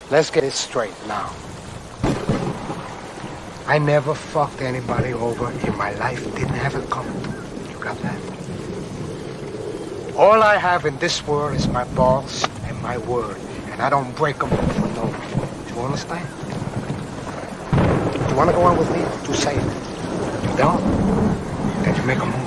Let's get it straight now. I never fucked anybody over in my life. Didn't have it coming. You got that? All I have in this world is my balls and my word. And I don't break them for no one. Do you understand? You want to go on with me? Do say it. You don't? Then you make a move.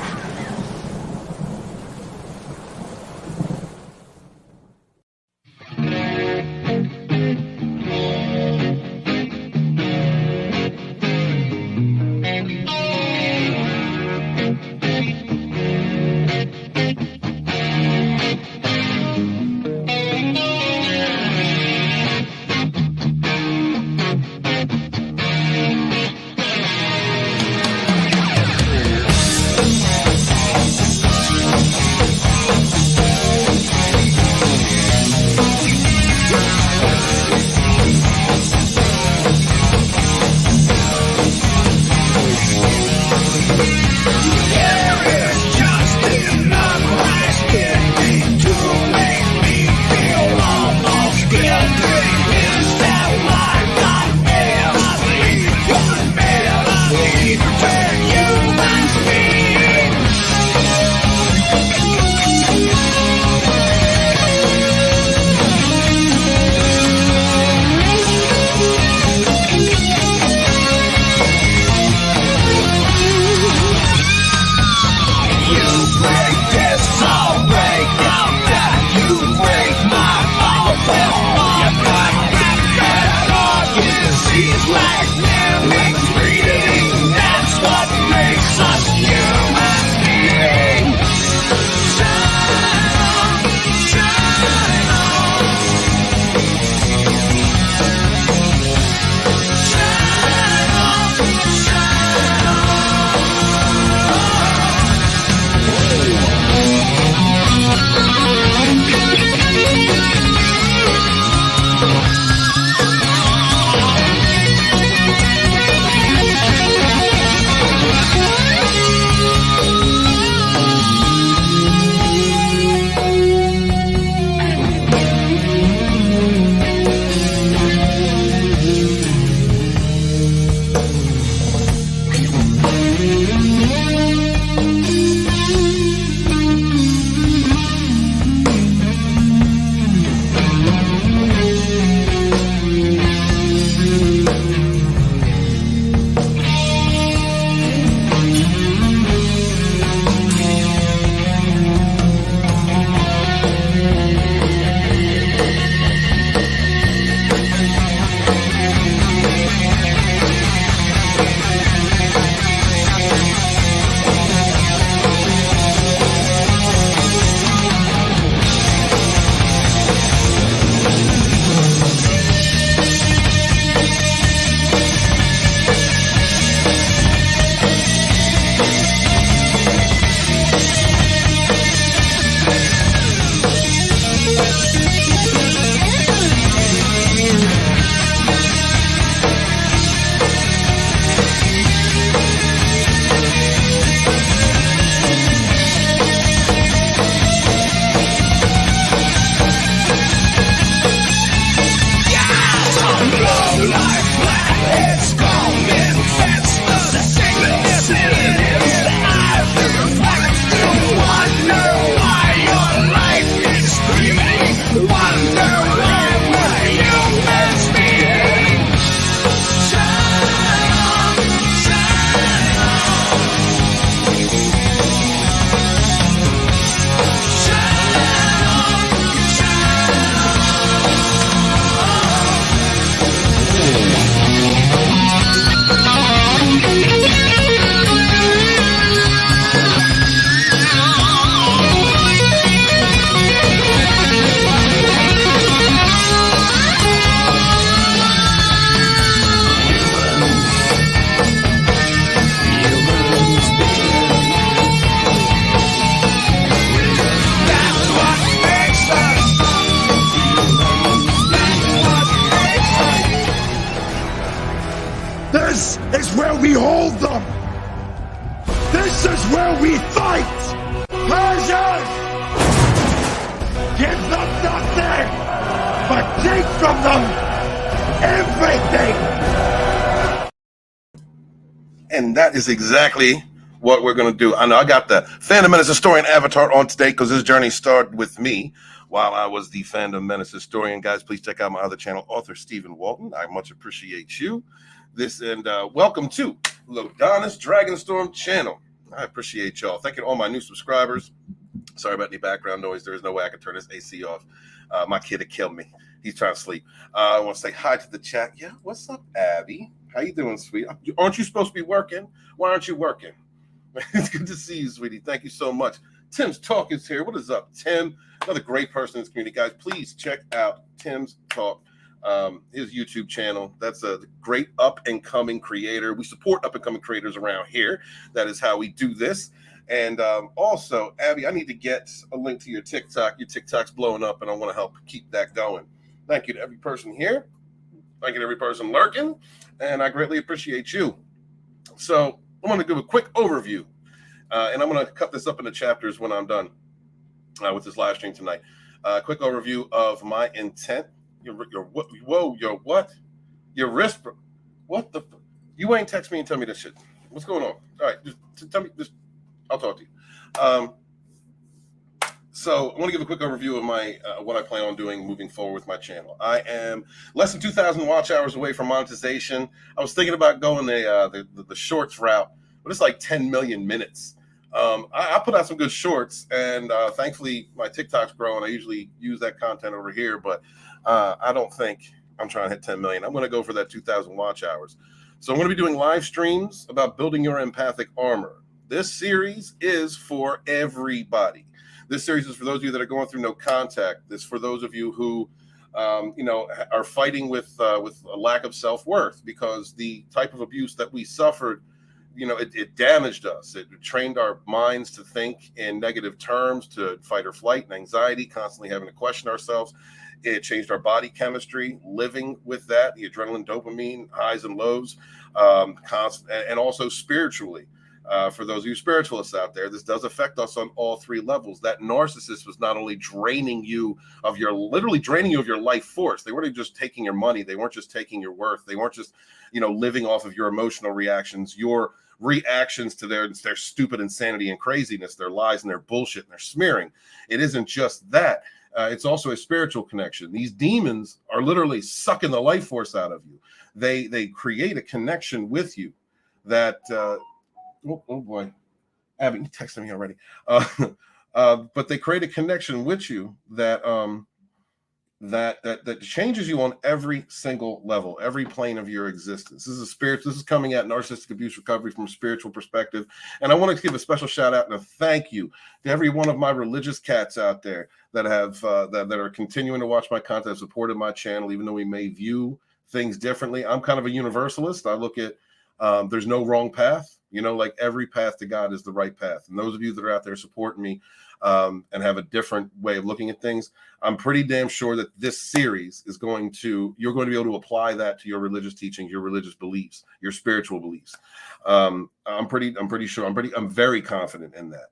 we hold them. This is where we fight. Persians! Give them nothing, but take from them everything. And that is exactly what we're going to do. I know I got the Fandom Menace historian avatar on today because this journey started with me while I was the Fandom Menace historian. Guys, please check out my other channel, author Stephen Walton. I much appreciate you. Welcome to Lodonis Dragonstorm channel. I appreciate y'all. Thank you to all my new subscribers. Sorry about the background noise. There is no way I can turn this AC off. My kid would kill me. He's trying to sleep. I want to say hi to the chat. Yeah, what's up, Abby? How you doing, sweet? Aren't you supposed to be working? Why aren't you working? It's good to see you, sweetie. Thank you so much. Tim's Talk is here. What is up, Tim? Another great person in this community. Guys, please check out Tim's Talk, his YouTube channel. That's a great up-and-coming creator. We support up-and-coming creators around here. That is how we do this. And also, Abby, I need to get a link to your TikTok. Your TikTok's blowing up, and I want to help keep that going. Thank you to every person here. Thank you to every person lurking, and I greatly appreciate you. So I'm going to give a quick overview, and I'm going to cut this up into chapters when I'm done with this live stream tonight. Quick overview of my intent. Your what? Your wrist. What the? You ain't text me and tell me this shit. What's going on? All right, just tell me this. I'll talk to you. So I want to give a quick overview of my what I plan on doing moving forward with my channel. I am less than 2,000 watch hours away from monetization. I was thinking about going the shorts route, but it's like 10 million minutes. I put out some good shorts, and thankfully my TikTok's growing. I usually use that content over here, but I don't think I'm trying to hit 10 million. I'm going to go for that 2,000 watch hours. So I'm going to be doing live streams about building your empathic armor. This series is for everybody. This series is for those of you that are going through no contact. This is for those of you who, are fighting with a lack of self-worth because the type of abuse that we suffered, it damaged us. It trained our minds to think in negative terms, to fight or flight and anxiety, constantly having to question ourselves. It changed our body chemistry, living with that, the adrenaline, dopamine, highs and lows, and also spiritually. For those of you spiritualists out there, this does affect us on all three levels. That narcissist was not only literally draining you of your life force. They weren't just taking your money. They weren't just taking your worth. They weren't just, living off of your emotional reactions, your reactions to their stupid insanity and craziness, their lies and their bullshit and their smearing. It isn't just that. It's also a spiritual connection. These demons are literally sucking the life force out of you. They create a connection with you that... Oh boy, Abby, you texted me already. But they create a connection with you that changes you on every single level, every plane of your existence. This is coming at narcissistic abuse recovery from a spiritual perspective. And I want to give a special shout out and a thank you to every one of my religious cats out there that have that are continuing to watch my content, supported my channel, even though we may view things differently. I'm kind of a universalist. I look at there's no wrong path. Like every path to God is the right path. And those of you that are out there supporting me and have a different way of looking at things, I'm pretty damn sure that this series you're going to be able to apply that to your religious teachings, your religious beliefs, your spiritual beliefs. I'm very confident in that.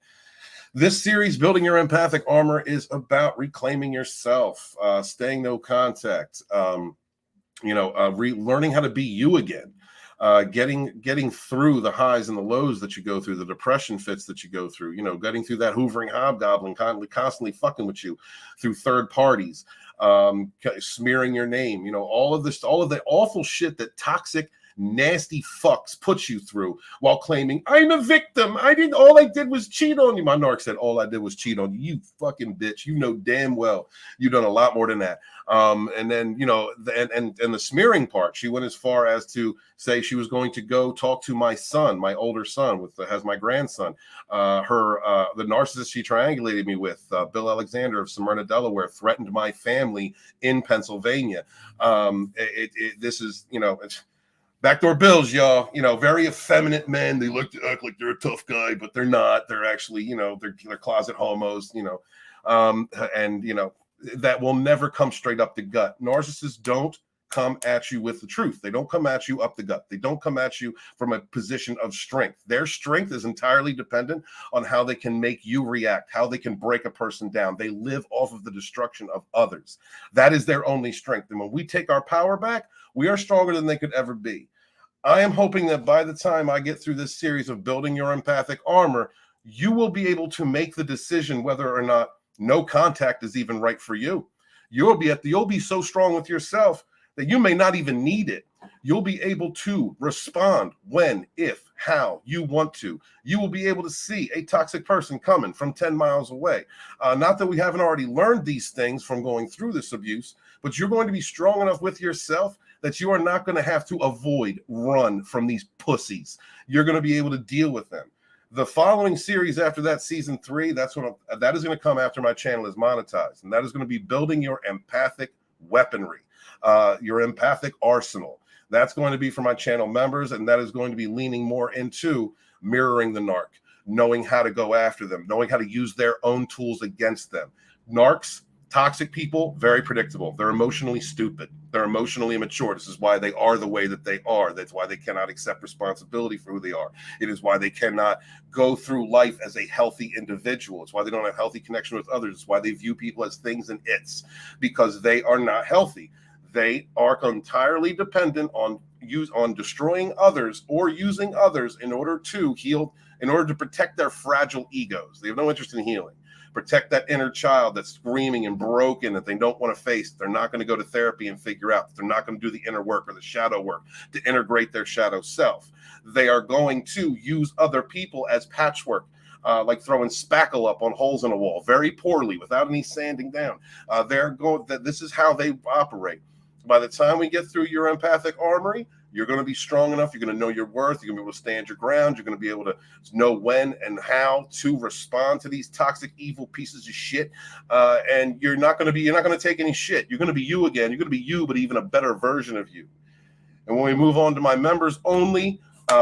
This series, Building Your Empathic Armor, is about reclaiming yourself, staying no contact, learning how to be you again. Getting through the highs and the lows that you go through, the depression fits that you go through, getting through that hoovering hobgoblin constantly fucking with you through third parties, smearing your name, all of the awful shit that toxic, nasty fucks put you through while claiming, I'm a victim. All I did was cheat on you. My narc said, all I did was cheat on you, you fucking bitch. Damn well you've done a lot more than that. And then, and the smearing part, she went as far as to say she was going to go talk to my son, my older son, has my grandson, the narcissist she triangulated me with, Bill Alexander of Smyrna, Delaware, threatened my family in Pennsylvania. This is, it's BackDoorBills, y'all, very effeminate men. They look to act like they're a tough guy, but they're not. They're actually, they're closet homos, that will never come straight up the gut. Narcissists don't come at you with the truth. They don't come at you up the gut. They don't come at you from a position of strength. Their strength is entirely dependent on how they can make you react, how they can break a person down. They live off of the destruction of others. That is their only strength. And when we take our power back, we are stronger than they could ever be. I am hoping that by the time I get through this series of building your empathic armor, you will be able to make the decision whether or not no contact is even right for you. You'll be so strong with yourself that you may not even need it. You'll be able to respond when, if, how you want to. You will be able to see a toxic person coming from 10 miles away. Not that we haven't already learned these things from going through this abuse, but you're going to be strong enough with yourself that you are not going to have to avoid, run from these pussies. You're going to be able to deal with them. The following series after that, season 3, that is going to come after my channel is monetized, and that is going to be building your empathic weaponry, your empathic arsenal. That's going to be for my channel members, and that is going to be leaning more into mirroring the narc, knowing how to go after them, knowing how to use their own tools against them. Narcs, toxic people, very predictable. They're emotionally stupid. They're emotionally immature. This is why they are the way that they are. That's why they cannot accept responsibility for who they are. It is why they cannot go through life as a healthy individual. It's why they don't have healthy connection with others. It's why they view people as things and its, because they are not healthy. They are entirely dependent on destroying others or using others in order to heal, in order to protect their fragile egos. They have no interest in healing. Protect that inner child that's screaming and broken that they don't want to face. They're not going to go to therapy and figure out. They're not going to do the inner work or the shadow work to integrate their shadow self. They are going to use other people as patchwork, like throwing spackle up on holes in a wall very poorly without any sanding down. This is how they operate. By the time we get through your empathic armory, you're going to be strong enough. You're going to know your worth. You're going to be able to stand your ground. You're going to be able to know when and how to respond to these toxic, evil pieces of shit. And you're not going to take any shit. You're going to be you again. You're going to be you, but even a better version of you. And when we move on to my members only,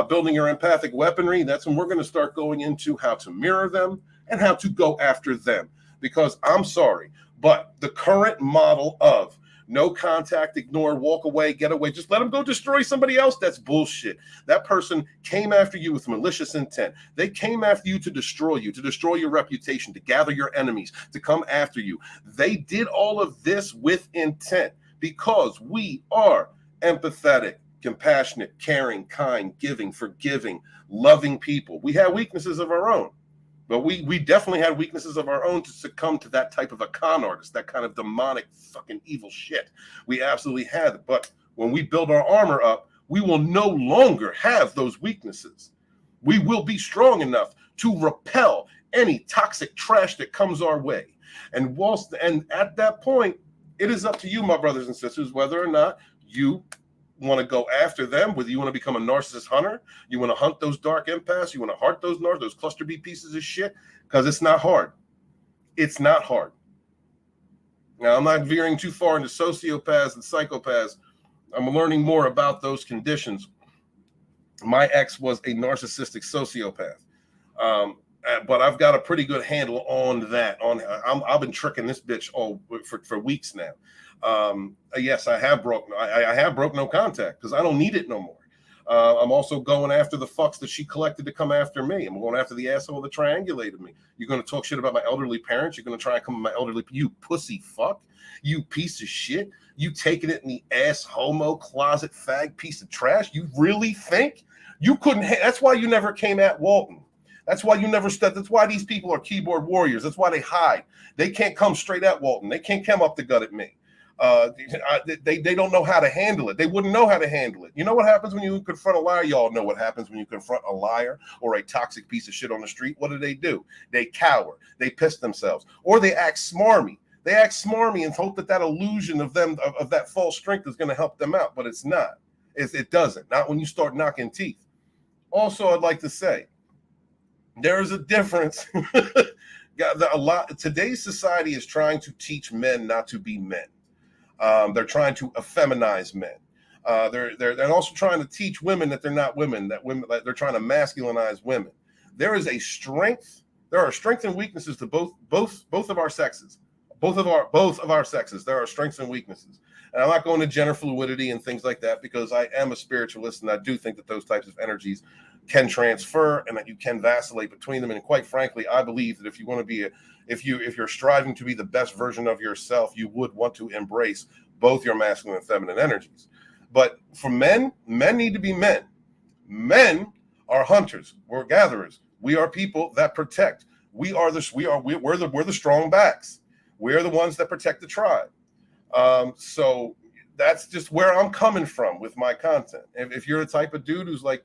building your empathic weaponry, that's when we're going to start going into how to mirror them and how to go after them. Because I'm sorry, but the current model of no contact, ignore, walk away, get away, just let them go destroy somebody else, that's bullshit. That person came after you with malicious intent. They came after you to destroy your reputation, to gather your enemies, to come after you. They did all of this with intent because we are empathetic, compassionate, caring, kind, giving, forgiving, loving people. We have weaknesses of our own. But we definitely had weaknesses of our own to succumb to that type of a con artist, that kind of demonic fucking evil shit. We absolutely had it. But when we build our armor up, we will no longer have those weaknesses. We will be strong enough to repel any toxic trash that comes our way. And at that point, it is up to you, my brothers and sisters, whether or not you want to go after them, whether you want to become a narcissist hunter, you want to hunt those dark empaths, you want to heart those cluster B pieces of shit, because it's not hard. It's not hard. Now, I'm not veering too far into sociopaths and psychopaths. I'm learning more about those conditions. My ex was a narcissistic sociopath, but I've got a pretty good handle on that. I've been tricking this bitch for weeks now. Yes, I have broke no contact because I don't need it no more. I'm also going after the fucks that she collected to come after me. I'm going after the asshole that triangulated me. You're going to talk shit about my elderly parents. You're going to try and come with my elderly, you pussy fuck, you piece of shit. You taking it in the ass homo closet fag piece of trash. You really think you couldn't? That's why you never came at Walton. That's why you never stepped. That's why these people are keyboard warriors. That's why they hide. They can't come straight at Walton. They can't come up the gut at me. They don't know how to handle it. They wouldn't know how to handle it. You know what happens when you confront a liar? Y'all know what happens when you confront a liar or a toxic piece of shit on the street. What do? They cower. They piss themselves, or they act smarmy. They act smarmy and hope that illusion of them of that false strength is going to help them out, but it's not. It doesn't. Not when you start knocking teeth. Also, I'd like to say there is a difference. Today's society is trying to teach men not to be men. They're trying to effeminize men. They're also trying to teach women that they're not women. That they're trying to masculinize women. There is a strength. There are strengths and weaknesses to both of our sexes. Both of our sexes, there are strengths and weaknesses. And I'm not going to gender fluidity and things like that, because I am a spiritualist, and I do think that those types of energies can transfer and that you can vacillate between them. And quite frankly, I believe that if you want to be if you're striving to be the best version of yourself, you would want to embrace both your masculine and feminine energies. But for men need to be men. Men are hunters. We're gatherers. We are people that protect. We're the strong backs. We're the ones that protect the tribe. So that's just where I'm coming from with my content. If you're the type of dude who's like,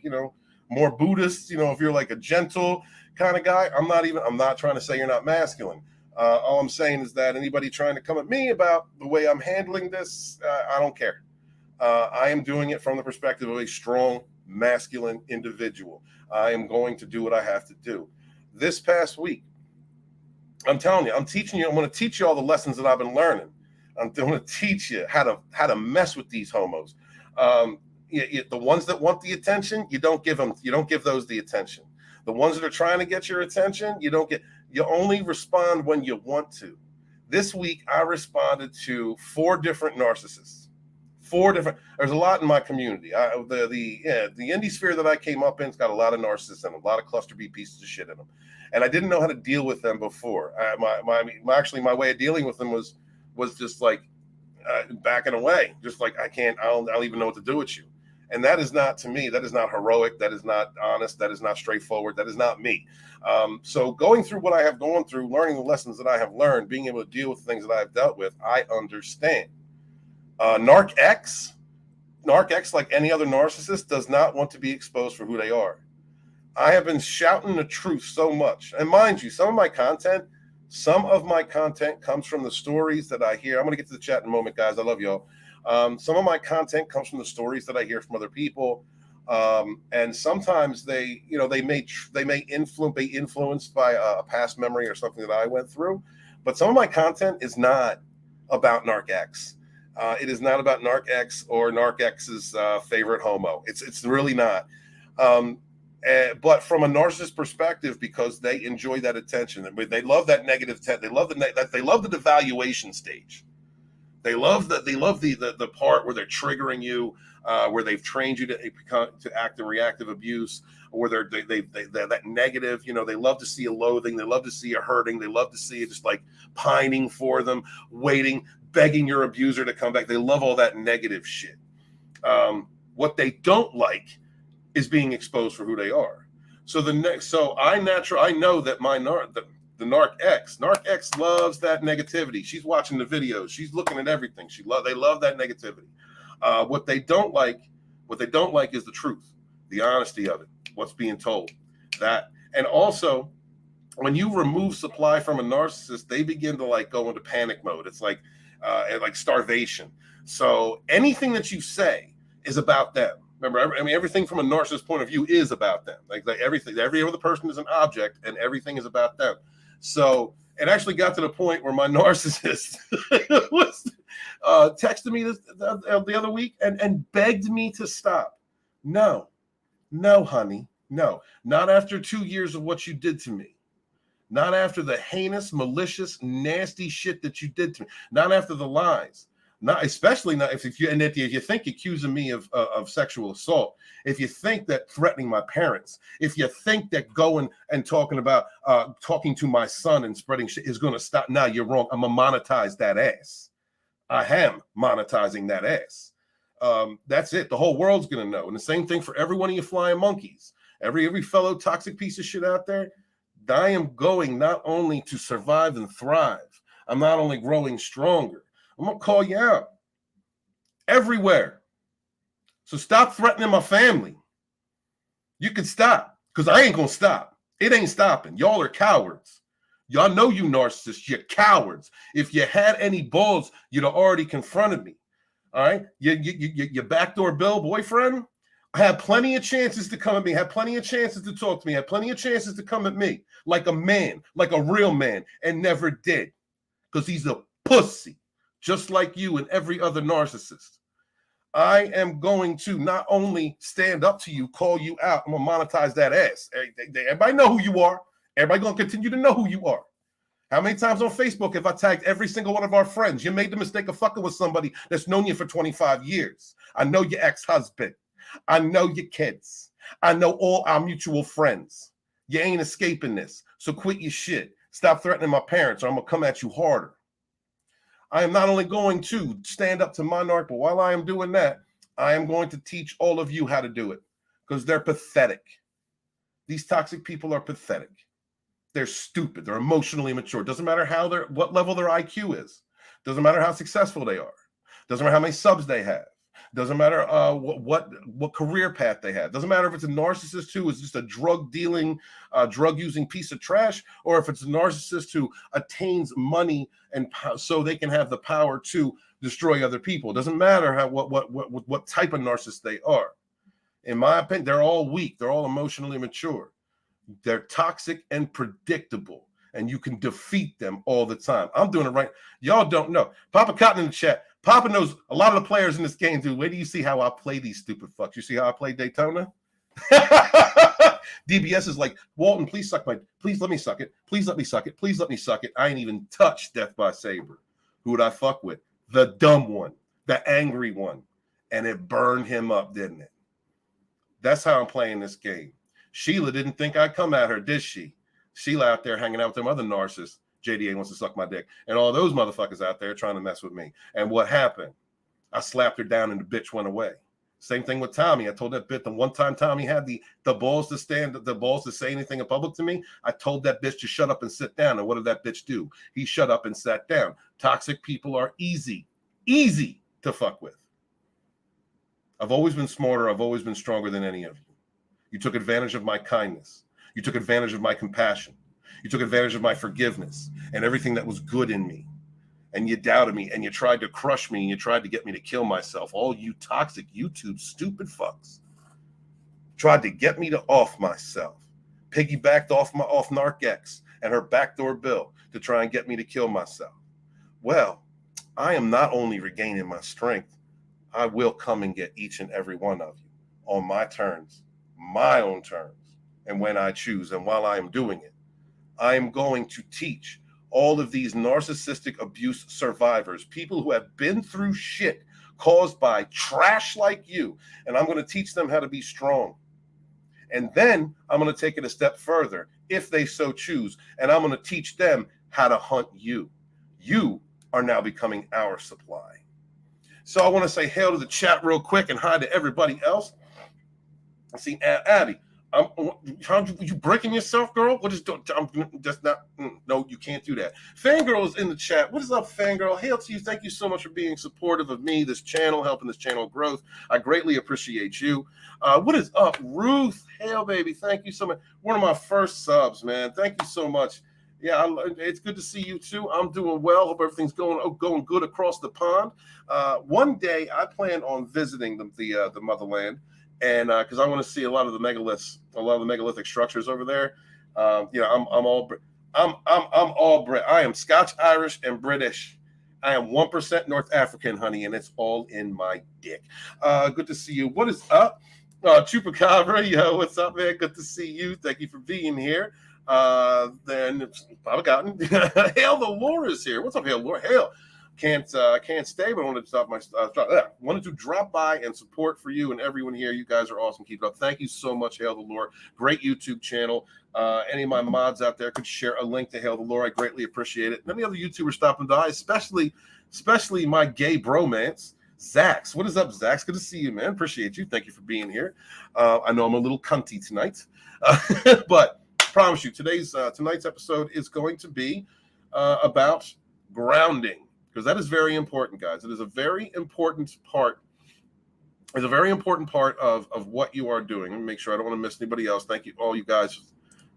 more Buddhist, if you're like a gentle kind of guy, I'm not trying to say you're not masculine. All I'm saying is that anybody trying to come at me about the way I'm handling this, I don't care. I am doing it from the perspective of a strong masculine individual. I am going to do what I have to do. This past week, I'm telling you, I'm going to teach you all the lessons that I've been learning. I'm going to teach you how to mess with these homos. The ones that want the attention, you don't give those the attention. The ones that are trying to get your attention, you only respond when you want to. This week, I responded to 4 different narcissists. 4 different. There's a lot in my community. The indie sphere that I came up in's got a lot of narcissists and a lot of cluster B pieces of shit in them, and I didn't know how to deal with them before. My way of dealing with them was just like backing away, just like I don't even know what to do with you. And that is not, to me, that is not heroic. That is not honest. That is not straightforward. That is not me. So going through what I have gone through, learning the lessons that I have learned, being able to deal with the things that I have dealt with, I understand. Narc X, like any other narcissist, does not want to be exposed for who they are. I have been shouting the truth so much. And mind you, some of my content comes from the stories that I hear. I'm going to get to the chat in a moment, guys. I love y'all. Some of my content comes from the stories that I hear from other people. And sometimes they may be influenced by a past memory or something that I went through. But some of my content is not about Narc X. It is not about Narc X or Narc X's favorite homo. It's really not. But from a narcissist perspective, because they enjoy that attention, they love that negative. They love the devaluation stage. They love the part where they're triggering you, where they've trained you to act in reactive abuse, or they're that negative. They love to see a loathing. They love to see a hurting. They love to see it just like pining for them, waiting, begging your abuser to come back. They love all that negative shit. What they don't like is being exposed for who they are. So I know that the Narc X loves that negativity. She's watching the videos. She's looking at everything. They love that negativity. What they don't like is the truth, the honesty of it, what's being told. And also, when you remove supply from a narcissist, they begin to go into panic mode. It's like starvation. So anything that you say is about them. Remember, everything from a narcissist point of view is about them. Like everything, every other person is an object, and everything is about them. So it actually got to the point where my narcissist was texted me the other week and begged me to stop. No, honey, no. Not after 2 years of what you did to me. Not after the heinous, malicious, nasty shit that you did to me. Not after the lies. Especially not if you think accusing me of sexual assault, if you think that threatening my parents, if you think that going and talking to my son and spreading shit is going to stop, now you're wrong. I'm gonna monetize that ass. I am monetizing that ass. That's it. The whole world's gonna know. And the same thing for every one of you flying monkeys, every fellow toxic piece of shit out there. I am going not only to survive and thrive. I'm not only growing stronger. I'm going to call you out everywhere. So stop threatening my family. You can stop, because I ain't going to stop. It ain't stopping. Y'all are cowards. Y'all know you narcissists. You're cowards. If you had any balls, you'd have already confronted me. All right? Your backdoor bill boyfriend, I had plenty of chances to come at me, had plenty of chances to talk to me, had plenty of chances to come at me like a man, like a real man, and never did, because he's a pussy. Just like you and every other narcissist. I am going to not only stand up to you, call you out, I'm going to monetize that ass. Everybody know who you are. Everybody going to continue to know who you are. How many times on Facebook have I tagged every single one of our friends? You made the mistake of fucking with somebody that's known you for 25 years. I know your ex-husband. I know your kids. I know all our mutual friends. You ain't escaping this. So quit your shit. Stop threatening my parents or I'm going to come at you harder. I am not only going to stand up to my narc, but while I am doing that, I am going to teach all of you how to do it because they're pathetic. These toxic people are pathetic. They're stupid. They're emotionally immature. Doesn't matter what level their IQ is. Doesn't matter how successful they are. Doesn't matter how many subs they have. Doesn't matter what career path they have. Doesn't matter if it's a narcissist who is just a drug-dealing, drug-using piece of trash, or if it's a narcissist who attains money and so they can have the power to destroy other people. It doesn't matter what type of narcissist they are. In my opinion, they're all weak. They're all emotionally immature. They're toxic and predictable, and you can defeat them all the time. I'm doing it right. Y'all don't know. Papa Cotton in the chat. Papa knows a lot of the players in this game, dude. Wait till you see how I play these stupid fucks. You see how I play Daytona? DBS is like, Walton, please let me suck it. Please let me suck it. Please let me suck it. I ain't even touched Death by Saber. Who would I fuck with? The dumb one, the angry one. And it burned him up, didn't it? That's how I'm playing this game. Sheila didn't think I'd come at her, did she? Sheila out there hanging out with them other narcissists. JDA wants to suck my dick. And all those motherfuckers out there trying to mess with me. And what happened? I slapped her down and the bitch went away. Same thing with Tommy. I told that bitch the one time Tommy had the balls to say anything in public to me, I told that bitch to shut up and sit down. And what did that bitch do? He shut up and sat down. Toxic people are easy to fuck with. I've always been smarter. I've always been stronger than any of you. You took advantage of my kindness. You took advantage of my compassion. You took advantage of my forgiveness and everything that was good in me. And you doubted me and you tried to crush me and you tried to get me to kill myself. All you toxic YouTube stupid fucks tried to get me to off myself. Piggybacked off NarcX and her backdoor bill to try and get me to kill myself. Well, I am not only regaining my strength, I will come and get each and every one of you on my terms, my own terms, and when I choose. And while I am doing it, I am going to teach all of these narcissistic abuse survivors, people who have been through shit caused by trash like you, and I'm going to teach them how to be strong. And then I'm going to take it a step further, if they so choose, and I'm going to teach them how to hunt you. You are now becoming our supply. So I want to say hail to the chat real quick and hi to everybody else. I see Abby. You breaking yourself, girl? What is I'm just not? No, you can't do that. Fangirl is in the chat. What is up, Fangirl? Hail to you. Thank you so much for being supportive of me, this channel, helping this channel growth. I greatly appreciate you. What is up, Ruth? Hail, baby. Thank you so much. One of my first subs, man. Thank you so much. Yeah, it's good to see you too. I'm doing well. Hope everything's going good across the pond. One day I plan on visiting the motherland. And because I want to see a lot of the megaliths, a lot of the megalithic structures over there. I'm all Brit. I am Scotch, Irish, and British. I am 1% North African, honey, and it's all in my dick. Good to see you. What is up, Chupacabra? Yo, what's up, man? Good to see you. Thank you for being here. Then I've gotten Hail the Lore is here. What's up, Hail Lore? Hail. Can't stay, but I wanted to stop wanted to drop by and support for you and everyone here. You guys are awesome. Keep it up. Thank you so much, Hail the Lore. Great YouTube channel. Any of my mods out there could share a link to Hail the Lore. I greatly appreciate it. And any other YouTubers stopping by, especially my gay bromance, Zax. What is up, Zax? Good to see you, man. Appreciate you. Thank you for being here. I know I'm a little cunty tonight, but I promise you, tonight's episode is going to be about grounding. Because that is very important, guys. It is a very important part. It's a very important part of what you are doing. Let me make sure I don't want to miss anybody else. Thank you, all you guys.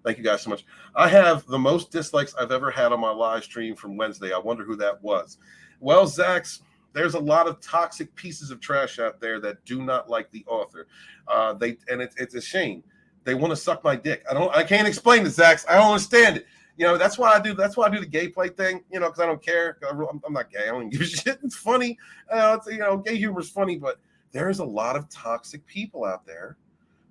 Thank you guys so much. I have the most dislikes I've ever had on my live stream from Wednesday. I wonder who that was. Well, Zax, there's a lot of toxic pieces of trash out there that do not like the author. It's a shame. They want to suck my dick. I can't explain it, Zax. I don't understand it. That's why I do the gay play thing, because I don't care. I'm not gay. I don't give a shit. It's funny. Gay humor is funny, but there is a lot of toxic people out there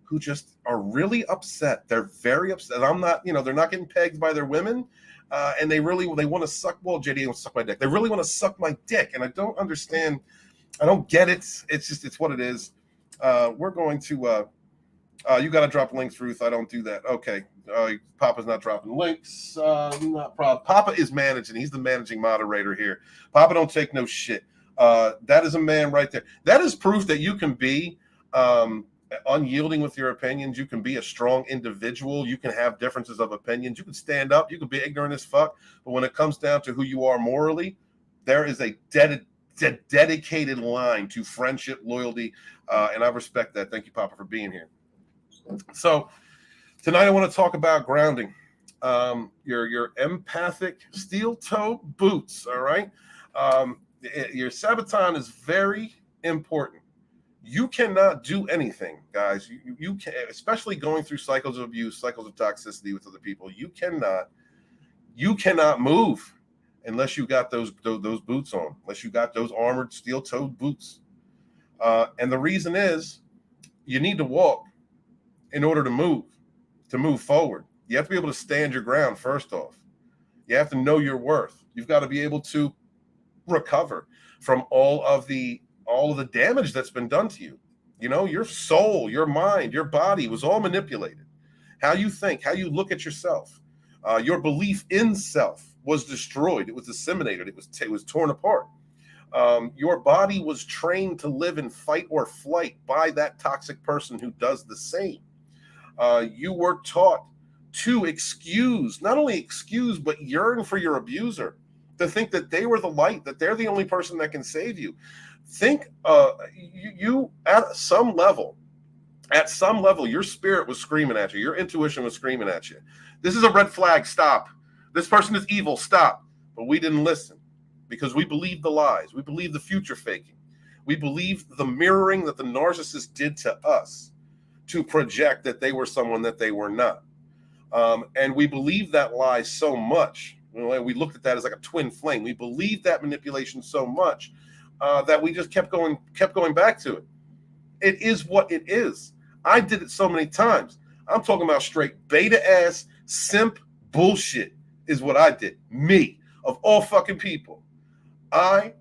who just are really upset. They're very upset. I'm not, they're not getting pegged by their women. and they want to suck. Well, JD wants to suck my dick. They really want to suck my dick, and I don't understand. I don't get it. It's what it is. We're going to. You got to drop links, Ruth. I don't do that. Okay. Papa's not dropping links. Not problem. Papa is managing. He's the managing moderator here. Papa don't take no shit. That is a man right there. That is proof that you can be unyielding with your opinions. You can be a strong individual. You can have differences of opinions. You can stand up. You can be ignorant as fuck. But when it comes down to who you are morally, there is a dedicated line to friendship, loyalty, and I respect that. Thank you, Papa, for being here. So tonight I want to talk about grounding. Your empathic steel-toe boots. All right. Your Sabaton is very important. You cannot do anything, guys. You can, especially going through cycles of abuse, cycles of toxicity with other people. You cannot move unless you got those boots on, unless you got those armored steel-toed boots. And the reason is you need to walk in order to move forward. You have to be able to stand your ground. First off, you have to know your worth. You've got to be able to recover from all of the damage that's been done to you. You know, your soul, your mind, your body was all manipulated. How you think, how you look at yourself, your belief in self was destroyed. It was disseminated. It was torn apart. Your body was trained to live in fight or flight by that toxic person who does the same. You were taught to not only excuse, but yearn for your abuser, to think that they were the light, that they're the only person that can save you. Think you at some level, your spirit was screaming at you. Your intuition was screaming at you. This is a red flag. Stop. This person is evil. Stop. But we didn't listen because we believed the lies. We believed the future faking. We believed the mirroring that the narcissist did to us to project that they were someone that they were not. And we believed that lie so much. We looked at that as like a twin flame. We believed that manipulation so much that we just kept going back to it. It is what it is. I did it so many times. I'm talking about straight beta ass simp bullshit is what I did. Me, of all fucking people. I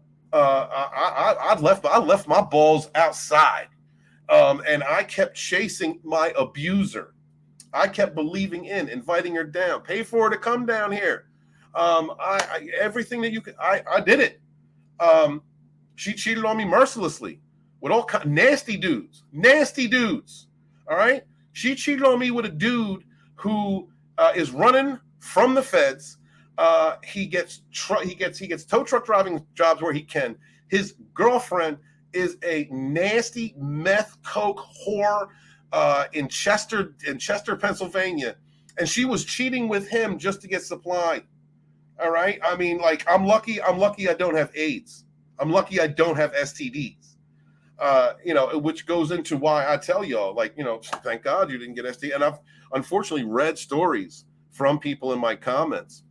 left my balls outside, and I kept chasing my abuser. I kept believing in, inviting her down, pay for her to come down here. Everything that you could, I did it. She cheated on me mercilessly with all nasty dudes. All right. She cheated on me with a dude who is running from the feds. He gets tow truck driving jobs where he can. His girlfriend is a nasty meth coke whore in Chester, Pennsylvania, and she was cheating with him just to get supply. All right. I mean, like, I'm lucky I don't have AIDS. I'm lucky I don't have STDs. Which goes into why I tell y'all, like, thank God you didn't get STD. And I've unfortunately read stories from people in my comments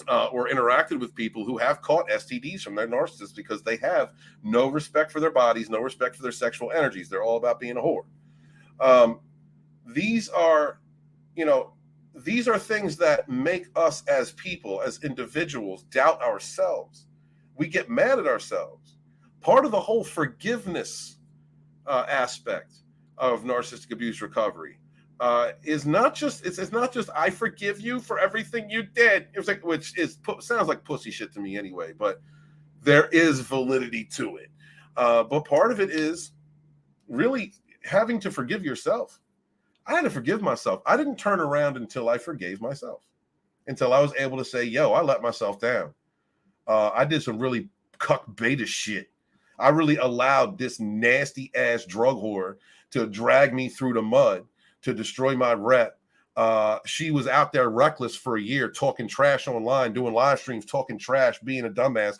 or interacted with people who have caught STDs from their narcissists because they have no respect for their bodies, no respect for their sexual energies. They're all about being a whore. These are things that make us as people, as individuals, doubt ourselves. We get mad at ourselves. Part of the whole forgiveness aspect of narcissistic abuse recovery is not just it's not just I forgive you for everything you did. It was like, sounds like pussy shit to me anyway, but there is validity to it. But part of it is really having to forgive yourself. I had to forgive myself. I didn't turn around until I forgave myself, until I was able to say, yo, I let myself down. I did some really cuck beta shit. I really allowed this nasty ass drug whore to drag me through the mud, to destroy my rep. She was out there reckless for a year, talking trash online, doing live streams, talking trash, being a dumbass,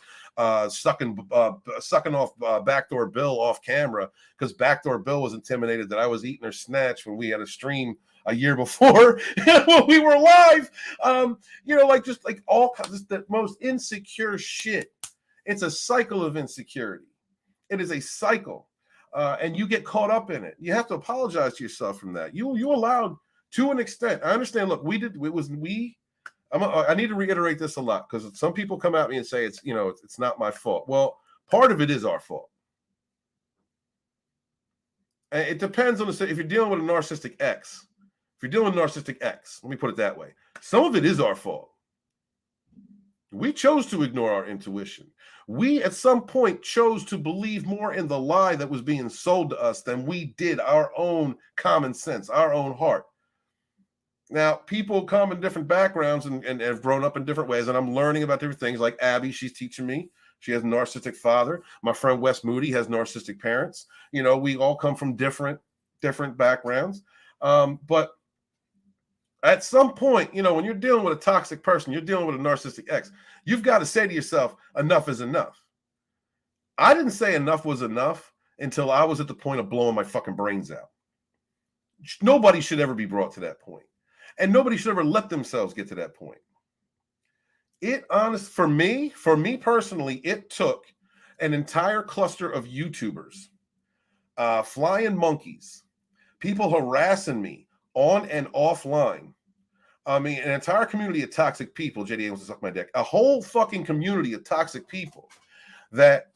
sucking off BackDoorBill off camera because BackDoorBill was intimidated that I was eating her snatch when we had a stream a year before when we were live. Just the most insecure shit. It's a cycle of insecurity. It is a cycle, and you get caught up in it. You have to apologize to yourself from that. You allowed, to an extent. I understand. Look, we I need to reiterate this a lot because some people come at me and say it's not my fault. Well, part of it is our fault. And it depends on if you're dealing with a narcissistic ex. If you're dealing with narcissistic ex, let me put it that way. Some of it is our fault. We chose to ignore our intuition. We, at some point, chose to believe more in the lie that was being sold to us than we did our own common sense, our own heart. Now, people come in different backgrounds and have grown up in different ways, and I'm learning about different things. Like Abby, she's teaching me. She has a narcissistic father. My friend Wes Moody has narcissistic parents. You know, we all come from different backgrounds. But at some point, you know, when you're dealing with a toxic person, you're dealing with a narcissistic ex, you've got to say to yourself, enough is enough. I didn't say enough was enough until I was at the point of blowing my fucking brains out. Nobody should ever be brought to that point. And nobody should ever let themselves get to that point. For me personally, it took an entire cluster of YouTubers, flying monkeys, people harassing me on and offline. I mean, an entire community of toxic people. JDA wants to suck my dick. A whole fucking community of toxic people that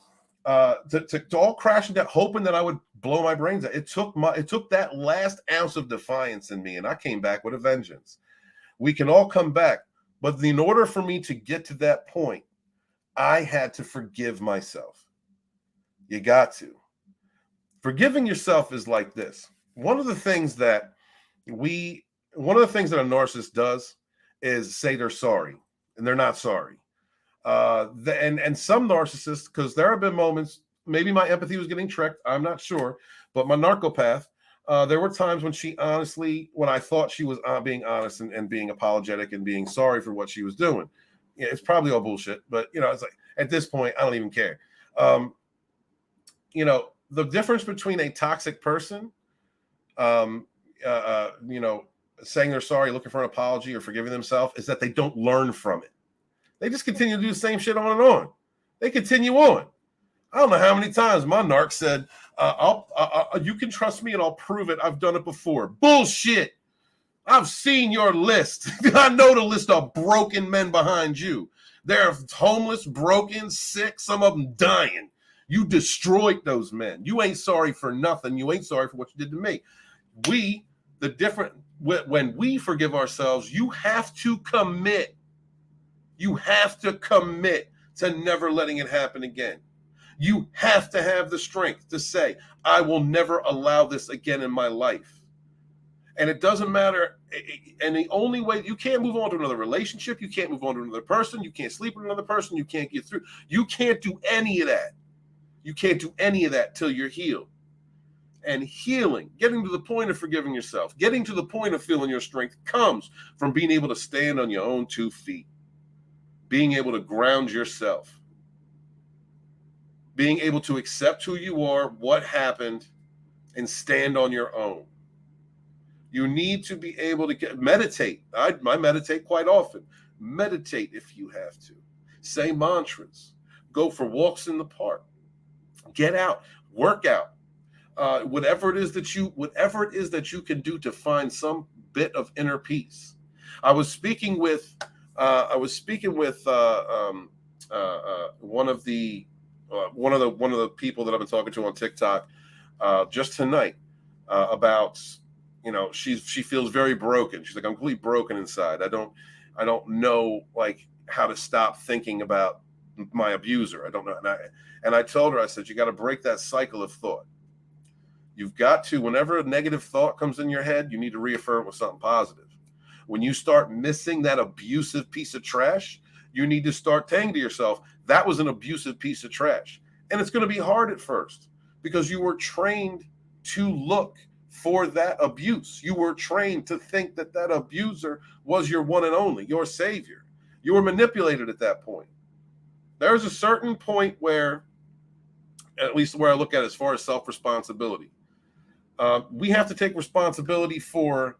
to all crashing down, hoping that I would blow my brains out. It took that last ounce of defiance in me, and I came back with a vengeance. We can all come back, but in order for me to get to that point, I had to forgive myself. You got to. Forgiving yourself is like this. One of the things that a narcissist does is say they're sorry, and they're not sorry. And some narcissists, because there have been moments, maybe my empathy was getting tricked, I'm not sure, but my narcopath, there were times when when I thought she was being honest and being apologetic and being sorry for what she was doing. Yeah, it's probably all bullshit, but you know, it's like at this point, I don't even care. You know, the difference between a toxic person, you know, saying they're sorry, looking for an apology, or forgiving themselves is that they don't learn from it. They just continue to do the same shit on and on. They continue on. I don't know how many times my narc said, you can trust me and I'll prove it. I've done it before. Bullshit. I've seen your list. I know the list of broken men behind you. They're homeless, broken, sick, some of them dying. You destroyed those men. You ain't sorry for nothing. You ain't sorry for what you did to me. When we forgive ourselves, you have to commit. You have to commit to never letting it happen again. You have to have the strength to say, I will never allow this again in my life. And it doesn't matter. And the only way, you can't move on to another relationship. You can't move on to another person. You can't sleep with another person. You can't get through. You can't do any of that. You can't do any of that till you're healed. And healing, getting to the point of forgiving yourself, getting to the point of feeling your strength comes from being able to stand on your own 2 feet. Being able to ground yourself, being able to accept who you are, what happened, and stand on your own. You need to be able to meditate. I meditate quite often. Meditate if you have to. Say mantras. Go for walks in the park. Get out. Work out. Whatever it is that you can do to find some bit of inner peace. I was speaking with one of the people that I've been talking to on TikTok just tonight about, you know, she feels very broken. She's like, I'm completely broken inside. I don't know like how to stop thinking about my abuser. I don't know. And I told her, I said, you got to break that cycle of thought. You've got to, whenever a negative thought comes in your head, you need to reaffirm it with something positive. When you start missing that abusive piece of trash, you need to start saying to yourself, that was an abusive piece of trash. And it's going to be hard at first because you were trained to look for that abuse. You were trained to think that that abuser was your one and only, your savior. You were manipulated at that point. There's a certain point where, at least where I look at it as far as self-responsibility, we have to take responsibility for,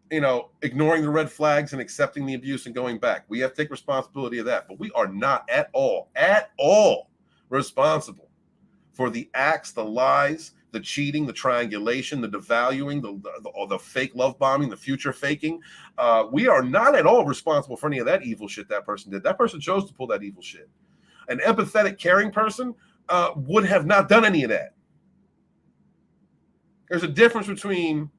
you know, ignoring the red flags and accepting the abuse and going back. We have to take responsibility of that, but we are not at all responsible for the acts, the lies, the cheating, the triangulation, the devaluing, the fake love bombing, the future faking. We are not at all responsible for any of that evil shit that person did. That person chose to pull that evil shit. An empathetic, caring person would have not done any of that. There's a difference between,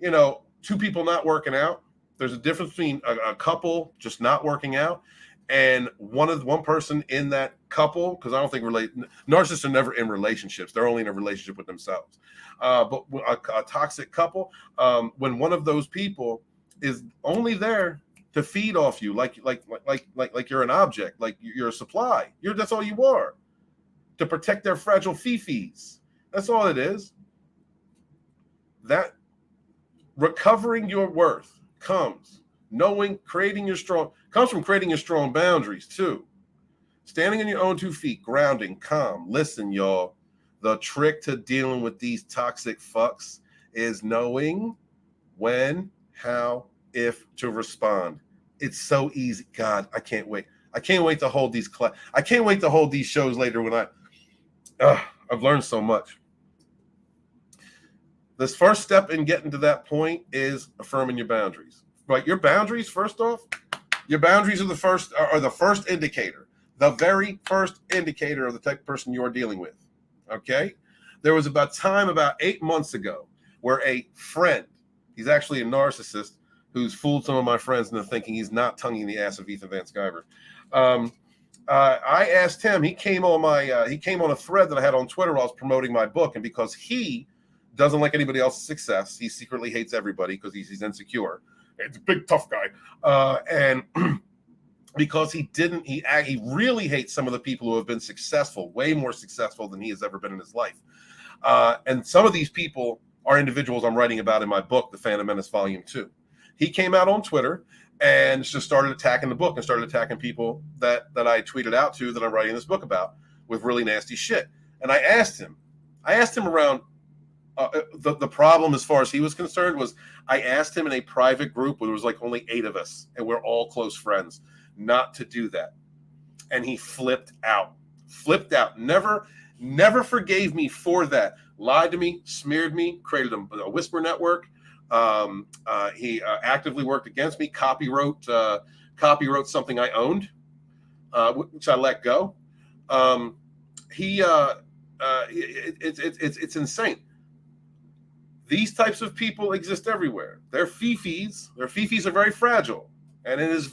two people not working out. There's a difference between a couple just not working out and one person in that couple, because I don't think narcissists are never in relationships. They're only in a relationship with themselves. But a toxic couple, when one of those people is only there to feed off you, like you're an object, like you're a supply. That's all you are. To protect their fragile fifis. That's all it is. That recovering your worth comes from creating your strong boundaries too. Standing on your own 2 feet, grounding, calm. Listen, y'all. The trick to dealing with these toxic fucks is knowing when, how, if to respond. It's so easy. God, I can't wait. I can't wait to hold these I can't wait to hold these shows later when I've learned so much. This first step in getting to that point is affirming your boundaries. Right? Your boundaries, first off, your boundaries are the first indicator, the very first indicator of the type of person you are dealing with. Okay? There was about 8 months ago, where a friend, he's actually a narcissist, who's fooled some of my friends into thinking he's not tonguing the ass of Ethan Van Sciver. I asked him, he came on a thread that I had on Twitter while I was promoting my book, and because he doesn't like anybody else's success, he secretly hates everybody because he's insecure. He's a big tough guy, and because he really hates some of the people who have been successful, way more successful than he has ever been in his life. And some of these people are individuals I'm writing about in my book, The Phantom Menace Volume 2. He came out on Twitter and just started attacking the book and started attacking people that I tweeted out to that I'm writing this book about with really nasty shit. And I asked him around the problem as far as he was concerned was I asked him in a private group where there was like only 8 of us and we're all close friends not to do that. And he flipped out, never forgave me for that. Lied to me, smeared me, created a whisper network. He actively worked against me, copywrote something I owned, which I let go. It's insane. These types of people exist everywhere. Their fifis are very fragile, and it is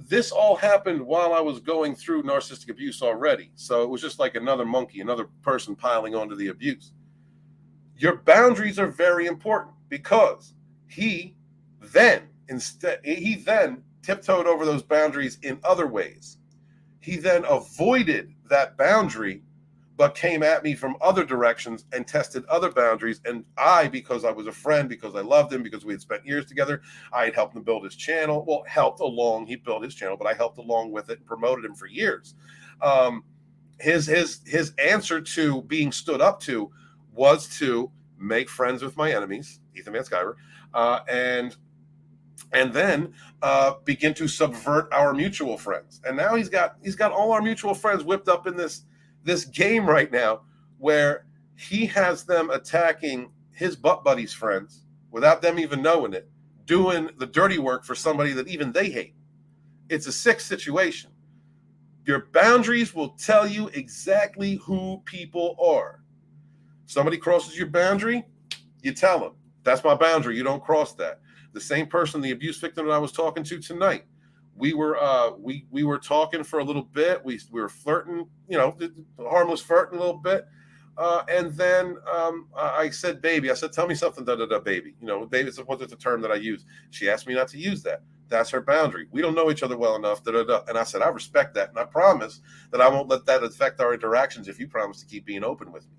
this all happened while I was going through narcissistic abuse already. So it was just like another monkey, another person piling onto the abuse. Your boundaries are very important because he then tiptoed over those boundaries in other ways. He then avoided that boundary, but came at me from other directions and tested other boundaries. And because I was a friend, because I loved him, because we had spent years together, I had helped him build his channel. Well, he built his channel, but I helped along with it and promoted him for years. His answer to being stood up to was to make friends with my enemies, Ethan Van Sciver, and then begin to subvert our mutual friends. And now he's got all our mutual friends whipped up in this game right now where he has them attacking his butt buddies' friends without them even knowing it, doing the dirty work for somebody that even they hate. It's a sick situation. Your boundaries will tell you exactly who people are. Somebody crosses your boundary, you tell them, that's my boundary. You don't cross that. The same person, the abuse victim that I was talking to tonight, we were talking for a little bit. We were flirting, harmless flirting a little bit. And then I said, baby, tell me something, baby. Baby is the term that I use. She asked me not to use that. That's her boundary. We don't know each other well enough. And I said, I respect that. And I promise that I won't let that affect our interactions if you promise to keep being open with me.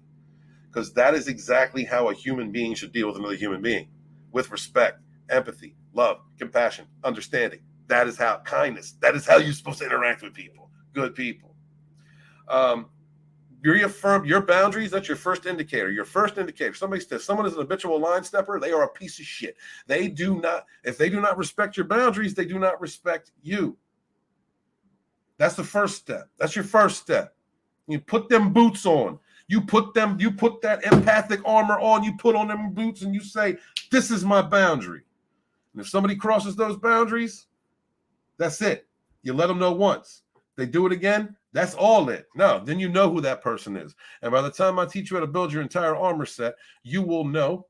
Because that is exactly how a human being should deal with another human being. With respect, empathy, love, compassion, understanding. That is how kindness. That is how you're supposed to interact with people. Good people. Reaffirm your boundaries. That's your first indicator. Your first indicator. Someone is an habitual line stepper. They are a piece of shit. If they do not respect your boundaries, they do not respect you. That's the first step. That's your first step. You put them boots on. You put that empathic armor on, you put on them boots, and you say, this is my boundary. And if somebody crosses those boundaries, that's it. You let them know once. They do it again, that's all it. No, then you know who that person is. And by the time I teach you how to build your entire armor set, you will know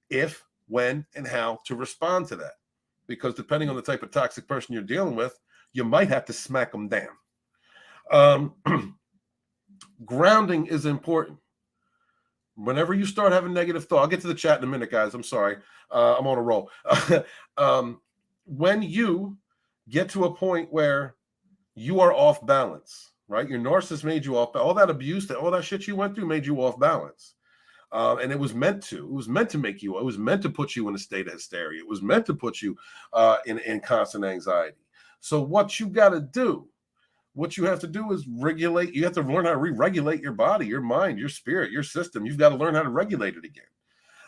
if, when, and how to respond to that. Because depending on the type of toxic person you're dealing with, you might have to smack them down. Grounding is important. Whenever you start having negative thought, I'll get to the chat in a minute, guys. I'm sorry. I'm on a roll. When you get to a point where you are off balance, right? Your narcissist made you off. All that abuse, all that shit you went through made you off balance. And it was meant to. It was meant to make you. It was meant to put you in a state of hysteria. It was meant to put you in constant anxiety. So what you got to do, what you have to do is regulate. You have to learn how to re-regulate your body, your mind, your spirit, your system. You've got to learn how to regulate it again.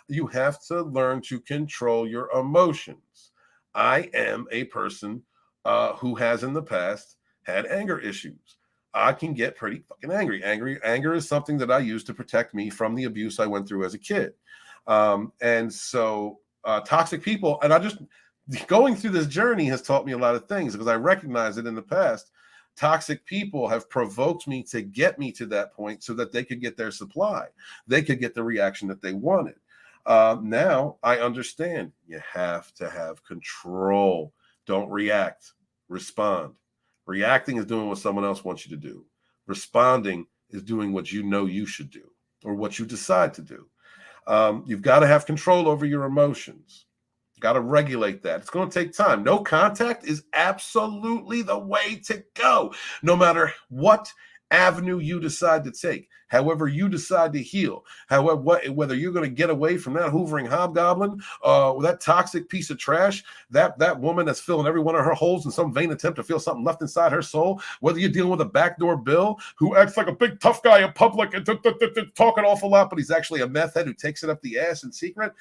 You have to learn to control your emotions. I am a person who has in the past had anger issues. I can get pretty fucking angry. Anger is something that I use to protect me from the abuse I went through as a kid. And so toxic people, and I just, going through this journey has taught me a lot of things because I recognize that in the past, toxic people have provoked me to get me to that point so that they could get their supply. They could get the reaction that they wanted. Now I understand you have to have control. Don't react, respond. Reacting is doing what someone else wants you to do. Responding is doing what you know you should do or what you decide to do. You've got to have control over your emotions. You've got to regulate that. It's going to take time. No contact is absolutely the way to go, no matter what avenue you decide to take, however you decide to heal, however, whether you're going to get away from that hoovering hobgoblin, that toxic piece of trash, that woman that's filling every one of her holes in some vain attempt to feel something left inside her soul, whether you're dealing with a backdoor Bill who acts like a big tough guy in public and talk an awful lot, but he's actually a meth head who takes it up the ass in secret.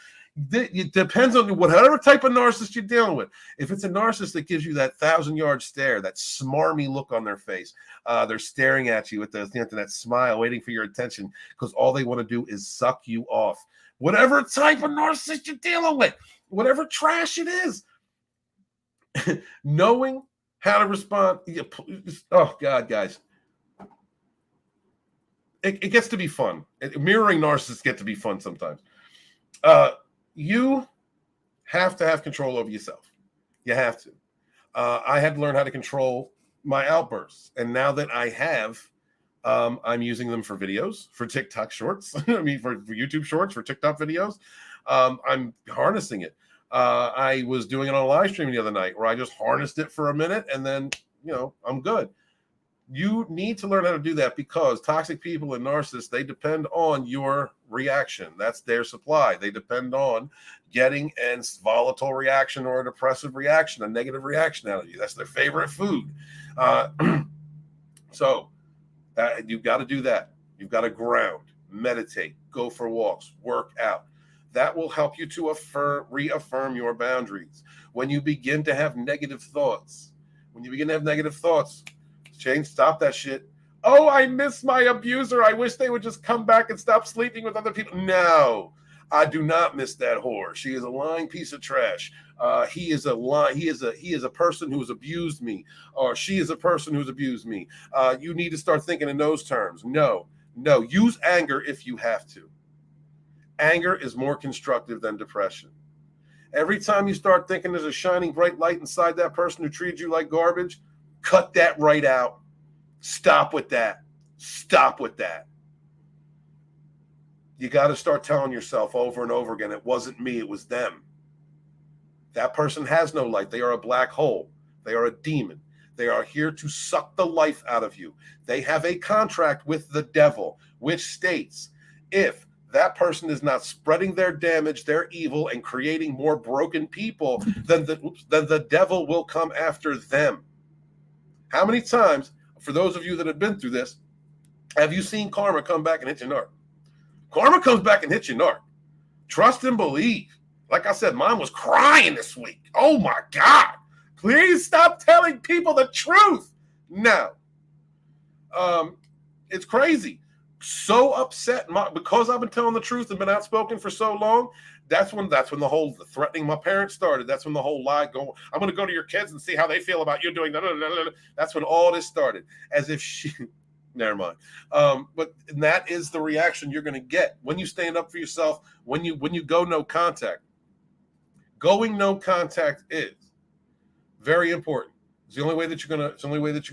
It depends on whatever type of narcissist you're dealing with. If it's a narcissist that gives you that 1,000-yard stare, that smarmy look on their face, they're staring at you with that smile, waiting for your attention because all they want to do is suck you off. Whatever type of narcissist you're dealing with, whatever trash it is, knowing how to respond. Oh, God, guys. It gets to be fun. Mirroring narcissists get to be fun sometimes. You have to have control over yourself. You have to. I had to learn how to control my outbursts. And now that I have, I'm using them for videos, for TikTok shorts. I mean, for YouTube shorts, for TikTok videos. I'm harnessing it. I was doing it on a live stream the other night where I just harnessed it for a minute and then, I'm good. You need to learn how to do that because toxic people and narcissists, they depend on your reaction. That's their supply. They depend on getting a volatile reaction or a depressive reaction, a negative reaction out of you. That's their favorite food. So you've got to do that. You've got to ground, meditate, go for walks, work out. That will help you to reaffirm your boundaries. When you begin to have negative thoughts, stop that shit. Oh, I miss my abuser. I wish they would just come back and stop sleeping with other people. No, I do not miss that whore. She is a lying piece of trash. He is a person who's abused me, or she is a person who's abused me. You need to start thinking in those terms. No, use anger if you have to. Anger is more constructive than depression. Every time you start thinking there's a shining bright light inside that person who treated you like garbage, cut that right out. Stop with that. You got to start telling yourself over and over again, it wasn't me, it was them. That person has no light. They are a black hole. They are a demon. They are here to suck the life out of you. They have a contract with the devil, which states if that person is not spreading their damage, their evil, and creating more broken people, then the devil will come after them. How many times, for those of you that have been through this, have you seen karma come back and hit your narc? Karma comes back and hits your narc. Trust and believe. Like I said, mine was crying this week. Oh my God. Please stop telling people the truth. No. It's crazy. so upset because I've been telling the truth and been outspoken for so long. That's when the whole threatening my parents started. That's when the whole lie going, I'm going to go to your kids and see how they feel about you doing that. That's when all this started. As if she, never mind. But that is the reaction you're going to get when you stand up for yourself. When you go no contact. Going no contact is very important. It's the only way that you're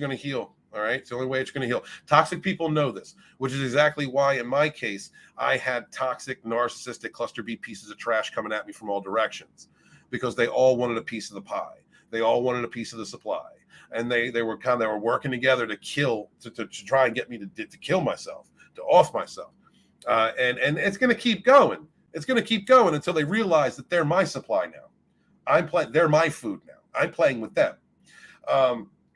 gonna heal. All right. It's the only way it's going to heal. Toxic people know this, which is exactly why, in my case, I had toxic, narcissistic cluster B pieces of trash coming at me from all directions, because they all wanted a piece of the pie. They all wanted a piece of the supply, and they were working together to try and get me to kill myself, to off myself, and it's going to keep going. It's going to keep going until they realize that they're my supply now. They're my food now. I'm playing with them.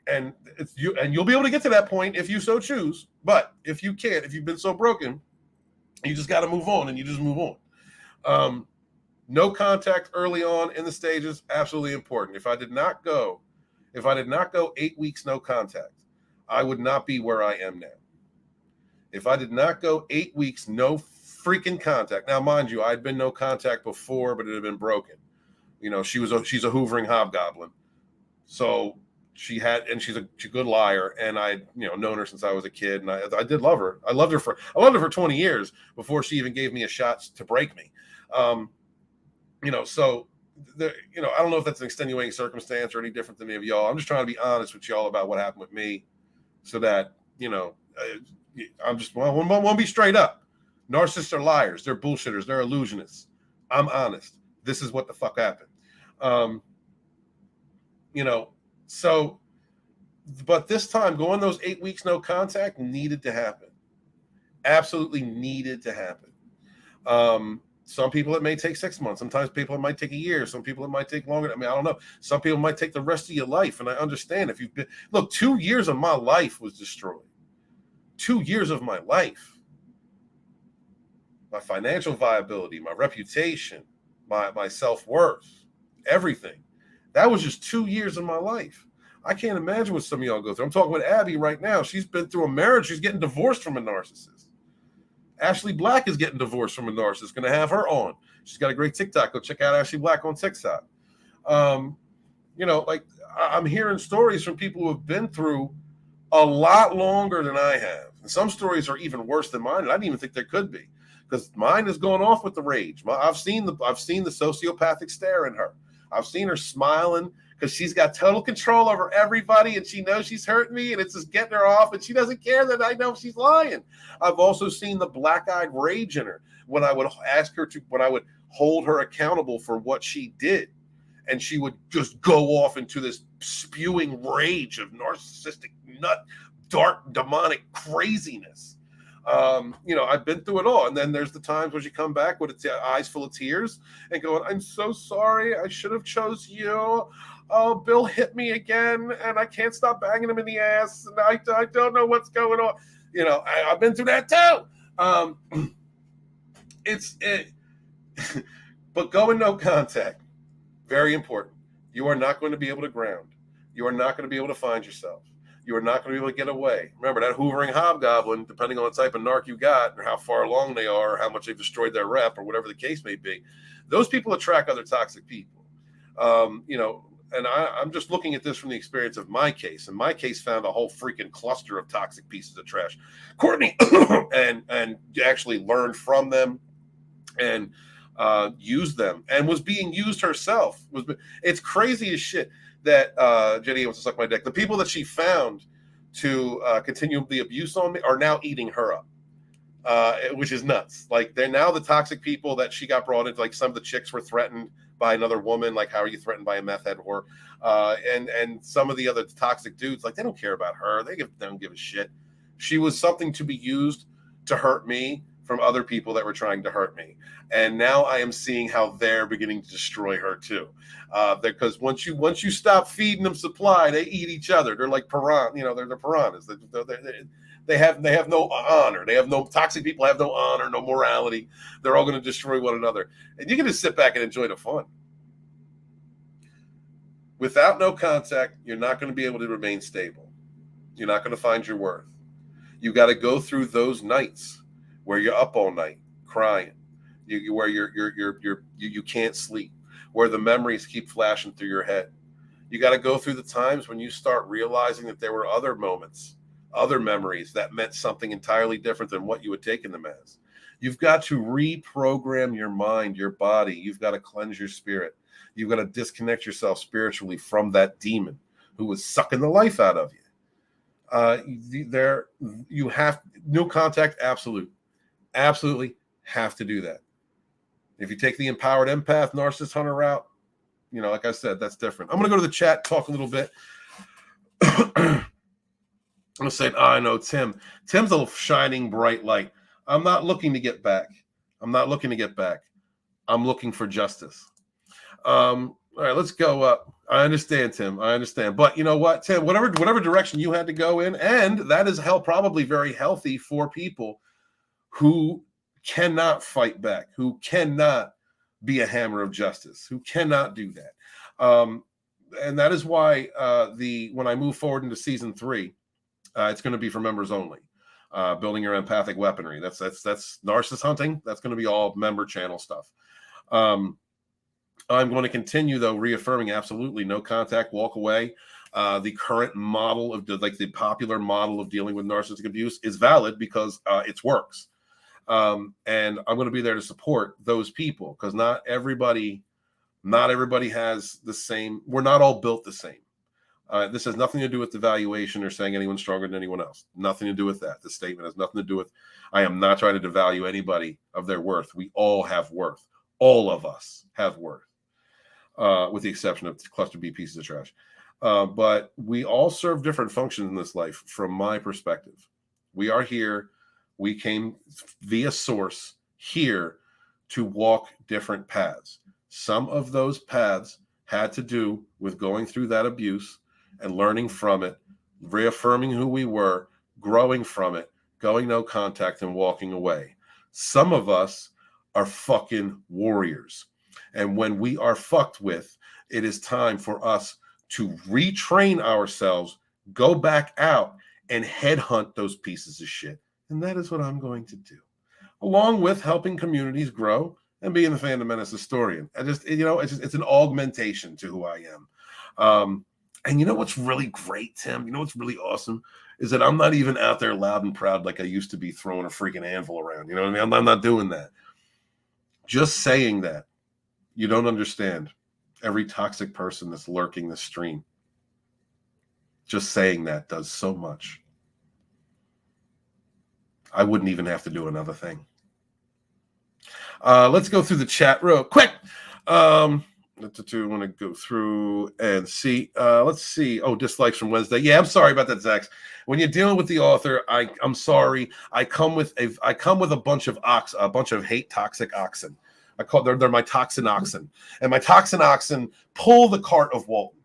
And you'll be able to get to that point if you so choose. But if you can't, if you've been so broken, you just got to move on, and you just move on. No contact early on in the stages, absolutely important. If I did not go 8 weeks no contact, I would not be where I am now. If I did not go 8 weeks no freaking contact. Now, mind you, I'd been no contact before, but it had been broken. You know, she's a hoovering hobgoblin. So she's a good liar, and I'd known her since I was a kid, and I did love her. I loved her for 20 years before she even gave me a shot to break me. So I don't know if that's an extenuating circumstance or any different than any of y'all. I'm just trying to be honest with y'all about what happened with me, so that I'm just want to be straight up. Narcissists are liars. They're bullshitters. They're illusionists. I'm honest. This is what the fuck happened. So, but this time, going those 8 weeks no contact needed to happen. Absolutely needed to happen. Some people it may take 6 months. Sometimes people it might take a year. Some people it might take longer. I mean, I don't know. Some people might take the rest of your life. And I understand if you've been, 2 years of my life was destroyed. 2 years of my life. My financial viability, my reputation, my self-worth, everything. That was just 2 years of my life. I can't imagine what some of y'all go through. I'm talking with Abby right now. She's been through a marriage. She's getting divorced from a narcissist. Ashley Black is getting divorced from a narcissist. Going to have her on. She's got a great TikTok. Go check out Ashley Black on TikTok. I'm hearing stories from people who have been through a lot longer than I have. And some stories are even worse than mine. And I didn't even think there could be, because mine is going off with the rage. I've seen the sociopathic stare in her. I've seen her smiling because she's got total control over everybody, and she knows she's hurting me, and it's just getting her off, and she doesn't care that I know she's lying. I've also seen the black-eyed rage in her when I would hold her accountable for what she did, and she would just go off into this spewing rage of narcissistic, dark, demonic craziness. I've been through it all. And then there's the times when you come back with eyes full of tears and going, I'm so sorry. I should have chose you. Oh, Bill hit me again, and I can't stop banging him in the ass. And I don't know what's going on. I've been through that too. But going no contact, very important. You are not going to be able to ground. You are not going to be able to find yourself. You are not going to be able to get away. Remember, that hoovering hobgoblin, depending on the type of narc you got, or how far along they are, or how much they've destroyed their rep, or whatever the case may be, those people attract other toxic people. And I'm just looking at this from the experience of my case. And my case found a whole freaking cluster of toxic pieces of trash. Courtney and actually learned from them and used them, and was being used herself. It's crazy as shit that Jenny wants to suck my dick. The people that she found to continue the abuse on me are now eating her up, which is nuts. Like, they're now the toxic people that she got brought into. Like, some of the chicks were threatened by another woman. Like, how are you threatened by a meth head whore? And some of the other toxic dudes, like, they don't care about her. They don't give a shit. She was something to be used to hurt me from other people that were trying to hurt me. And now I am seeing how they're beginning to destroy her too. Because once you stop feeding them supply, they eat each other. They're like piranhas. They're piranhas. They have no honor. Toxic people have no honor, no morality. They're all going to destroy one another. And you can just sit back and enjoy the fun. Without no contact, you're not going to be able to remain stable. You're not going to find your worth. You got to go through those nights where you're up all night crying, where you can't sleep, where the memories keep flashing through your head. You got to go through the times when you start realizing that there were other moments, other memories that meant something entirely different than what you had taken them as. You've got to reprogram your mind, your body. You've got to cleanse your spirit. You've got to disconnect yourself spiritually from that demon who was sucking the life out of you. You have no contact. Absolutely have to do that. If you take the empowered empath, narcissist hunter route, like I said, that's different. I'm going to go to the chat, talk a little bit. I'm going to say, I know Tim. Tim's a shining bright light. I'm not looking to get back. I'm looking for justice. All right, let's go up. I understand, Tim. I understand. But you know what, Tim, whatever direction you had to go in, and that is probably very healthy for people who cannot fight back, who cannot be a hammer of justice, who cannot do that. And that is why when I move forward into season 3, it's going to be for members only. Building your empathic weaponry. That's narcissist hunting. That's going to be all member channel stuff. I'm going to continue, though, reaffirming absolutely no contact, walk away. The current model of the popular model of dealing with narcissistic abuse is valid because it works. And I'm going to be there to support those people because not everybody has the same. We're not all built the same. This has nothing to do with devaluation or saying anyone's stronger than anyone else. Nothing to do with that. The statement has nothing to do with, I am not trying to devalue anybody of their worth. We all have worth. All of us have worth, with the exception of cluster B pieces of trash. But we all serve different functions in this life from my perspective. We are here. We came via source here to walk different paths. Some of those paths had to do with going through that abuse and learning from it, reaffirming who we were, growing from it, going no contact and walking away. Some of us are fucking warriors. And when we are fucked with, it is time for us to retrain ourselves, go back out and headhunt those pieces of shit. And that is what I'm going to do, along with helping communities grow and being the Fandom Menace historian. It's an augmentation to who I am. And you know what's really great, Tim? You know what's really awesome is that I'm not even out there loud and proud like I used to be throwing a freaking anvil around. You know what I mean? I'm not doing that. Just saying that, you don't understand every toxic person that's lurking the stream. Just saying that does so much. I wouldn't even have to do another thing. Let's go through the chat real quick. I want to go through and see. Let's see. Oh, dislikes from Wednesday. Yeah, I'm sorry about that, Zach. When you're dealing with the author, I'm sorry. I come with a bunch of hate toxic oxen. They're my toxin oxen, and my toxin oxen pull the cart of Walton.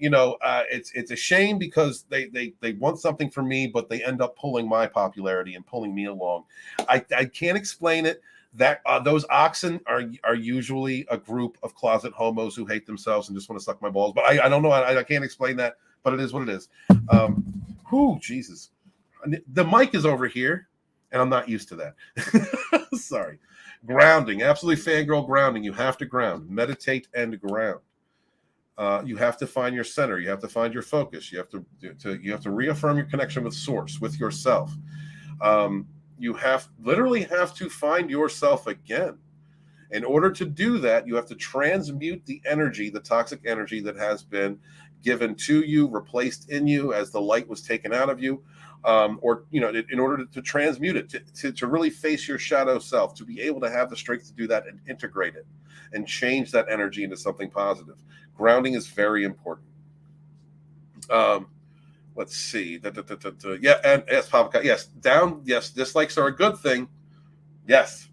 It's a shame because they want something from me, but they end up pulling my popularity and pulling me along. I can't explain it. That those oxen are usually a group of closet homos who hate themselves and just want to suck my balls. But I don't know. I can't explain that, but it is what it is. Jesus. The mic is over here, and I'm not used to that. Sorry. Grounding. Absolutely fangirl grounding. You have to ground. Meditate and ground. You have to find your center. You have to find your focus. You have to reaffirm your connection with source, with yourself. You literally have to find yourself again. In order to do that, you have to transmute the energy, the toxic energy that has been given to you, replaced in you as the light was taken out of you, in order to transmute it, to really face your shadow self, to be able to have the strength to do that and integrate it and change that energy into something positive. Grounding is very important. Let's see. Yeah, and yes, Papa. Yes, down. Yes, dislikes are a good thing. Yes,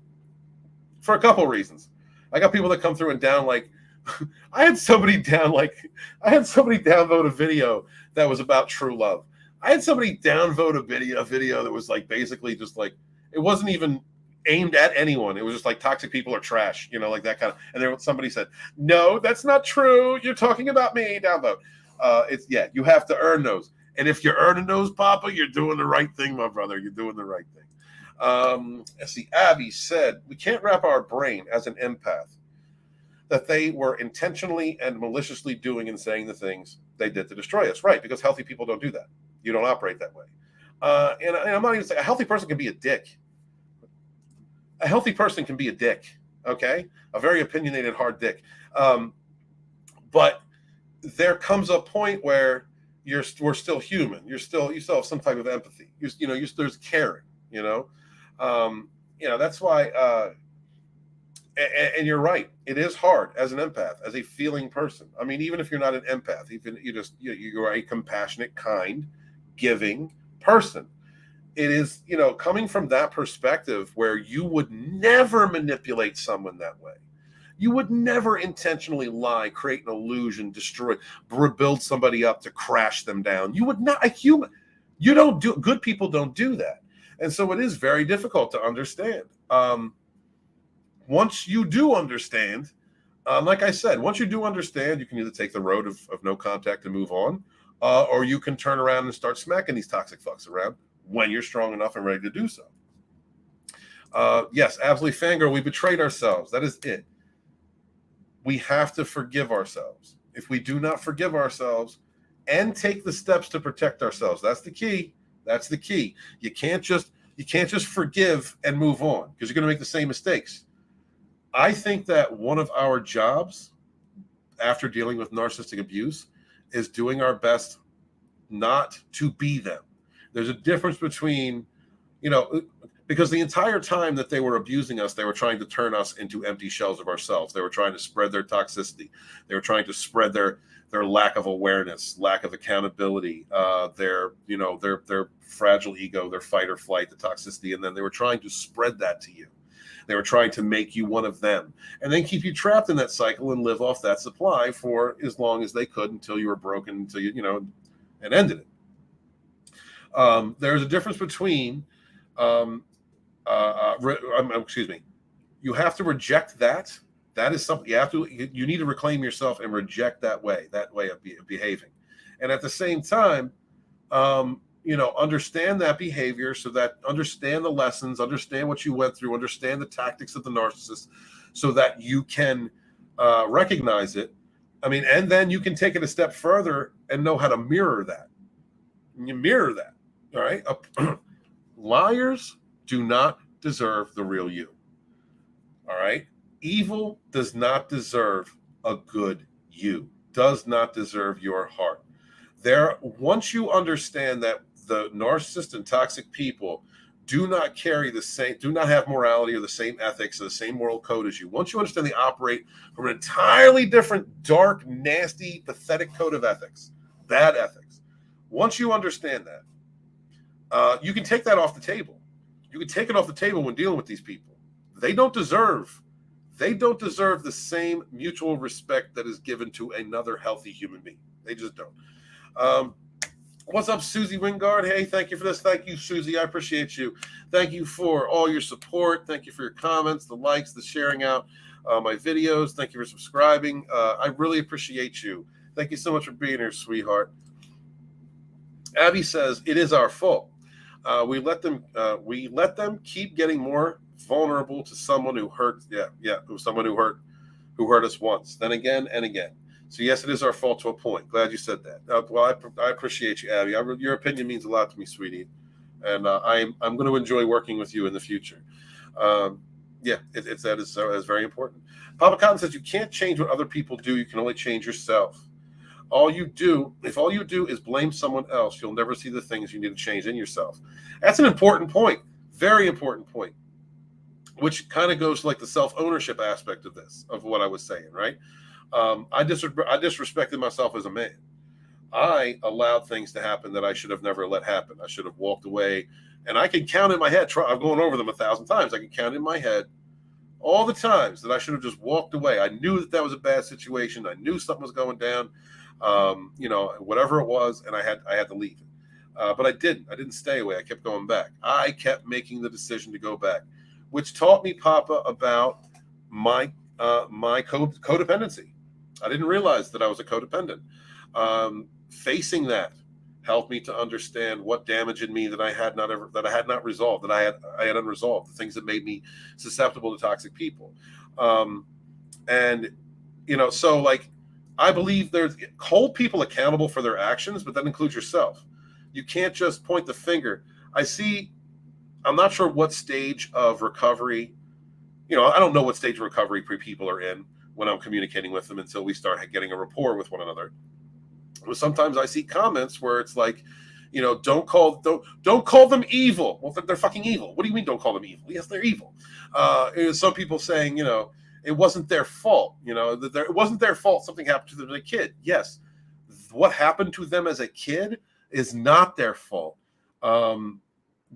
for a couple reasons. I got people that come through and down like. I had somebody downvote a video that was about true love. I had somebody downvote a video that was like basically just like it wasn't even aimed at anyone. It was just like toxic people are trash, like that kind of. And then somebody said, "No, that's not true. You're talking about me." Downvote. You have to earn those. And if you're earning those, Papa, you're doing the right thing, my brother. You're doing the right thing. Let's see. Abby said, we can't wrap our brain as an empath that they were intentionally and maliciously doing and saying the things they did to destroy us. Right, because healthy people don't do that. You don't operate that way. And I'm not even saying a healthy person can be a dick. A healthy person can be a dick, okay? A very opinionated, hard dick. But there comes a point where we're still human. You still have some type of empathy. There's caring. That's why. And you're right. It is hard as an empath, as a feeling person. I mean, even if you're not an empath, even you're a compassionate, kind, giving person. It is, coming from that perspective where you would never manipulate someone that way. You would never intentionally lie, create an illusion, destroy, build somebody up to crash them down. You would not, good people don't do that. And so it is very difficult to understand. Once you do understand, like I said, once you do understand, you can either take the road of no contact and move on, or you can turn around and start smacking these toxic fucks around when you're strong enough and ready to do so. Yes, absolutely, fangirl. We betrayed ourselves. That is it. We have to forgive ourselves. If we do not forgive ourselves and take the steps to protect ourselves, that's the key. That's the key. You can't just forgive and move on because you're going to make the same mistakes. I think that one of our jobs after dealing with narcissistic abuse is doing our best not to be them. There's a difference between, because the entire time that they were abusing us, they were trying to turn us into empty shells of ourselves. They were trying to spread their toxicity. They were trying to spread their lack of awareness, lack of accountability, their fragile ego, their fight or flight, the toxicity. And then they were trying to spread that to you. They were trying to make you one of them and then keep you trapped in that cycle and live off that supply for as long as they could until you were broken, until and ended it. There's a difference between, excuse me, you have to reject that. That is something you need to reclaim yourself and reject that way of behaving. And at the same time, understand that behavior so that understand the lessons, understand what you went through, understand the tactics of the narcissist so that you can recognize it. I mean, and then you can take it a step further and know how to mirror that. You mirror that. All right. Liars do not deserve the real you. All right. Evil does not deserve a good you, does not deserve your heart. Once you understand that the narcissist and toxic people do not have morality or the same ethics or the same moral code as you. Once you understand they operate from an entirely different, dark, nasty, pathetic code of ethics, bad ethics. Once you understand that, you can take that off the table. You can take it off the table when dealing with these people. They don't deserve the same mutual respect that is given to another healthy human being. They just don't. What's up, Susie Wingard? Hey, thank you for this. Thank you, Susie. I appreciate you. Thank you for all your support. Thank you for your comments, the likes, the sharing out my videos. Thank you for subscribing. I really appreciate you. Thank you so much for being here, sweetheart. Abby says it is our fault. We let them keep getting more vulnerable to someone who hurt. Someone who hurt us once, then again and again. So yes, it is our fault to a point. Glad you said that. Well, I appreciate you, Abby. Your opinion means a lot to me, sweetie, and I'm going to enjoy working with you in the future. That is very important. Papa Cotton says you can't change what other people do. You can only change yourself. If all you do is blame someone else, you'll never see the things you need to change in yourself. That's an important point. Very important point. Which kind of goes to like the self-ownership aspect of this, of what I was saying, right? I disrespected myself as a man. I allowed things to happen that I should have never let happen. I should have walked away. And I can count in my head. I'm going over them 1,000 times. I can count in my head all the times that I should have just walked away. I knew that was a bad situation. I knew something was going down. Whatever it was, and I had to leave it. But I didn't. I didn't stay away. I kept going back. I kept making the decision to go back, which taught me, Papa, about my codependency. I didn't realize that I was a codependent. Facing that helped me to understand what damage in me that I had not resolved, that I had unresolved, the things that made me susceptible to toxic people. And so like, I believe hold people accountable for their actions, but that includes yourself. You can't just point the finger. I'm not sure what stage of recovery, I don't know what stage of recovery people are in when I'm communicating with them until we start getting a rapport with one another. But sometimes I see comments where it's like, don't call them evil. Well, they're fucking evil. What do you mean don't call them evil? Yes, they're evil. Some people saying, it wasn't their fault. It wasn't their fault. Something happened to them as a kid. Yes. What happened to them as a kid is not their fault.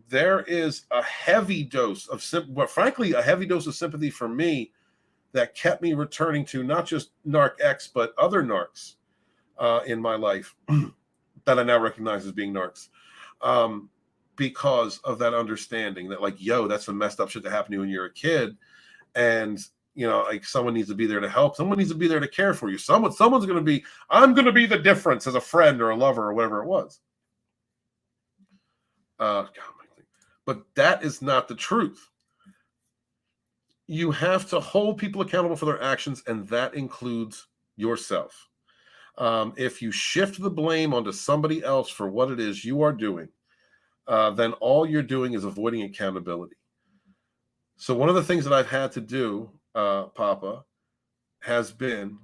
There is a heavy dose of frankly, a heavy dose of sympathy for me that kept me returning to not just Narc X, but other narcs in my life that I now recognize as being narcs, because of that understanding that, like, yo, that's some messed up shit that happened to you when you're a kid. And, like, someone needs to be there to help. Someone needs to be there to care for you. I'm going to be the difference as a friend or a lover or whatever it was. But that is not the truth. You have to hold people accountable for their actions, and that includes yourself. If you shift the blame onto somebody else for what it is you are doing, then all you're doing is avoiding accountability. So one of the things that I've had to do, Papa, has been,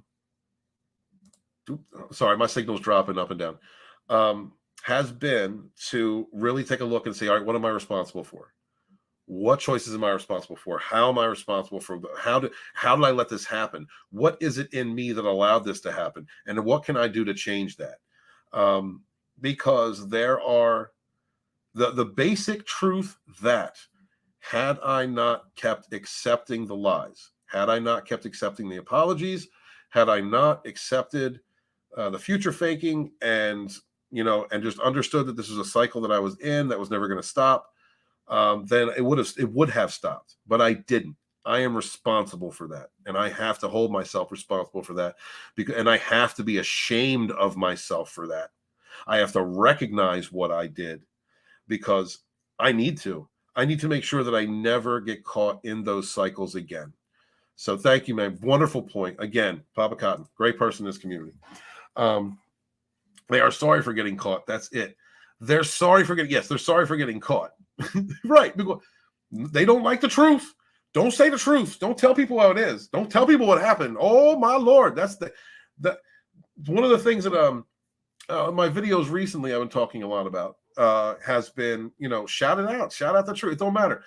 sorry, my signal's dropping up and down, has been to really take a look and say, all right, what am I responsible for? What choices am I responsible for? How am I responsible for? How did I let this happen? What is it in me that allowed this to happen? And what can I do to change that? Because there are the basic truth that had I not kept accepting the lies, had I not kept accepting the apologies, had I not accepted the future faking and just understood that this was a cycle that I was in that was never going to stop, then it would have stopped, but I didn't. I am responsible for that, and I have to hold myself responsible for that, and I have to be ashamed of myself for that. I have to recognize what I did, because I need to make sure that I never get caught in those cycles again. So thank you, man. Wonderful point. Again, Papa Cotton, great person in this community. They are sorry for getting caught. That's it. They're sorry for getting caught. Right. Because they don't like the truth. Don't say the truth. Don't tell people how it is. Don't tell people what happened. Oh my Lord. That's the one of the things that my videos recently I've been talking a lot about has been, shout it out. Shout out the truth. It don't matter.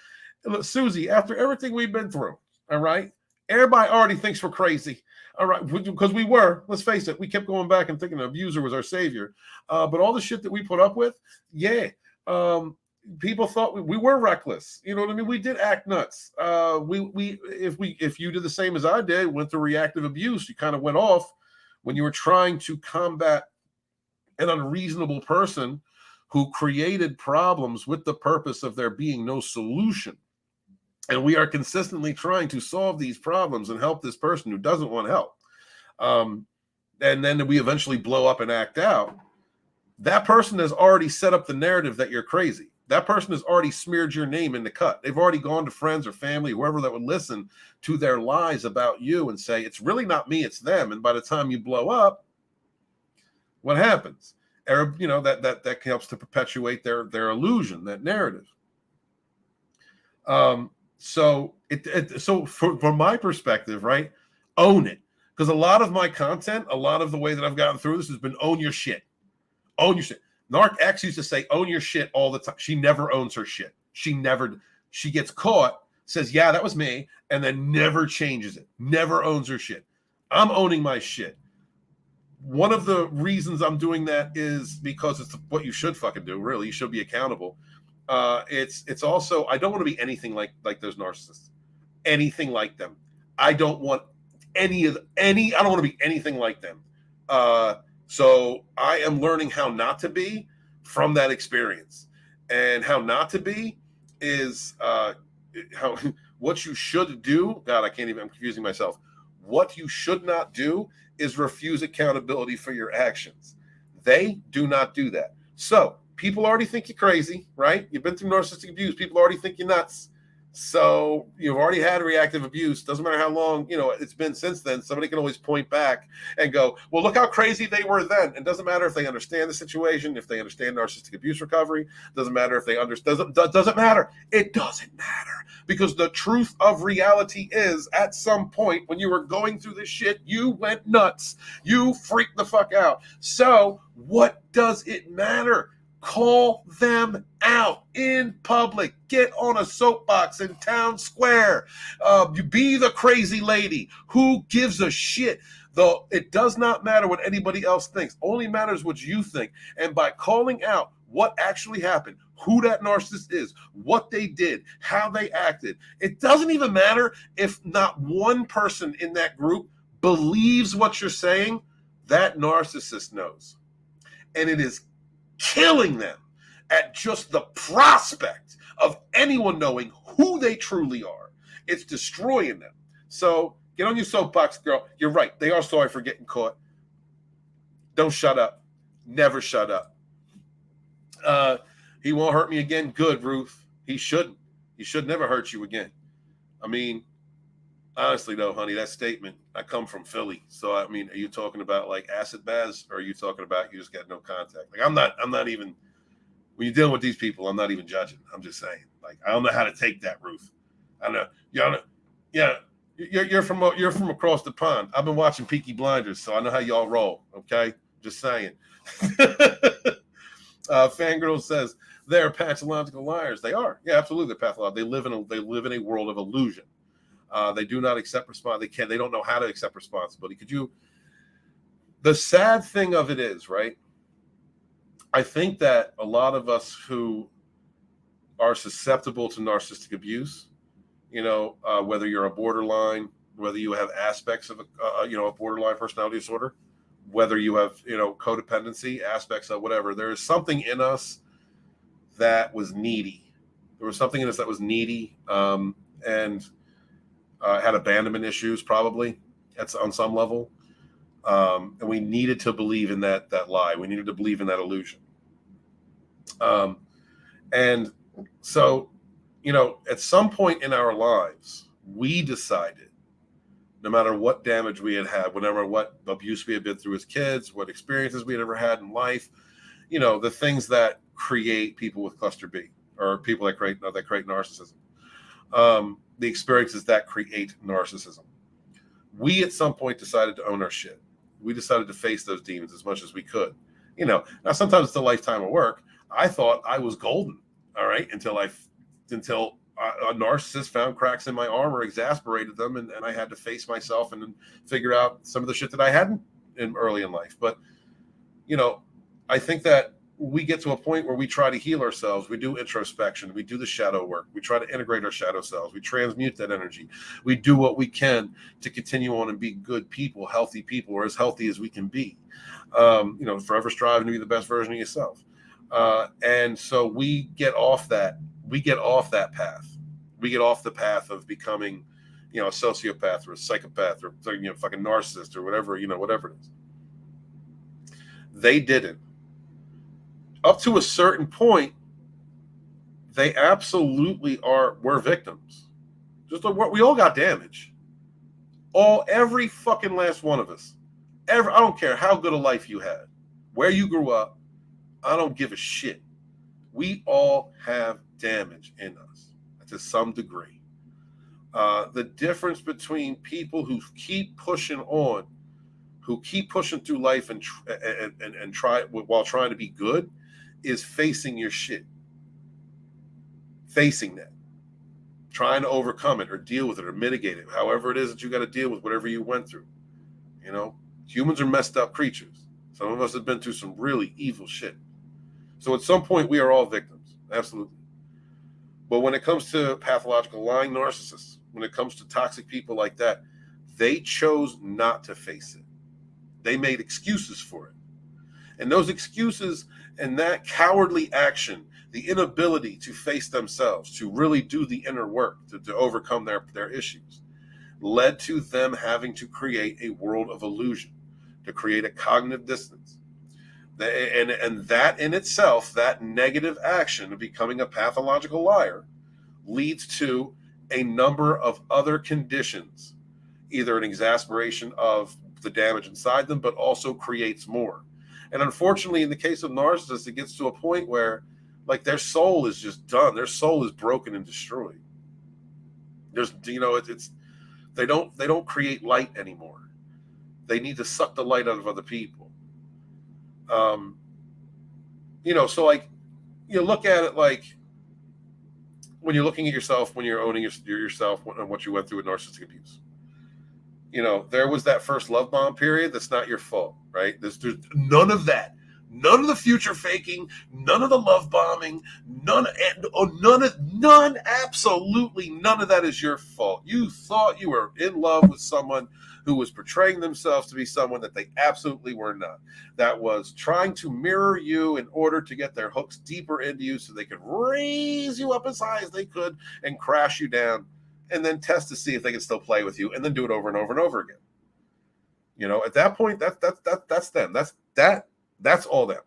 Look, Susie, after everything we've been through, all right, everybody already thinks we're crazy. All right, because we were, let's face it, we kept going back and thinking the abuser was our savior. But all the shit that we put up with, people thought we were reckless. You know what I mean? We did act nuts. If you did the same as I did, went through reactive abuse, you kind of went off when you were trying to combat an unreasonable person who created problems with the purpose of there being no solution. And we are consistently trying to solve these problems and help this person who doesn't want help. And then we eventually blow up and act out. That person has already set up the narrative that you're crazy. That person has already smeared your name in the cut. They've already gone to friends or family, whoever that would listen to their lies about you and say, it's really not me, it's them. And by the time you blow up, what happens? That helps to perpetuate their illusion, that narrative. So from my perspective, right, own it. Because a lot of my content, a lot of the way that I've gotten through this has been own your shit. Own your shit. Narc X used to say, own your shit all the time. She never owns her shit. She gets caught, says, yeah, that was me, and then never changes it. Never owns her shit. I'm owning my shit. One of the reasons I'm doing that is because it's what you should fucking do, really. You should be accountable. It's also, I don't want to be anything like those narcissists. Anything like them. I don't want I don't want to be anything like them. So I am learning how not to be from that experience. And how not to be is what you should do. God, I'm confusing myself. What you should not do is refuse accountability for your actions. They do not do that. So people already think you're crazy, right? You've been through narcissistic abuse. People already think you're nuts. So you've already had reactive abuse. Doesn't matter how long, it's been since then. Somebody can always point back and go, well, look how crazy they were then. It doesn't matter if they understand the situation, if they understand narcissistic abuse recovery. Doesn't matter if they understand. Doesn't matter. It doesn't matter, because the truth of reality is, at some point when you were going through this shit, you went nuts. You freaked the fuck out. So what does it matter? Call them out in public. Get on a soapbox in town square. You be the crazy lady. Who gives a shit? Though it does not matter what anybody else thinks. Only matters what you think. And by calling out what actually happened, who that narcissist is, what they did, how they acted, it doesn't even matter if not one person in that group believes what you're saying. That narcissist knows. And it is killing them at just the prospect of anyone knowing who they truly are. It's destroying them. So get on your soapbox, girl. You're right. They are sorry for getting caught. Don't shut up. Never shut up. He won't hurt me again. Good, Ruth. He shouldn't. He should never hurt you again. I mean, honestly, though, honey, that statement, I come from Philly. So, I mean, are you talking about like acid baths, or are you talking about you just got no contact? Like, I'm not even, when you're dealing with these people, I'm not even judging. I'm just saying, like, I don't know how to take that, Ruth. I know. Yeah. You're from across the pond. I've been watching Peaky Blinders, so I know how y'all roll. Okay. Just saying. Fangirl says they're pathological liars. They are. Yeah, absolutely. They're pathological. They live in a world of illusion. They do not accept responsibility. They don't know how to accept responsibility. The sad thing of it is, right? I think that a lot of us who are susceptible to narcissistic abuse, whether you're a borderline, whether you have aspects of a borderline personality disorder, whether you have, codependency aspects of whatever, there is something in us that was needy. There was something in us that was needy, and had abandonment issues, probably on some level. And we needed to believe in that lie. We needed to believe in that illusion. And so, at some point in our lives, we decided, no matter what damage we had, whatever, what abuse we had been through as kids, what experiences we had ever had in life, the things that create people with cluster B, or people that create narcissism, the experiences that create narcissism. We at some point decided to own our shit. We decided to face those demons as much as we could. Now sometimes it's a lifetime of work. I thought I was golden, all right, until a narcissist found cracks in my armor, exasperated them, and I had to face myself and then figure out some of the shit that I hadn't early in life. But, I think that we get to a point where we try to heal ourselves. We do introspection. We do the shadow work. We try to integrate our shadow selves. We transmute that energy. We do what we can to continue on and be good people, healthy people, or as healthy as we can be. Forever striving to be the best version of yourself. And so we get off that. We get off that path. We get off the path of becoming, a sociopath or a psychopath or fucking narcissist or whatever, whatever it is. They didn't. Up to a certain point, they absolutely were victims. Just like we all got damage. Every fucking last one of us. I don't care how good a life you had, where you grew up. I don't give a shit. We all have damage in us to some degree. The difference between people who keep pushing on, who keep pushing through life and try while trying to be good, is facing your shit. Facing that. Trying to overcome it or deal with it or mitigate it. However it is that you got to deal with whatever you went through. Humans are messed up creatures. Some of us have been through some really evil shit. So at some point, we are all victims. Absolutely. But when it comes to pathological lying narcissists, when it comes to toxic people like that, they chose not to face it. They made excuses for it. And those excuses and that cowardly action, the inability to face themselves, to really do the inner work, to overcome their issues, led to them having to create a world of illusion, to create a cognitive dissonance. And that in itself, that negative action of becoming a pathological liar, leads to a number of other conditions, either an exasperation of the damage inside them, but also creates more. And unfortunately, in the case of narcissists, it gets to a point where, like, their soul is just done. Their soul is broken and destroyed. There's, it's they don't create light anymore. They need to suck the light out of other people. So like, you look at it like when you're looking at yourself, when you're owning yourself and what you went through with narcissistic abuse. There was that first love bomb period. That's not your fault, right? There's none of that. None of the future faking, none of the love bombing, absolutely none of that is your fault. You thought you were in love with someone who was portraying themselves to be someone that they absolutely were not. That was trying to mirror you in order to get their hooks deeper into you so they could raise you up as high as they could and crash you down, and then test to see if they can still play with you, and then do it over and over and over again. At that point, that's them. That's all them.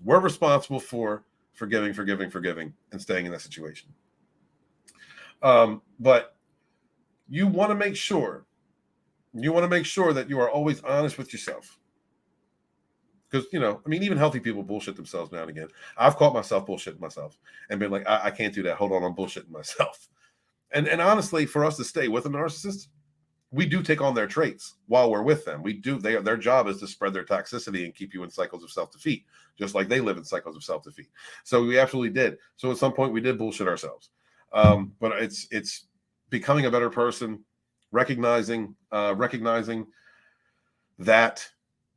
We're responsible for forgiving, and staying in that situation. But you want to make sure that you are always honest with yourself. Because, even healthy people bullshit themselves now and again. I've caught myself bullshitting myself and been like, I can't do that. Hold on, I'm bullshitting myself. And honestly, for us to stay with a narcissist, we do take on their traits while we're with them. Their job is to spread their toxicity and keep you in cycles of self-defeat, just like they live in cycles of self-defeat. So we absolutely did. So at some point we did bullshit ourselves. But it's becoming a better person, recognizing that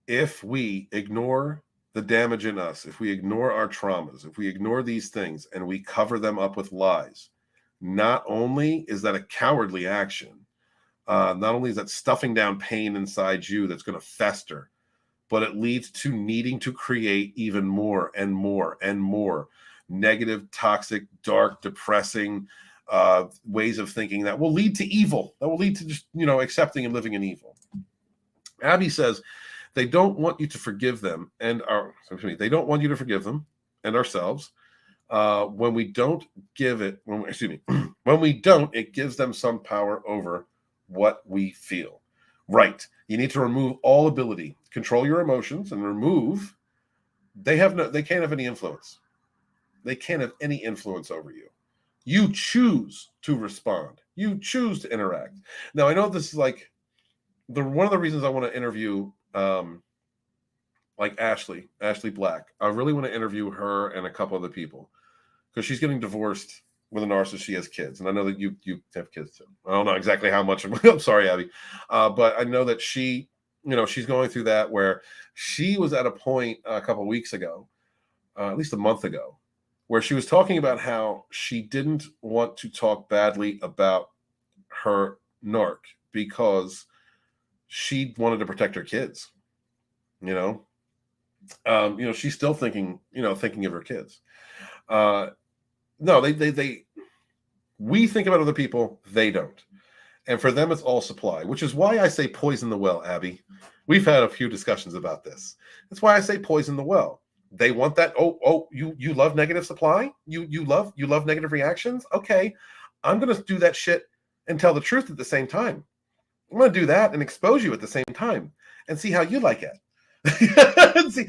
if we ignore the damage in us, if we ignore our traumas, if we ignore these things and we cover them up with lies, not only is that a cowardly action, not only is that stuffing down pain inside you that's going to fester, but it leads to needing to create even more and more and more negative, toxic, dark, depressing ways of thinking that will lead to evil, that will lead to just, accepting and living in evil. Abby says they don't want you to forgive them they don't want you to forgive them and ourselves. When we don't, it gives them some power over what we feel. Right. You need to remove all ability, control your emotions, and they can't have any influence. They can't have any influence over you. You choose to respond. You choose to interact. Now, I know this is like one of the reasons I want to interview like Ashley Black. I really want to interview her and a couple other people because she's getting divorced with a narcissist. She has kids, and I know that you have kids too. I don't know exactly how much. I'm sorry, Abby, but I know that she's going through that where she was at a point a couple of weeks ago, at least a month ago, where she was talking about how she didn't want to talk badly about her narc because she wanted to protect her kids. She's still thinking of her kids. No, we think about other people, they don't. And for them, it's all supply, which is why I say poison the well, Abby. We've had a few discussions about this. That's why I say poison the well. They want that. You love negative supply? You love negative reactions? Okay, I'm going to do that shit and tell the truth at the same time. I'm going to do that and expose you at the same time and see how you like it. See,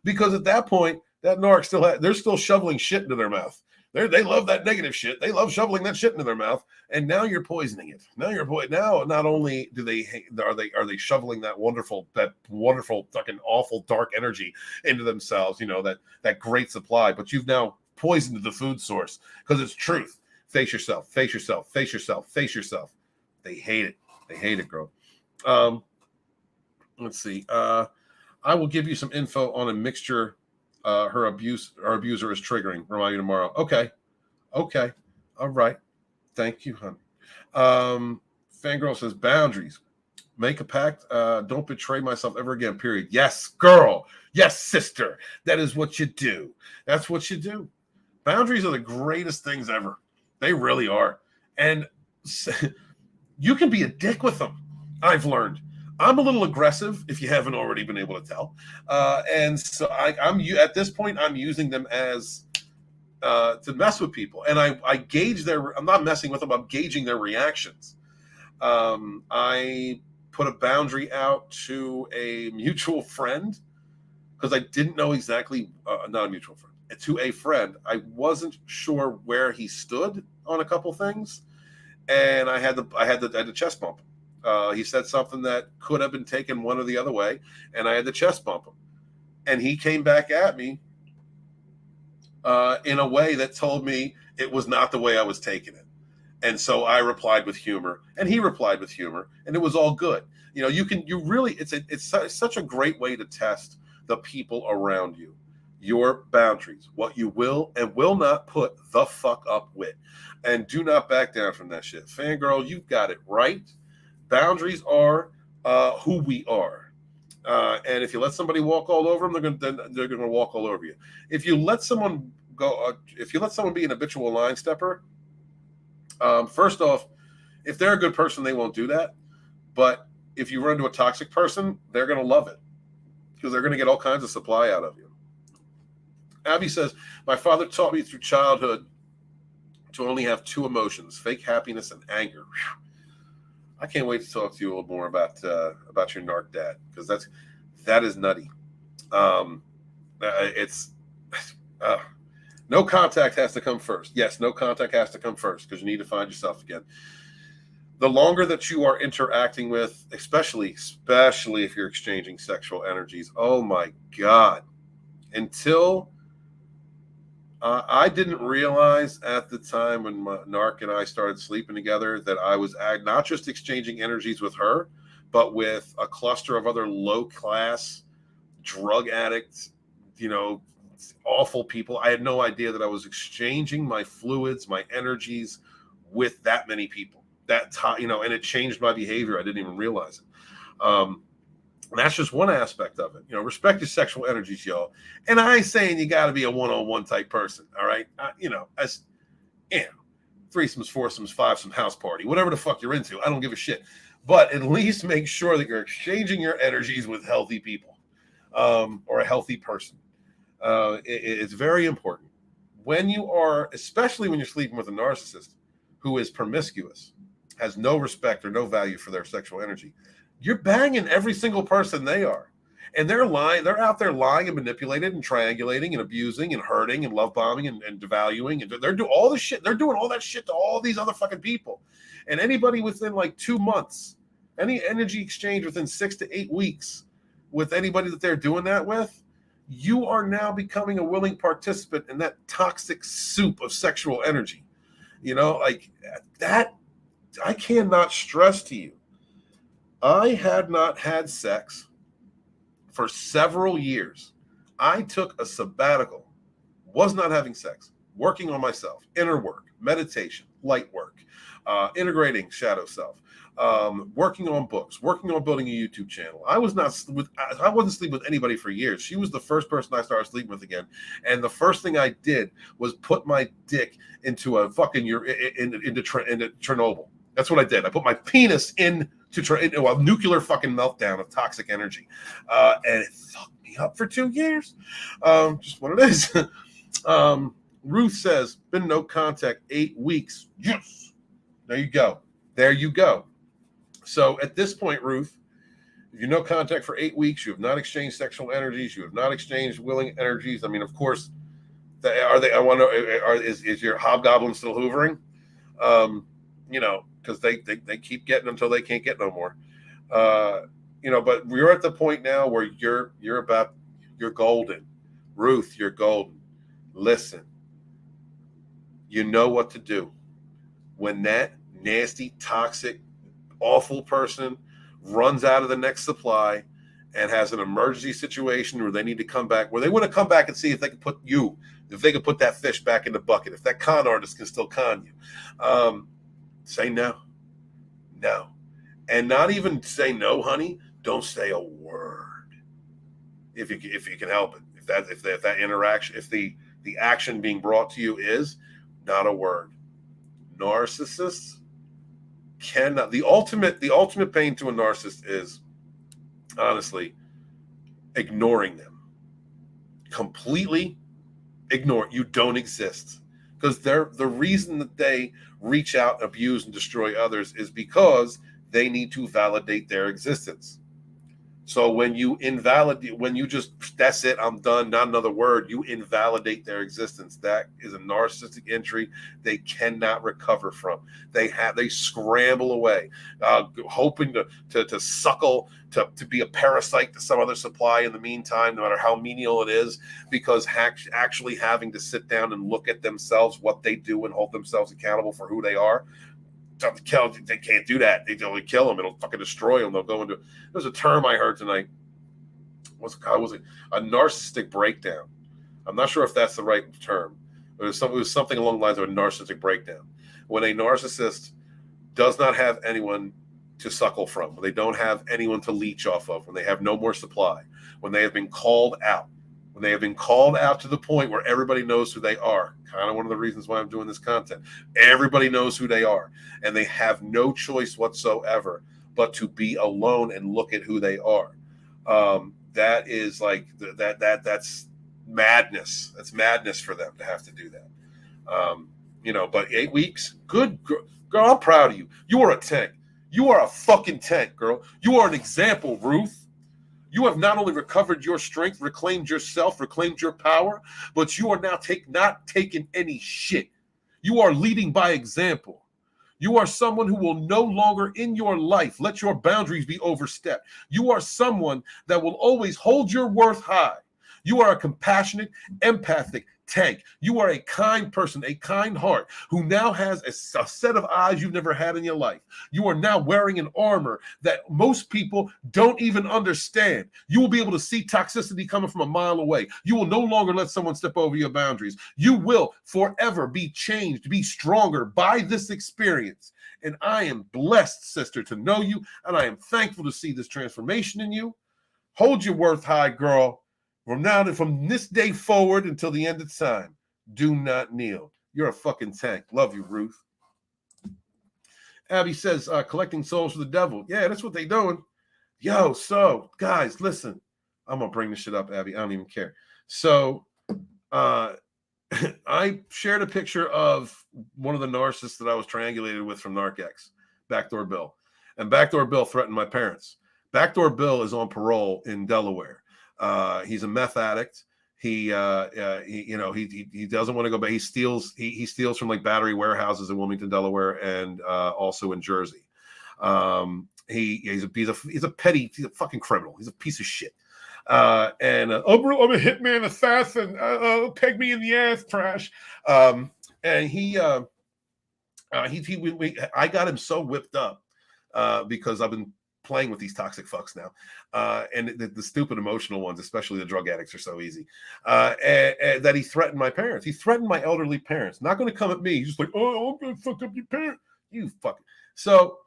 because at that point, that narc they're still shoveling shit into their mouth. They love that negative shit. They love shoveling that shit into their mouth, and now you're poisoning it. Now not only are they shoveling that wonderful fucking awful dark energy into themselves, that great supply, but you've now poisoned the food source because it's truth. Face yourself. Face yourself. Face yourself. Face yourself. They hate it. They hate it, girl. Let's see. I will give you some info on a mixture. Our abuser is triggering. Remind you tomorrow. Okay. All right. Thank you, hon. Fangirl says boundaries. Make a pact. Don't betray myself ever again. Period. Yes, girl. Yes, sister. That is what you do. That's what you do. Boundaries are the greatest things ever. They really are. And you can be a dick with them. I've learned. I'm a little aggressive, if you haven't already been able to tell. And so I'm at this point, I'm using them as to mess with people. And I gauge I'm not messing with them, I'm gauging their reactions. I put a boundary out to a mutual friend because I didn't know exactly, not a mutual friend, to a friend. I wasn't sure where he stood on a couple things. And I had to chest bump him. He said something that could have been taken one or the other way, and I had to chest bump him. And he came back at me in a way that told me it was not the way I was taking it. And so I replied with humor, and he replied with humor, and it was all good. You know, it's such a great way to test the people around you, your boundaries, what you will and will not put the fuck up with. And do not back down from that shit. Fangirl, you've got it right. Boundaries are who we are. And if you let somebody walk all over them, they're going to walk all over you. If you let someone go, if you let someone be an habitual line stepper, first off, if they're a good person, they won't do that. But if you run into a toxic person, they're going to love it because they're going to get all kinds of supply out of you. Abby says, my father taught me through childhood to only have two emotions, fake happiness and anger. Whew. I can't wait to talk to you a little more about your narc dad, because that is nutty. It's no contact has to come first. Yes, no contact has to come first because you need to find yourself again. The longer that you are interacting with, especially if you're exchanging sexual energies, oh my God, until I didn't realize at the time when my narc and I started sleeping together that I was not just exchanging energies with her, but with a cluster of other low-class drug addicts, awful people. I had no idea that I was exchanging my fluids, my energies with that many people. And it changed my behavior. I didn't even realize it. And that's just one aspect of it. Respect your sexual energies, y'all. And I ain't saying you got to be a one-on-one type person, all right? Threesomes, foursomes, fivesomes, house party, whatever the fuck you're into. I don't give a shit. But at least make sure that you're exchanging your energies with healthy people or a healthy person. It's very important. Especially when you're sleeping with a narcissist who is promiscuous, has no respect or no value for their sexual energy, you're banging every single person they are. And they're lying. They're out there lying and manipulating and triangulating and abusing and hurting and love bombing and devaluing. And they're doing all this shit. They're doing all that shit to all these other fucking people. And anybody within like 2 months, any energy exchange within 6 to 8 weeks with anybody that they're doing that with, you are now becoming a willing participant in that toxic soup of sexual energy. Like that, I cannot stress to you. I had not had sex for several years. I took a sabbatical, was not having sex, working on myself, inner work, meditation, light work, integrating shadow self, working on books, working on building a YouTube channel. I wasn't sleeping with anybody for years. She was the first person I started sleeping with again. And the first thing I did was put my dick into a fucking into Chernobyl. That's what I did. I put my penis into a nuclear fucking meltdown of toxic energy. And it fucked me up for 2 years. Just what it is. Ruth says, been no contact 8 weeks. Yes. There you go. So at this point, Ruth, if you no contact for 8 weeks, you have not exchanged sexual energies, you have not exchanged willing energies. I mean, of course, is your hobgoblin still hoovering? Because they keep getting until they can't get no more. But we're at the point now where you're golden. Ruth, you're golden. Listen, you know what to do. When that nasty, toxic, awful person runs out of the next supply and has an emergency situation where they need to come back, where they want to come back and see if they can put that fish back in the bucket, if that con artist can still con you. Say no. And not even say no, honey. Don't say a word. If you can help it. If that interaction, if the action being brought to you is not a word. Narcissists cannot. The ultimate pain to a narcissist is honestly, ignoring them. Completely ignore. You don't exist. Because the reason that they reach out, abuse, and destroy others is because they need to validate their existence. So when you invalidate, when you just, that's it, I'm done, not another word, you invalidate their existence. That is a narcissistic injury they cannot recover from. They scramble away, hoping to suckle, to be a parasite to some other supply in the meantime, no matter how menial it is, because actually having to sit down and look at themselves, what they do, and hold themselves accountable for who they are. They can't do that. They only kill them. It'll fucking destroy them. They'll go into. There's a term I heard tonight. Was it a narcissistic breakdown? I'm not sure if that's the right term. It was something along the lines of a narcissistic breakdown. When a narcissist does not have anyone to suckle from, when they don't have anyone to leech off of, when they have no more supply, when they have been called out, when they have been called out to the point where everybody knows who they are. Kind of one of the reasons why I'm doing this content. Everybody knows who they are, and they have no choice whatsoever but to be alone and look at who they are. That is like that's madness. That's madness for them to have to do that. But 8 weeks, good girl. I'm proud of you. You are a tank. You are a fucking tank, girl. You are an example, Ruth. You have not only recovered your strength, reclaimed yourself, reclaimed your power, but you are now not taking any shit. You are leading by example. You are someone who will no longer in your life let your boundaries be overstepped. You are someone that will always hold your worth high. You are a compassionate, empathic tank. You are a kind person, a kind heart, who now has a set of eyes you've never had in your life. You are now wearing an armor that most people don't even understand. You will be able to see toxicity coming from a mile away. You will no longer let someone step over your boundaries. You will forever be changed, be stronger by this experience. And I am blessed, sister, to know you, and I am thankful to see this transformation in you. Hold your worth high, girl. From this day forward until the end of time, do not kneel. You're a fucking tank. Love you, Ruth. Abby says, collecting souls for the devil. Yeah, that's what they doing. Yo, so, guys, listen. I'm going to bring this shit up, Abby. I don't even care. So, I shared a picture of one of the narcissists that I was triangulated with from NarcX, BackDoorBill. And BackDoorBill threatened my parents. BackDoorBill is on parole in Delaware. He's a meth addict. He doesn't want to go back. He steals from like battery warehouses in Wilmington, Delaware, and also in Jersey. He's a fucking criminal. He's a piece of shit. I'm a hitman assassin. Peg me in the ass, trash. And I got him so whipped up because I've been playing with these toxic fucks now, and the stupid emotional ones, especially the drug addicts, are so easy. And that he threatened my parents. He threatened my elderly parents. Not going to come at me. He's just like, oh, I'm going to fuck up your parents. You fucking. So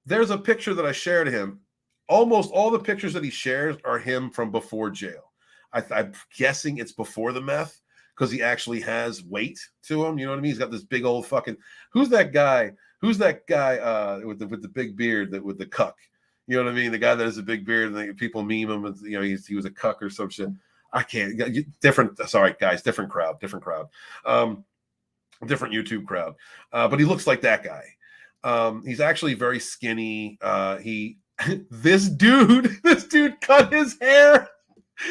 there's a picture that I shared him. Almost all the pictures that he shares are him from before jail. I'm guessing it's before the meth because he actually has weight to him. You know what I mean? He's got this big old fucking. Who's that guy? Who's that guy with the big beard with the cuck? You know what I mean? The guy that has a big beard and people meme him. And, he was a cuck or some shit. I can't. Different. Sorry, guys. Different crowd. Different YouTube crowd. But he looks like that guy. He's actually very skinny. This dude cut his hair.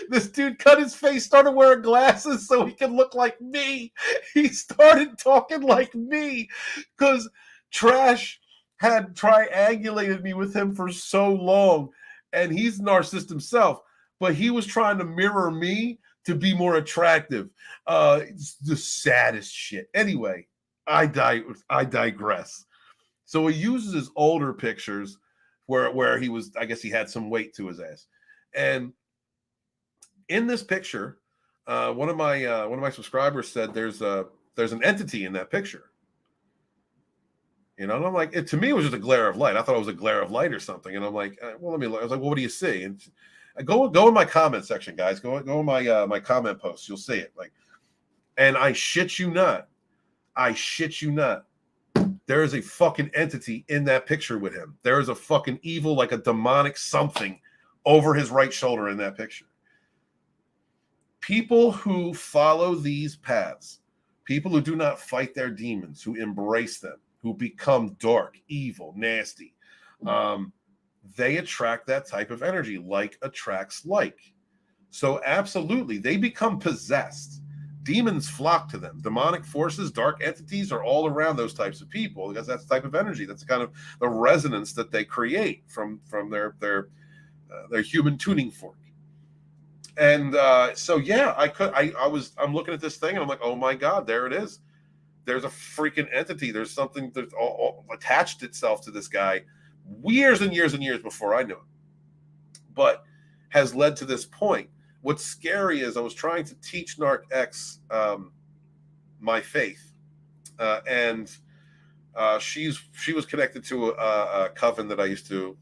This dude cut his face, started wearing glasses so he could look like me. He started talking like me because Trash had triangulated me with him for so long, and he's a narcissist himself, but he was trying to mirror me to be more attractive. It's the saddest shit. Anyway, I digress. So he uses his older pictures where he was, I guess he had some weight to his ass. And in this picture, one of my subscribers said there's an entity in that picture. And I'm like, to me, it was just a glare of light. I thought it was a glare of light or something. And I'm like, well, let me look. I was like, well, what do you see? And I go in my comment section, guys. Go in my comment posts. You'll see it. And I shit you not. There is a fucking entity in that picture with him. There is a fucking evil, like a demonic something over his right shoulder in that picture. People who follow these paths, people who do not fight their demons, who embrace them, who become dark, evil, nasty, they attract that type of energy. Like attracts like. So absolutely, they become possessed. Demons flock to them. Demonic forces, dark entities are all around those types of people because that's the type of energy. That's kind of the resonance that they create from their human tuning fork. And so yeah, I'm looking at this thing and I'm like, oh my God, there it is. There's a freaking entity. There's something that's all attached itself to this guy years and years and years before I knew him, but has led to this point. What's scary is I was trying to teach Narc X my faith, and she was connected to a coven that I used to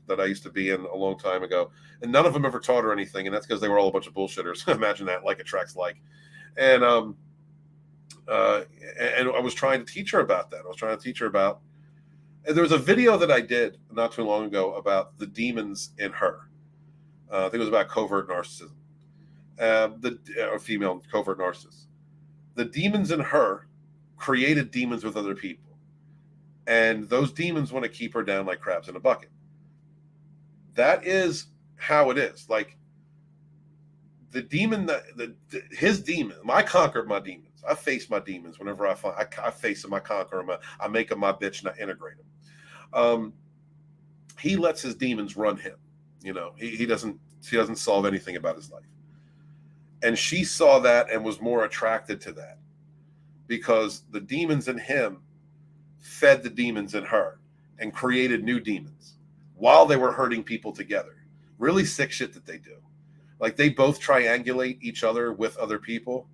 be in a long time ago, and none of them ever taught her anything, and that's because they were all a bunch of bullshitters. Imagine that, like attracts like, and I was trying to teach her about that. And there was a video that I did not too long ago about the demons in her. I think it was about covert narcissism. The female covert narcissist. The demons in her created demons with other people, and those demons want to keep her down like crabs in a bucket. That is how it is. Like the demon his demon. I conquered my demons. I face my demons whenever I face them. I conquer them. I make them my bitch and I integrate them. He lets his demons run him. You know, he doesn't solve anything about his life. And she saw that and was more attracted to that because the demons in him fed the demons in her and created new demons while they were hurting people together. Really sick shit that they do. Like they both triangulate each other with other people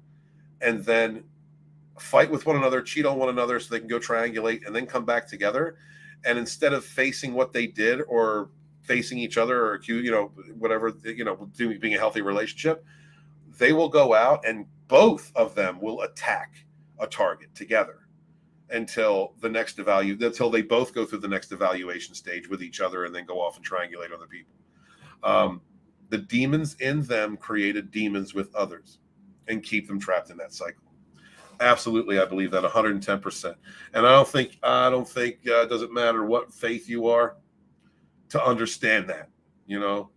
and then fight with one another, cheat on one another so they can go triangulate and then come back together. And instead of facing what they did or facing each other or accuse, whatever, being a healthy relationship, they will go out and both of them will attack a target together until they both go through the next evaluation stage with each other and then go off and triangulate other people. The demons in them created demons with others and keep them trapped in that cycle. Absolutely, I believe that 110%. And I don't think it doesn't matter what faith you are to understand that, to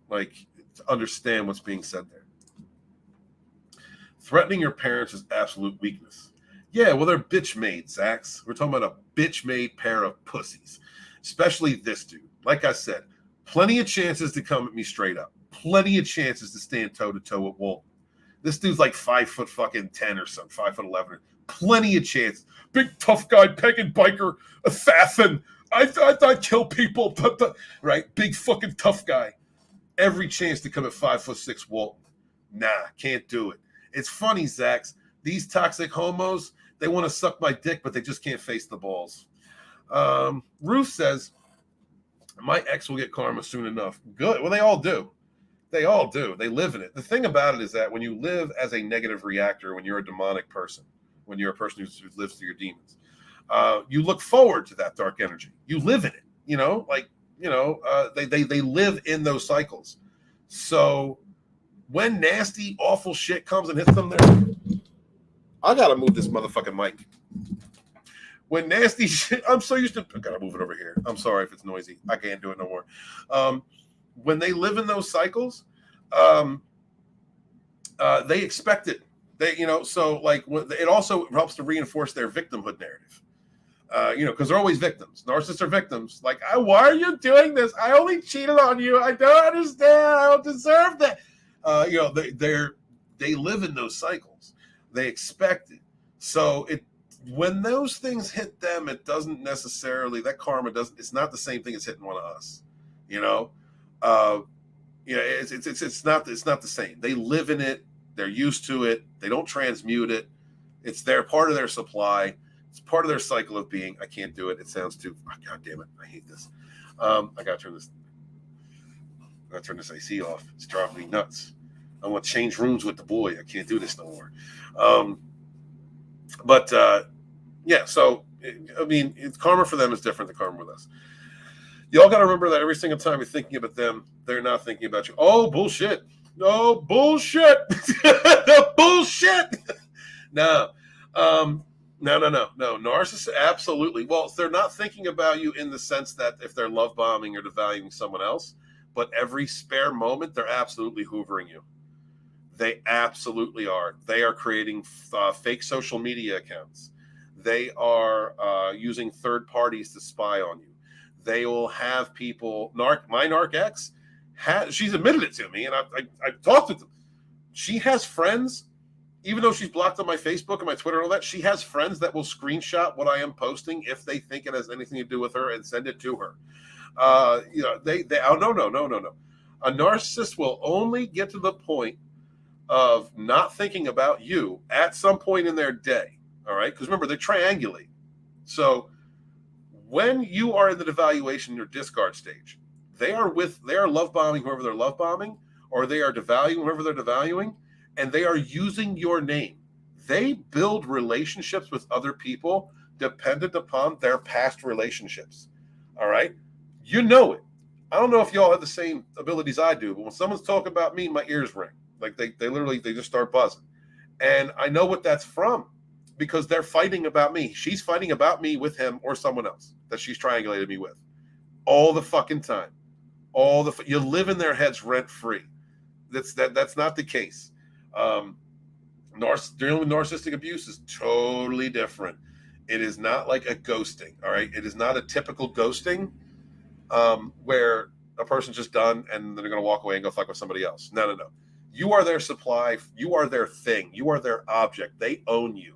understand what's being said there. Threatening your parents is absolute weakness. Yeah, well, they're bitch-made, Zax. We're talking about a bitch-made pair of pussies, especially this dude. Like I said, plenty of chances to come at me straight up. Plenty of chances to stand toe-to-toe with Walton. This dude's like 5'10" or something, 5'11". Plenty of chances. Big tough guy, pagan biker, assassin. I kill people, right? Big fucking tough guy. Every chance to come at 5'6" Walton. Nah, can't do it. It's funny, Zax. These toxic homos, they want to suck my dick, but they just can't face the balls. Ruth says, my ex will get karma soon enough. Good. Well, they all do. They all do. They live in it. The thing about it is that when you live as a negative reactor, when you're a demonic person, when you're a person who lives through your demons, you look forward to that dark energy. You live in it. They live in those cycles. So when nasty, awful shit comes and hits them there, I gotta move this motherfucking mic. When nasty shit, I'm so used to. I gotta move it over here. I'm sorry if it's noisy. I can't do it no more. When they live in those cycles, they expect it. So like it also helps to reinforce their victimhood narrative. Because they're always victims. Narcissists are victims. Like, why are you doing this? I only cheated on you. I don't understand. I don't deserve that. They live in those cycles. They expect it. So when those things hit them, it doesn't necessarily, that karma doesn't, it's not the same thing as hitting one of us. It's not the same. They live in it. They're used to it. They don't transmute it. It's part of their supply. It's part of their cycle of being. I can't do it. It sounds too, God damn it. I hate this. I gotta turn this AC off. It's driving me nuts. I want to change rooms with the boy. I can't do this no more. So, karma for them is different than karma with us. Y'all got to remember that every single time you're thinking about them, they're not thinking about you. Oh, bullshit. No, bullshit. The bullshit. No. No. Narcissists, absolutely. Well, they're not thinking about you in the sense that if they're love bombing or devaluing someone else, but every spare moment, they're absolutely hoovering you. They absolutely are. They are creating fake social media accounts. They are using third parties to spy on you. They will have people. My narc ex, she's admitted it to me, and I've talked to them. She has friends, even though she's blocked on my Facebook and my Twitter and all that. She has friends that will screenshot what I am posting if they think it has anything to do with her and send it to her. They oh no. A narcissist will only get to the point of not thinking about you at some point in their day. All right, because remember, they triangulate. So when you are in the devaluation or discard stage, they are love bombing whoever they're love bombing, or they are devaluing whoever they're devaluing, and they are using your name. They build relationships with other people dependent upon their past relationships. All right, you know it. I don't know if y'all have the same abilities I do, but when someone's talking about me, my ears ring. Like they literally just start buzzing, and I know what that's from. Because they're fighting about me. She's fighting about me with him or someone else that she's triangulated me with all the fucking time. You live in their heads rent free. That's not the case. Dealing with narcissistic abuse is totally different. It is not like a ghosting. All right, it is not a typical ghosting where a person's just done and they're going to walk away and go fuck with somebody else. No. You are their supply. You are their thing. You are their object. They own you.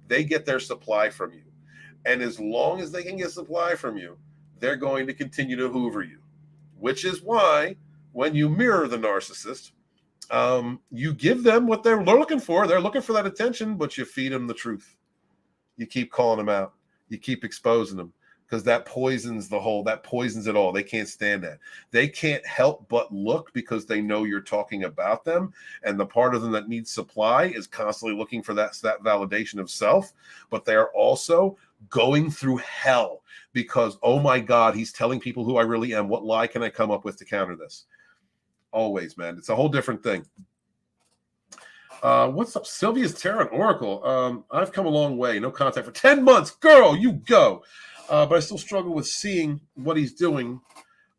They get their supply from you. And as long as they can get supply from you, they're going to continue to hoover you, which is why when you mirror the narcissist, you give them what they're looking for. They're looking for that attention, but you feed them the truth. You keep calling them out. You keep exposing them because that poisons it all. They can't stand that. They can't help but look because they know you're talking about them. And the part of them that needs supply is constantly looking for that validation of self. But they are also going through hell because, oh my God, he's telling people who I really am. What lie can I come up with to counter this? Always, man. It's a whole different thing. What's up? Sylvia's Tarot and Oracle. I've come a long way. No contact for 10 months. Girl, you go. But I still struggle with seeing what he's doing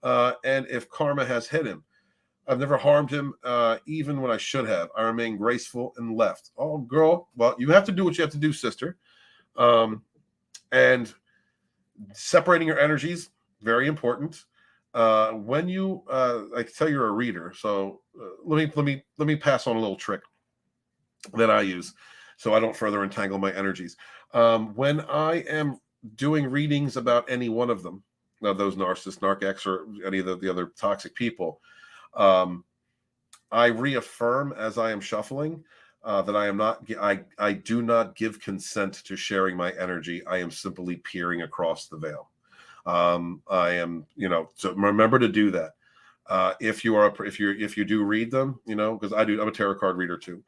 and if karma has hit him. I've never harmed him, even when I should have. I remain graceful and left. Oh, girl. Well, you have to do what you have to do, sister. And separating your energies, very important. When you, I can tell you're a reader. So let me pass on a little trick that I use so I don't further entangle my energies. When I am doing readings about any one of them, those narcissists, narc X, or any of the other toxic people, I reaffirm as I am shuffling that I am not. I do not give consent to sharing my energy. I am simply peering across the veil. I am, so remember to do that. If you do read them, because I'm a tarot card reader too.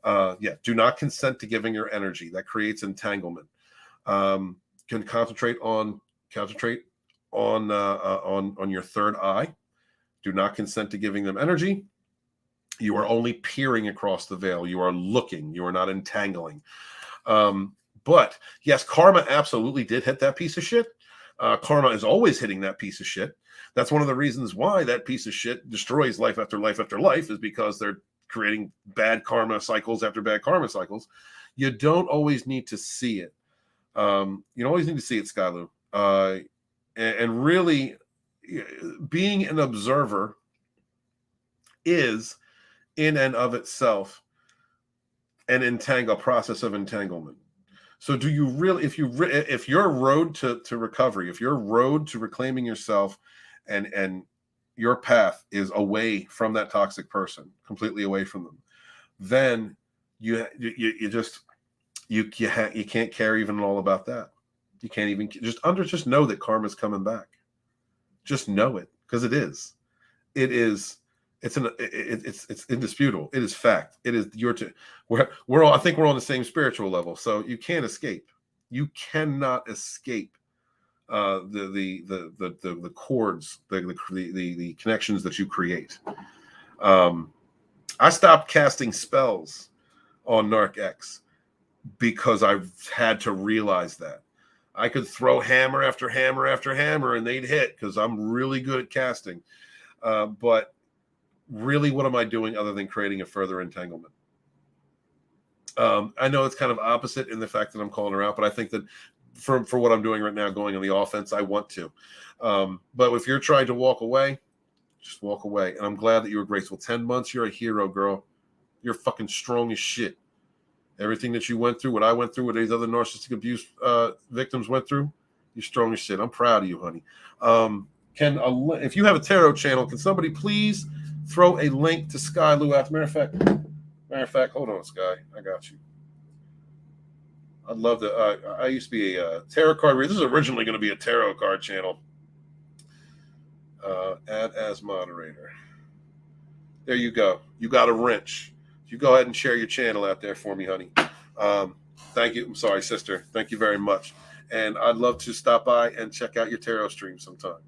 Do not consent to giving your energy. That creates entanglement. Can concentrate on your third eye. Do not consent to giving them energy. You are only peering across the veil. You are looking. You are not entangling. But yes, karma absolutely did hit that piece of shit. Karma is always hitting that piece of shit. That's one of the reasons why that piece of shit destroys life after life after life, is because they're creating bad karma cycles after bad karma cycles. You don't always need to see it. You don't always need to see it, Skylu. And really, being an observer is, in and of itself, a process of entanglement. So do you really, if your road to recovery, if your road to reclaiming yourself and your path is away from that toxic person, completely away from them, then you can't care even all about that. You can't even just know that karma's coming back. Just know it, because it is. It's indisputable. It is fact. It is I think we're on the same spiritual level, so you can't escape. You cannot escape the chords, the connections that you create. I stopped casting spells on Narc X because I've had to realize that I could throw hammer after hammer after hammer and they'd hit because I'm really good at casting. But really, what am I doing other than creating a further entanglement? I know it's kind of opposite in the fact that I'm calling her out, but I think that for what I'm doing right now, going on the offense, I want to. But if you're trying to walk away, just walk away. And I'm glad that you were graceful. 10 months, you're a hero, girl. You're fucking strong as shit. Everything that you went through, what I went through, what these other narcissistic abuse victims went through, you're strong as shit. I'm proud of you, honey. If you have a tarot channel, can somebody please throw a link to Skylu after? Matter of fact, hold on, Sky. I got you. I'd love to. I used to be a tarot card reader. This is originally going to be a tarot card channel. Add as moderator. There you go. You got a wrench. You go ahead and share your channel out there for me, honey. Thank you. I'm sorry, sister. Thank you very much. And I'd love to stop by and check out your tarot stream sometime.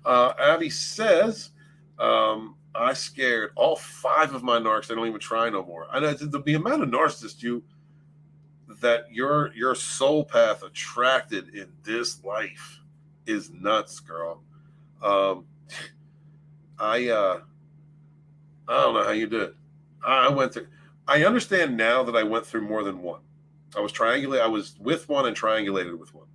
Abby says, I scared all 5 of my narcs. I don't even try no more. I know the amount of narcissists that your soul path attracted in this life is nuts, girl. I don't know how you did it. I understand now that I went through more than one. I was with one and triangulated with one.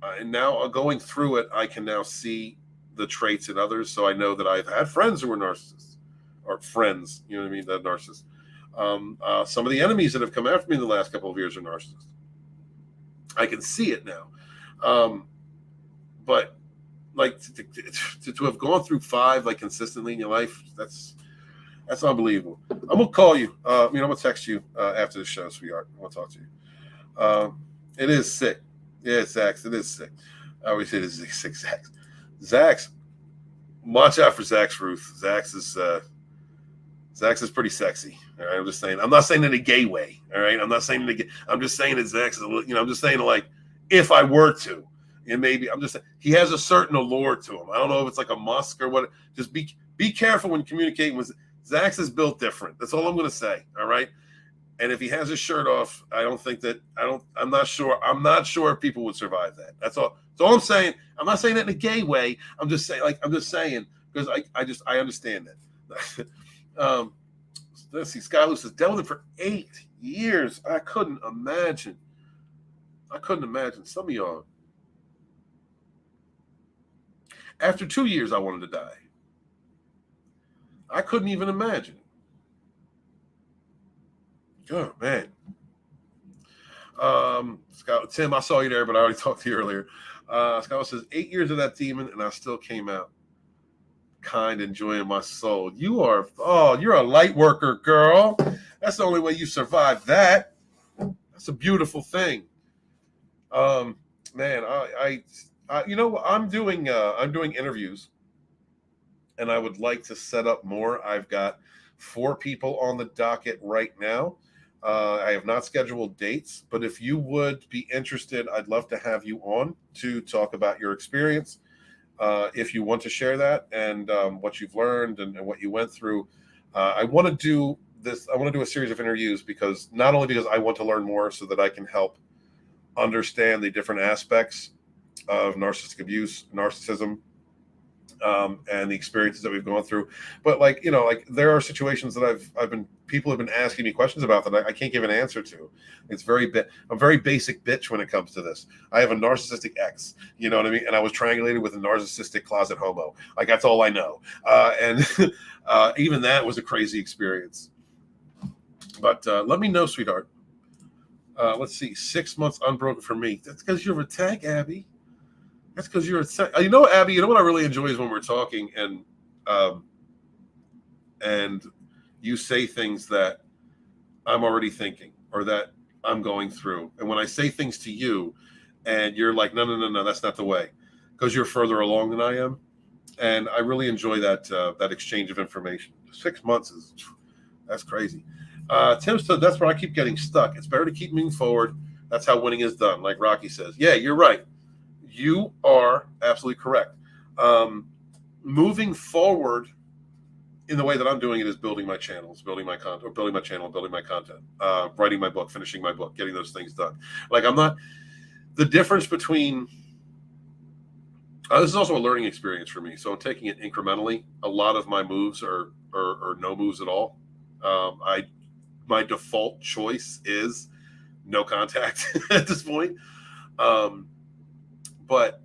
And now going through it, I can now see the traits in others. So I know that I've had friends who were narcissists, or friends, you know what I mean? That narcissists. Some of the enemies that have come after me in the last couple of years are narcissists. I can see it now. But like to have gone through 5 like consistently in your life, that's unbelievable. I'm gonna call you. I'm gonna text you after the show, sweetheart. I want to talk to you. It is sick. Yeah, Zax. It is sick. I always say this is sick, Zax. Zax, watch out for Zax, Ruth. Zax is pretty sexy. All right, I'm just saying. I'm not saying in a gay way. All right, I'm not saying I'm just saying that Zax is a little. I'm just saying like if I were to. And maybe I'm just saying he has a certain allure to him. I don't know if it's like a musk or what. Just be careful when communicating with Zax is built different. That's all I'm going to say. All right. And if he has his shirt off, I'm not sure. I'm not sure if people would survive that. That's all. That's all I'm saying. I'm not saying it in a gay way. I'm just saying because I understand that. Let's see. Skylu says dealt with it for 8 years. I couldn't imagine. Some of y'all. After 2 years, I wanted to die. I couldn't even imagine. Oh, man. Scott, Tim, I saw you there, but I already talked to you earlier. Scott says, 8 years of that demon, and I still came out kind, enjoying my soul. You're a light worker, girl. That's the only way you survive that. That's a beautiful thing. Man, I'm doing interviews, and I would like to set up more. I've got 4 people on the docket right now. I have not scheduled dates, but if you would be interested, I'd love to have you on to talk about your experience. If you want to share that and what you've learned and what you went through, I want to do this. I want to do a series of interviews because not only because I want to learn more so that I can help understand the different aspects of narcissistic abuse, narcissism, and the experiences that we've gone through. But there are situations that people have been asking me questions about that I can't give an answer to. It's I'm very basic bitch when it comes to this. I have a narcissistic ex, you know what I mean? And I was triangulated with a narcissistic closet homo. Like that's all I know. And even that was a crazy experience. But let me know, sweetheart. Let's see, 6 months unbroken for me. That's because you're a tag, Abby. That's because you're Abby, what I really enjoy is when we're talking and you say things that I'm already thinking or that I'm going through. And when I say things to you and you're like, no, that's not the way, because you're further along than I am. And I really enjoy that exchange of information. 6 months that's crazy. Tim said, that's where I keep getting stuck. It's better to keep moving forward. That's how winning is done. Like Rocky says, yeah, you're right. You are absolutely correct. Moving forward in the way that I'm doing it is building my channels, building my content, or building my channel, building my content, writing my book, finishing my book, getting those things done. Like I'm not, the difference between, this is also a learning experience for me. So I'm taking it incrementally. A lot of my moves are no moves at all. My default choice is no contact at this point. But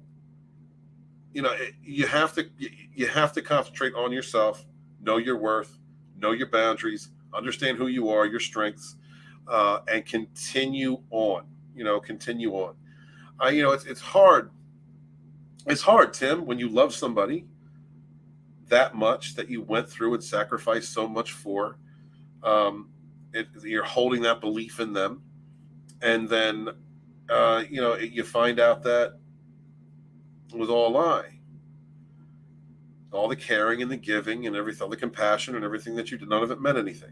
you know, you have to concentrate on yourself, know your worth, know your boundaries, understand who you are, your strengths, and continue on. You know, continue on. You know, it's hard. It's hard, Tim, when you love somebody that much that you went through and sacrificed so much for. You're holding that belief in them, and then you know, you find out that it was all a lie. All the caring and the giving and everything, all the compassion and everything that you did, none of it meant anything.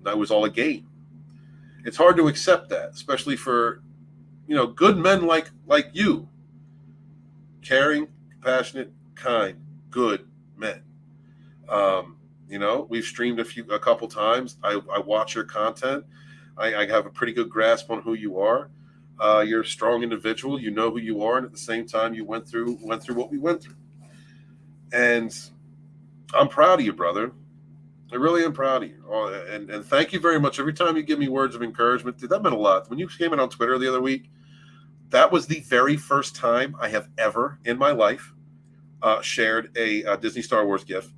That was all a game. It's hard to accept that, especially for, you know, good men like you. Caring, compassionate, kind, good men. You know, we've streamed a couple times. I watch your content. I have a pretty good grasp on who you are. You're a strong individual. You know who you are, and at the same time, you went through what we went through. And I'm proud of you, brother. I really am proud of you. And thank you very much. Every time you give me words of encouragement, dude, that meant a lot. When you came in on Twitter the other week, that was the very first time I have ever in my life shared a Disney Star Wars gift.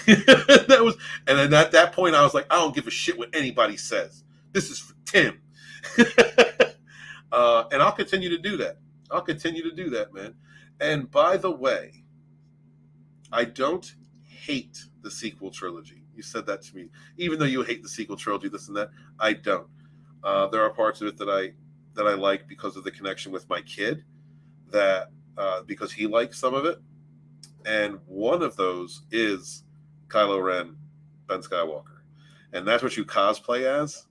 And then at that point, I was like, I don't give a shit what anybody says. This is for Tim. And I'll continue to do that. I'll continue to do that, man. And by the way, I don't hate the sequel trilogy. You said that to me. Even though you hate the sequel trilogy, this and that, I don't. There are parts of it that I like because of the connection with my kid, that because he likes some of it. And one of those is Kylo Ren, Ben Skywalker. And that's what you cosplay as.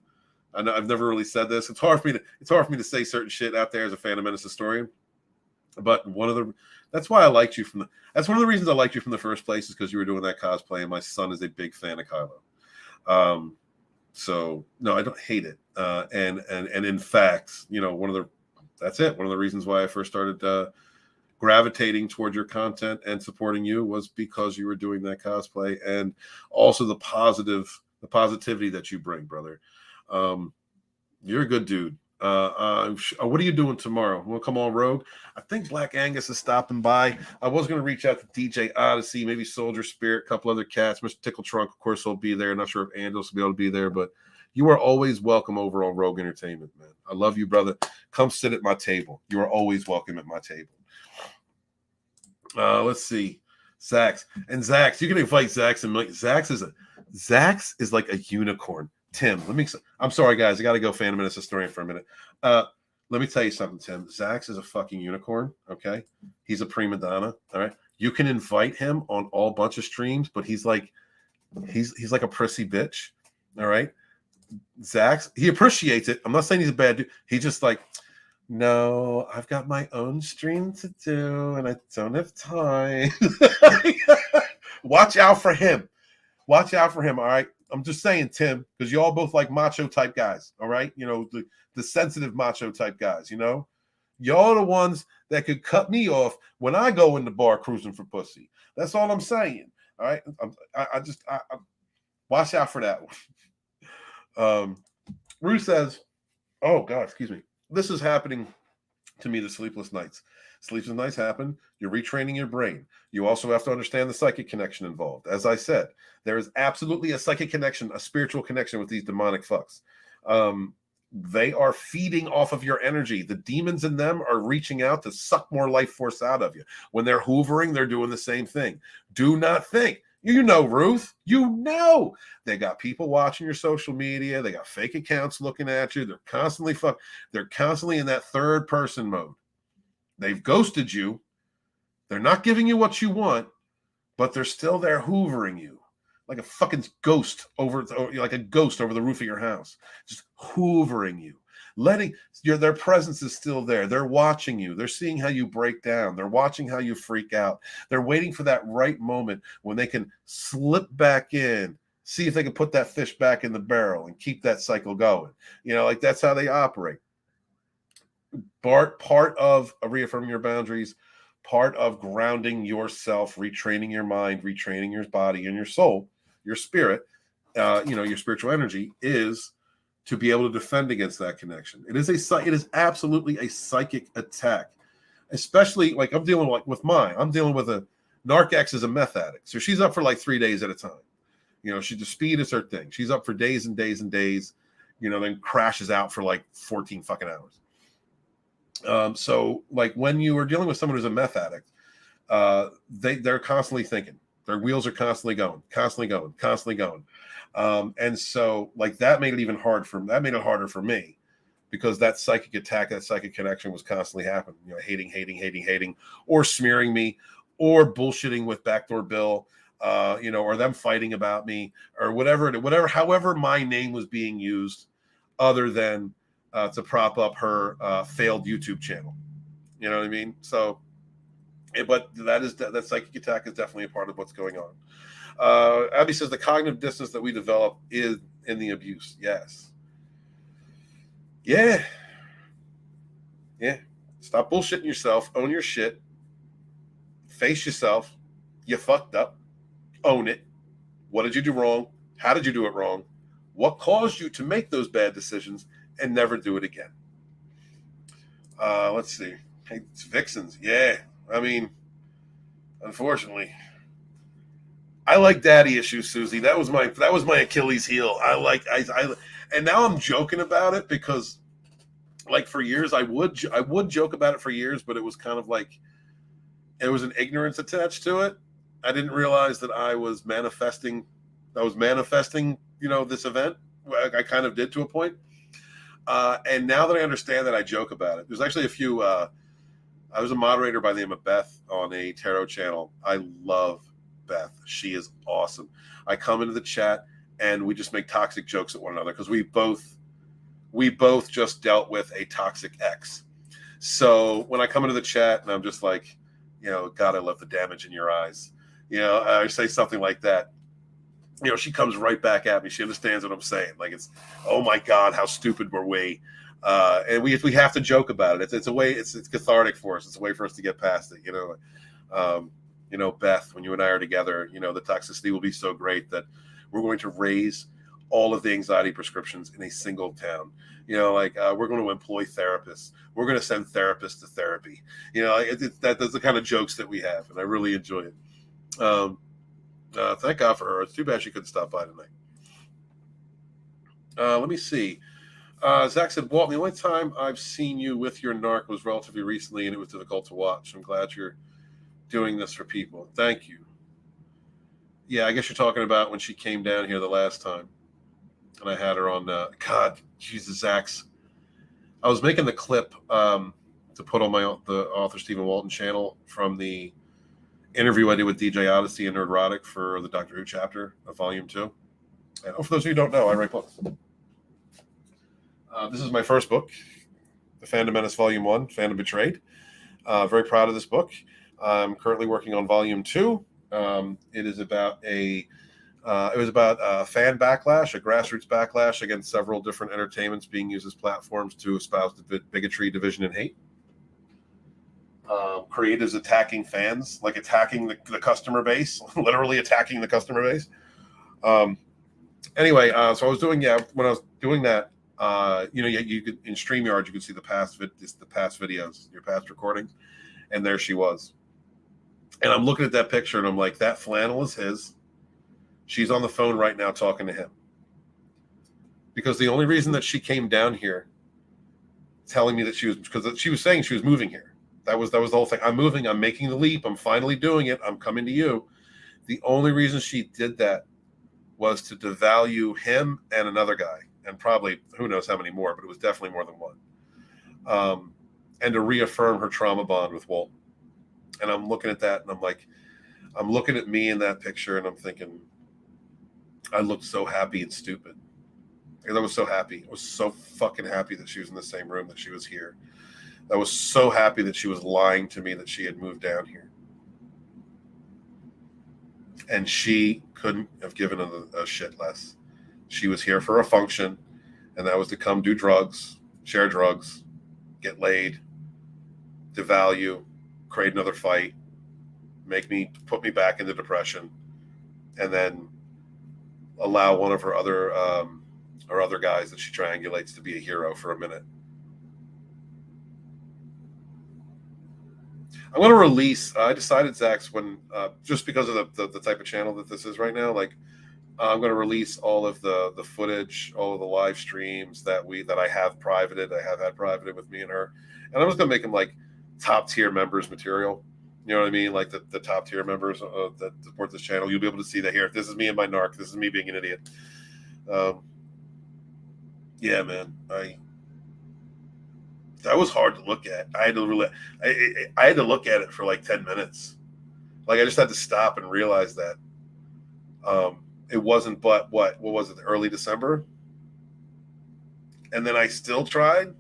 I know I've never really said this. It's hard for me to say certain shit out there as a Phantom Menace historian. But that's why I liked you that's one of the reasons I liked you from the first place, is because you were doing that cosplay, and my son is a big fan of Kylo. So no, I don't hate it. And in fact, you know, one of the reasons why I first started gravitating toward your content and supporting you was because you were doing that cosplay, and also the positivity that you bring, brother. You're a good dude. What are you doing tomorrow? We'll come on Rogue. I think Black Angus is stopping by. I was going to reach out to DJ Odyssey, maybe Soldier Spirit, a couple other cats. Mr. Tickle Trunk, of course, will be there. Not sure if Andros will be able to be there, but you are always welcome over on Rogue Entertainment, man. I love you, brother. Come sit at my table. You are always welcome at my table. Let's see. Zax. And Zax, you can invite Zax and Mike. Zax is like a unicorn. Tim, I'm sorry, guys. I got to go Phantom Menace historian for a minute. Let me tell you something, Tim. Zax is a fucking unicorn, okay? He's a prima donna, all right? You can invite him on all bunch of streams, but he's like a prissy bitch, all right? Zax, he appreciates it. I'm not saying he's a bad dude. He's just like, no, I've got my own stream to do, and I don't have time. Watch out for him. Watch out for him, all right? I'm just saying, Tim, because you all both like macho type guys, all right? You know, the sensitive macho type guys, you know? Y'all are the ones that could cut me off when I go in the bar cruising for pussy. That's all I'm saying, all right? I watch out for that one. Rue says, oh, God, excuse me. This is happening to me, the sleepless nights. Sleepless nights happen. You're retraining your brain. You also have to understand the psychic connection involved. As I said, there is absolutely a psychic connection, a spiritual connection with these demonic fucks. They are feeding off of your energy. The demons in them are reaching out to suck more life force out of you. When they're hoovering, they're doing the same thing. Do not think. You know, Ruth, you know. They got people watching your social media. They got fake accounts looking at you. They're constantly in that third person mode. They've ghosted you. They're not giving you what you want, but they're still there hoovering you like a fucking ghost over the roof of your house, just hoovering you. Their presence is still there. They're watching you. They're seeing how you break down. They're watching how you freak out. They're waiting for that right moment when they can slip back in, see if they can put that fish back in the barrel and keep that cycle going. Like that's how they operate. Part of reaffirming your boundaries, part of grounding yourself, retraining your mind, retraining your body and your soul, your spirit, your spiritual energy, is to be able to defend against that connection. It is absolutely a psychic attack, especially like I'm dealing with a narc ex is a meth addict, so she's up for like 3 days at a time. The speed is her thing. She's up for days and days and days, then crashes out for like 14 fucking hours. So like when you are dealing with someone who's a meth addict, they're constantly thinking. Their wheels are constantly going. And so like that made it harder for me, because that psychic attack, that psychic connection was constantly happening. Hating, or smearing me, or bullshitting with BackDoorBill, or them fighting about me, or however my name was being used, other than to prop up her failed YouTube channel. You know what I mean? So, but that psychic attack is definitely a part of what's going on. Abby says the cognitive distance that we develop is in the abuse. Yes. Yeah. Stop bullshitting yourself. Own your shit. Face yourself. You fucked up. Own it. What did you do wrong? How did you do it wrong? What caused you to make those bad decisions? And never do it again. Let's see. Hey, it's Vixens. Yeah. I mean, unfortunately, I like daddy issues, Susie. That was my Achilles heel. And now I'm joking about it because, like, for years I would joke about it for years, but it was kind of like there was an ignorance attached to it. I didn't realize that I was manifesting. This event. I kind of did to a point. And now that I understand that, I joke about it. There's actually a few. I was a moderator by the name of Beth on a tarot channel. I love Beth. She is awesome. I come into the chat and we just make toxic jokes at one another because we both just dealt with a toxic ex. So when I come into the chat and I'm just like, God, I love the damage in your eyes. I say something like that. She comes right back at me. She understands what I'm saying. Like, it's, oh my God, how stupid were we? And we have to joke about it. It's a way. It's cathartic for us. It's a way for us to get past it. Beth, when you and I are together, the toxicity will be so great that we're going to raise all of the anxiety prescriptions in a single town. We're going to employ therapists. We're going to send therapists to therapy. That's the kind of jokes that we have, and I really enjoy it. Thank God for her. It's too bad she couldn't stop by tonight. Let me see. Zach said, Walt, the only time I've seen you with your narc was relatively recently, and it was difficult to watch. I'm glad you're doing this for people. Thank you. Yeah, I guess you're talking about when she came down here the last time, and I had her on. God, Jesus, Zach's. I was making the clip to put on the author Stephen Walton channel from the interview I did with DJ Odyssey and Nerdrotic for the Doctor Who chapter of Volume 2. And for those of you who don't know, I write books. This is my first book, The Fandom Menace Volume 1, Fandom Betrayed. Very proud of this book. I'm currently working on Volume 2. It is about a fan backlash, a grassroots backlash against several different entertainments being used as platforms to espouse bigotry, division, and hate. Creatives attacking fans, like attacking the customer base, literally attacking the customer base. Anyway, so I was doing, when I was doing that, you could, in StreamYard, you could see the past videos, your past recordings, and there she was. And I'm looking at that picture and I'm like, that flannel is his. She's on the phone right now talking to him. Because the only reason that she came down here telling me that because she was saying she was moving here. That was the whole thing. I'm moving. I'm making the leap. I'm finally doing it. I'm coming to you. The only reason she did that was to devalue him and another guy, and probably who knows how many more, but it was definitely more than one. And to reaffirm her trauma bond with Walt. And I'm looking at that, and I'm looking at me in that picture, and I'm thinking, I looked so happy and stupid. And I was so happy. I was so fucking happy that she was in the same room, that she was here. I was so happy that she was lying to me that she had moved down here. And she couldn't have given a shit less. She was here for a function, and that was to come do drugs, share drugs, get laid, devalue, create another fight, put me back into depression, and then allow one of her other guys that she triangulates to be a hero for a minute. I'm going to release, I decided, Zach's, when, just because of the type of channel that this is right now, like, I'm going to release all of the footage, all of the live streams that I have privated. I have had privated with me and her. And I'm just going to make them like top tier members material. You know what I mean? Like the top tier members that support this channel. You'll be able to see that here. This is me and my narc. This is me being an idiot. Yeah, man. That was hard to look at. I had to look at it for like 10 minutes. Like I just had to stop and realize that. It wasn't but what was it, early December? And then I still tried.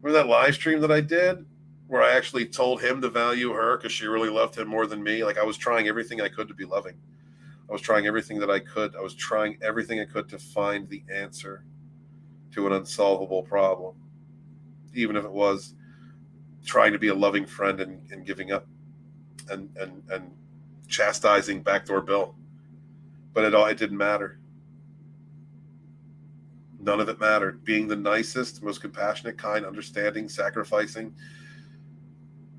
Remember that live stream that I did where I actually told him to value her because she really loved him more than me? Like I was trying everything I could to be loving. I was trying everything that I could. I was trying everything I could to find the answer to an unsolvable problem, even if it was trying to be a loving friend and giving up and chastising BackDoorBill. But it didn't matter. None of it mattered. Being the nicest, most compassionate, kind, understanding, sacrificing,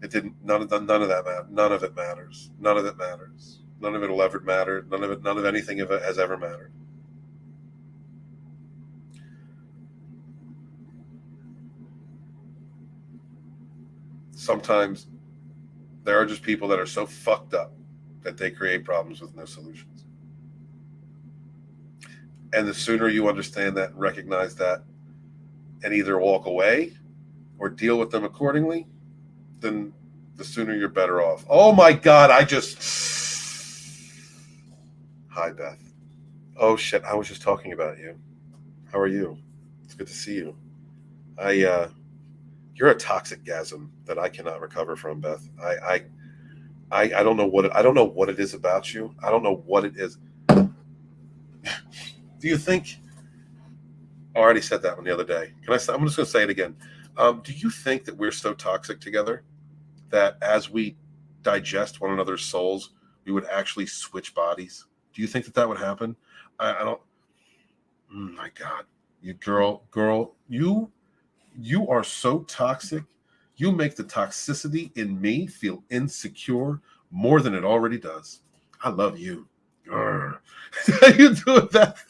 none of that mattered. None of it matters. None of it matters. None of it will ever matter. None of anything of it has ever mattered. Sometimes there are just people that are so fucked up that they create problems with no solutions. And the sooner you understand that and recognize that and either walk away or deal with them accordingly, then the sooner you're better off. Oh my God, Hi, Beth. Oh shit, I was just talking about you. How are you? It's good to see you. You're a toxic gasm that I cannot recover from, Beth. I don't know what it is about you. I don't know what it is. Do you think? I already said that one the other day. I'm just going to say it again. Do you think that we're so toxic together that as we digest one another's souls, we would actually switch bodies? Do you think that would happen? I don't. My God, you girl, you are so toxic. You make the toxicity in me feel insecure more than it already does. I love you. How you doing, Beth?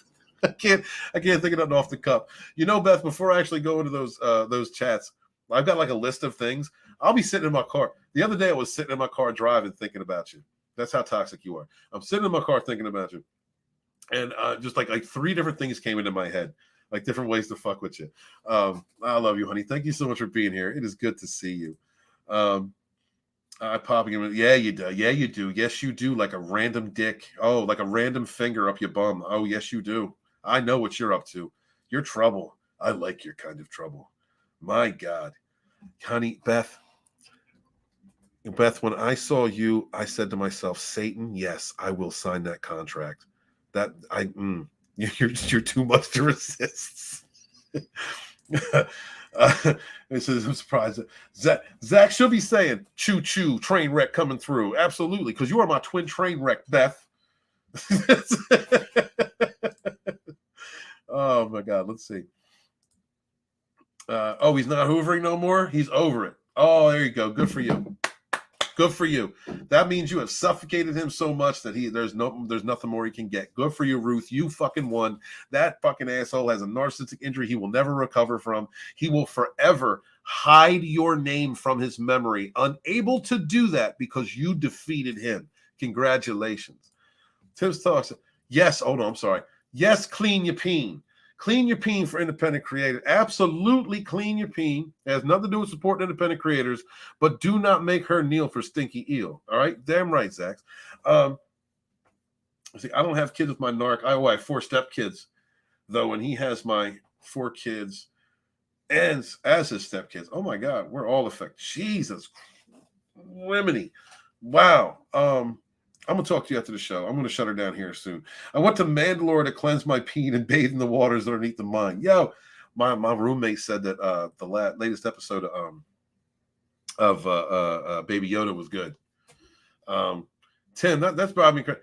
I can't think of nothing off the cuff. You know, Beth, before I actually go into those chats, I've got like a list of things. I'll be sitting in my car. The other day I was sitting in my car driving thinking about you. That's how toxic you are. I'm sitting in my car thinking about you. And just like 3 different things came into my head, like different ways to fuck with you. I love you, honey. Thank you so much for being here. It is good to see you. Popping him. Yeah, you do. Yeah, you do. Yes, you do. Like a random dick. Oh, like a random finger up your bum. Oh, yes, you do. I know what you're up to. You're trouble. I like your kind of trouble. My God. Honey, Beth, when I saw you, I said to myself, Satan, yes, I will sign that contract. You're too much to resist. This is a surprise. Zach should be saying, choo choo, train wreck coming through. Absolutely, because you are my twin train wreck, Beth. Oh my God, let's see. He's not hoovering no more. He's over it. Oh, there you go. Good for you. Good for you. That means you have suffocated him so much that there's nothing more he can get. Good for you, Ruth. You fucking won. That fucking asshole has a narcissistic injury he will never recover from. He will forever hide your name from his memory, unable to do that because you defeated him. Congratulations. Tips talks. Yes. Oh no, I'm sorry. Yes, clean your peen. Clean your peen for independent creators. Absolutely clean your peen. It has nothing to do with supporting independent creators, but do not make her kneel for stinky eel. All right? Damn right, Zach. See, I don't have kids with my narc. I have 4 step kids. though, when he has my 4 kids and as his stepkids. Oh my God, we're all affected. Jesus, Rimini. Wow. I'm gonna talk to you after the show. I'm gonna shut her down here soon. I went to Mandalore to cleanse my peen and bathe in the waters underneath the mine. Yo, my roommate said that the latest episode of Baby Yoda was good. Tim, that's probably me.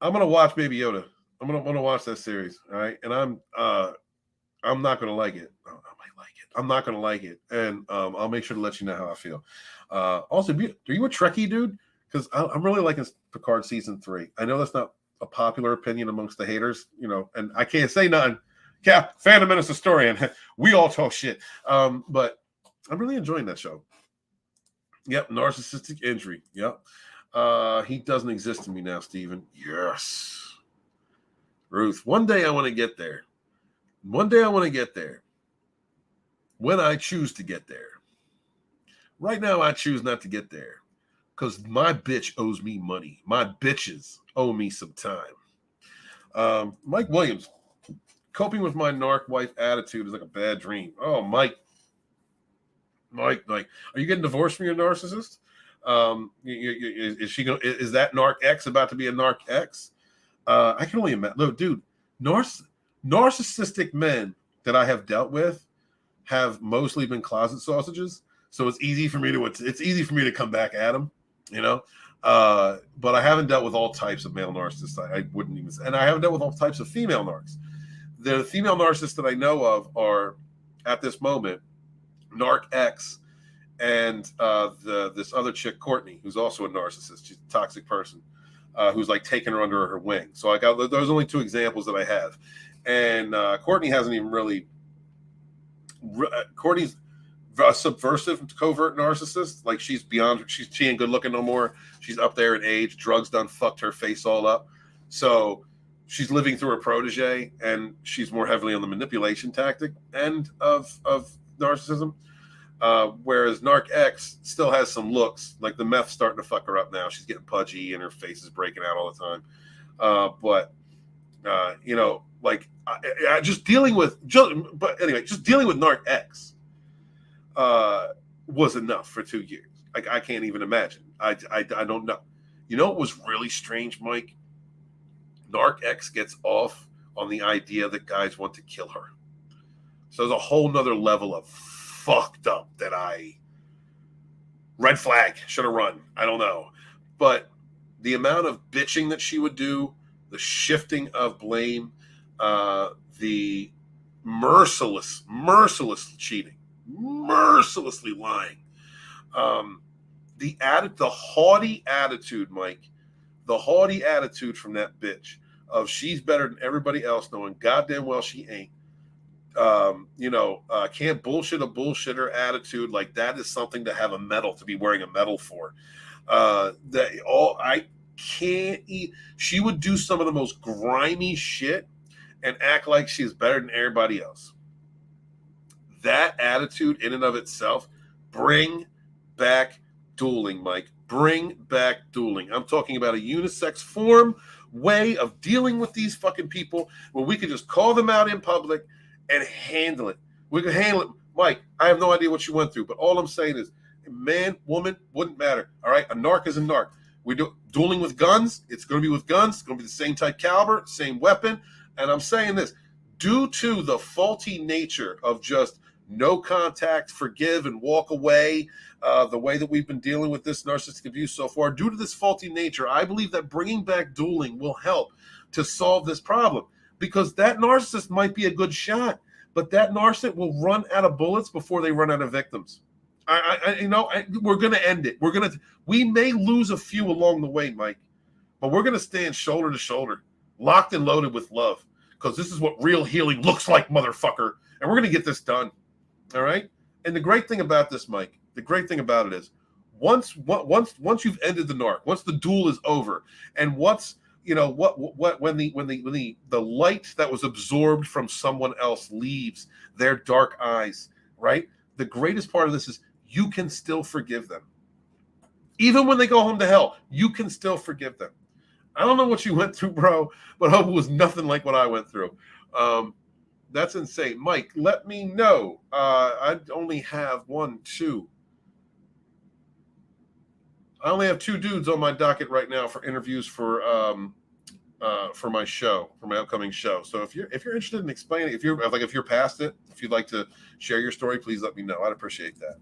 I'm gonna watch Baby Yoda. I'm gonna watch that series. All right, and I'm not gonna like it. I might like it. I'm not gonna like it, and I'll make sure to let you know how I feel. Also, are you a Trekkie dude? Because I'm really liking Picard season 3. I know that's not a popular opinion amongst the haters, and I can't say nothing. Yeah, Phantom Menace historian. We all talk shit. But I'm really enjoying that show. Yep, narcissistic injury. Yep. He doesn't exist to me now, Steven. Yes. Ruth, one day I want to get there. One day I want to get there. When I choose to get there. Right now, I choose not to get there. Because my bitch owes me money. My bitches owe me some time. Mike Williams. Coping with my narc wife attitude is like a bad dream. Oh, Mike, are you getting divorced from your narcissist? Is she going? Is that narc X about to be a narc X? I can only imagine. Look, dude, narcissistic men that I have dealt with have mostly been closet sausages, so it's easy for me to come back at them, But I haven't dealt with all types of male narcissists. I wouldn't even, and I haven't dealt with all types of female narcs. The female narcissists that I know of are, at this moment, Narc X and this other chick, Courtney, who's also a narcissist. She's a toxic person who's like taking her under her wing. So I got those only 2 examples that I have. And Courtney hasn't even really. Courtney's a subversive, covert narcissist. Like she ain't good looking no more. She's up there in age. Drugs done fucked her face all up. So she's living through her protege, and she's more heavily on the manipulation tactic end of narcissism. Whereas Narc X still has some looks, like the meth's starting to fuck her up now. She's getting pudgy and her face is breaking out all the time. Just dealing with Narc X was enough for 2 years. I can't even imagine. I don't know. You know what was really strange, Mike? Narc X gets off on the idea that guys want to kill her. So there's a whole nother level of fucked up that red flag, should have run. I don't know. But the amount of bitching that she would do, the shifting of blame, the merciless cheating, mercilessly lying, the haughty attitude, Mike, the haughty attitude from that bitch of she's better than everybody else, knowing goddamn well she ain't. Can't bullshit a bullshitter attitude. Like that is something to have a medal, to be wearing a medal for. I can't eat. She would do some of the most grimy shit and act like she's better than everybody else. That attitude in and of itself, bring back dueling, Mike. Bring back dueling. I'm talking about a unisex form way of dealing with these fucking people where we could just call them out in public and handle it. We could handle it. Mike, I have no idea what you went through, but all I'm saying is man, woman, wouldn't matter. All right? A narc is a narc. We do dueling with guns. It's going to be with guns. It's going to be the same type caliber, same weapon. And I'm saying this, due to the faulty nature of just no contact, forgive, and walk away, the way that we've been dealing with this narcissistic abuse so far, due to this faulty nature, I believe that bringing back dueling will help to solve this problem. Because that narcissist might be a good shot, but that narcissist will run out of bullets before they run out of victims. We're going to end it. We may lose a few along the way, Mike, but we're going to stand shoulder to shoulder, locked and loaded with love, because this is what real healing looks like, motherfucker. And we're going to get this done. All right. And the great thing about this, Mike, the great thing about it is once you've ended the narc, once the duel is over, and once when the light that was absorbed from someone else leaves their dark eyes, right? The greatest part of this is you can still forgive them. Even when they go home to hell, you can still forgive them. I don't know what you went through, bro, but I hope it was nothing like what I went through. That's insane. Mike, let me know. I only have I only have 2 dudes on my docket right now for interviews for my show, for my upcoming show. So if you're interested in explaining, if you're past it, if you'd like to share your story, please let me know. I'd appreciate that.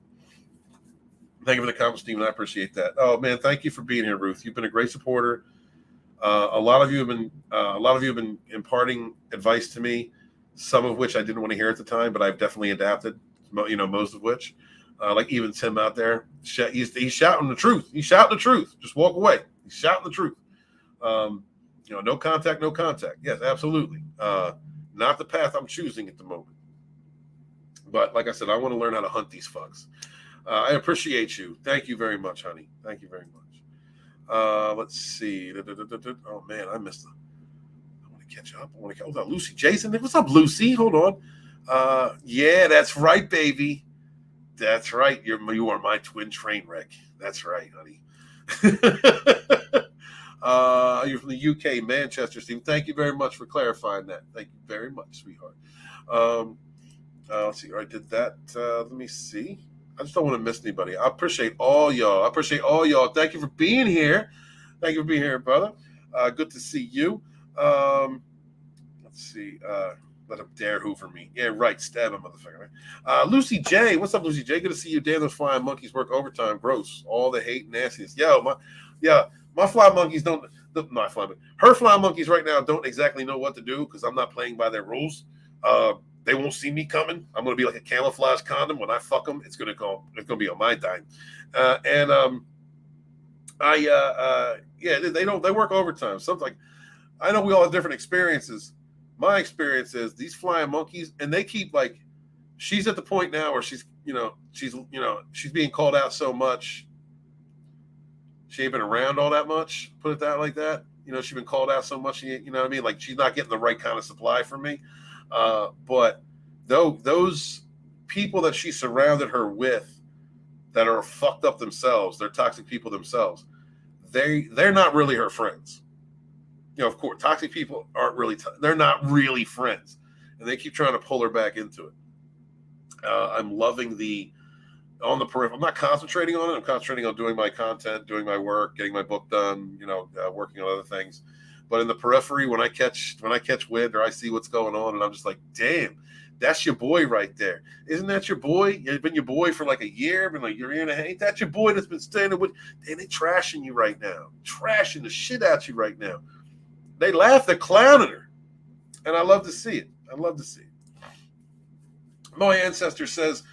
Thank you for the comments, Stephen. I appreciate that. Oh man, thank you for being here, Ruth. You've been a great supporter. A lot of you have been imparting advice to me, some of which I didn't want to hear at the time, but I've definitely adapted. Most of which, like even Tim out there, he's shouting the truth. He's shouting the truth. Just walk away. He's shouting the truth. No contact, no contact. Yes, absolutely. Not the path I'm choosing at the moment. But like I said, I want to learn how to hunt these fucks. I appreciate you. Thank you very much, honey. Thank you very much. Let's see. Oh man, I missed I want to catch up. Hold on, Lucy Jason. What's up, Lucy? Hold on. Yeah, that's right, baby. That's right. You are my twin train wreck. That's right, honey. You're from the UK, Manchester, Steve. Thank you very much for clarifying that. Thank you very much, sweetheart. Let's see. I did that. Let me see. I just don't want to miss anybody. I appreciate all y'all. Thank you for being here. Thank you for being here, brother. Good to see you. Let's see. Let him dare hoover me. Yeah, right. Stab him, motherfucker. Right? Lucy J. What's up, Lucy J? Good to see you. Damn, those flying monkeys work overtime. Gross. All the hate and nastiness. My fly monkeys don't. Her fly monkeys right now don't exactly know what to do because I'm not playing by their rules. They won't see me coming. I'm going to be like a camouflage condom. When I fuck them, it's going to be on my dime. They work overtime. Something I know we all have different experiences. My experience is these flying monkeys, and they keep like, she's at the point now where she's being called out so much. She ain't been around all that much. Put it that like that. She's been called out so much. You know what I mean? Like she's not getting the right kind of supply from me. But those people that she surrounded her with that are fucked up themselves, they're toxic people themselves. They're not really her friends. Of course, toxic people aren't really, they're not really friends. And they keep trying to pull her back into it. I'm loving on the periphery. I'm not concentrating on it. I'm concentrating on doing my content, doing my work, getting my book done, working on other things. But in the periphery, when I catch wind or I see what's going on, and I'm just like, damn, that's your boy right there. Isn't that your boy? It's been your boy for like a year, been like a year and a half. Ain't that your boy that's been standing with? Damn, they trashing you right now. Trashing the shit out you right now. They laugh, they're clowning her. And I love to see it. My ancestor says,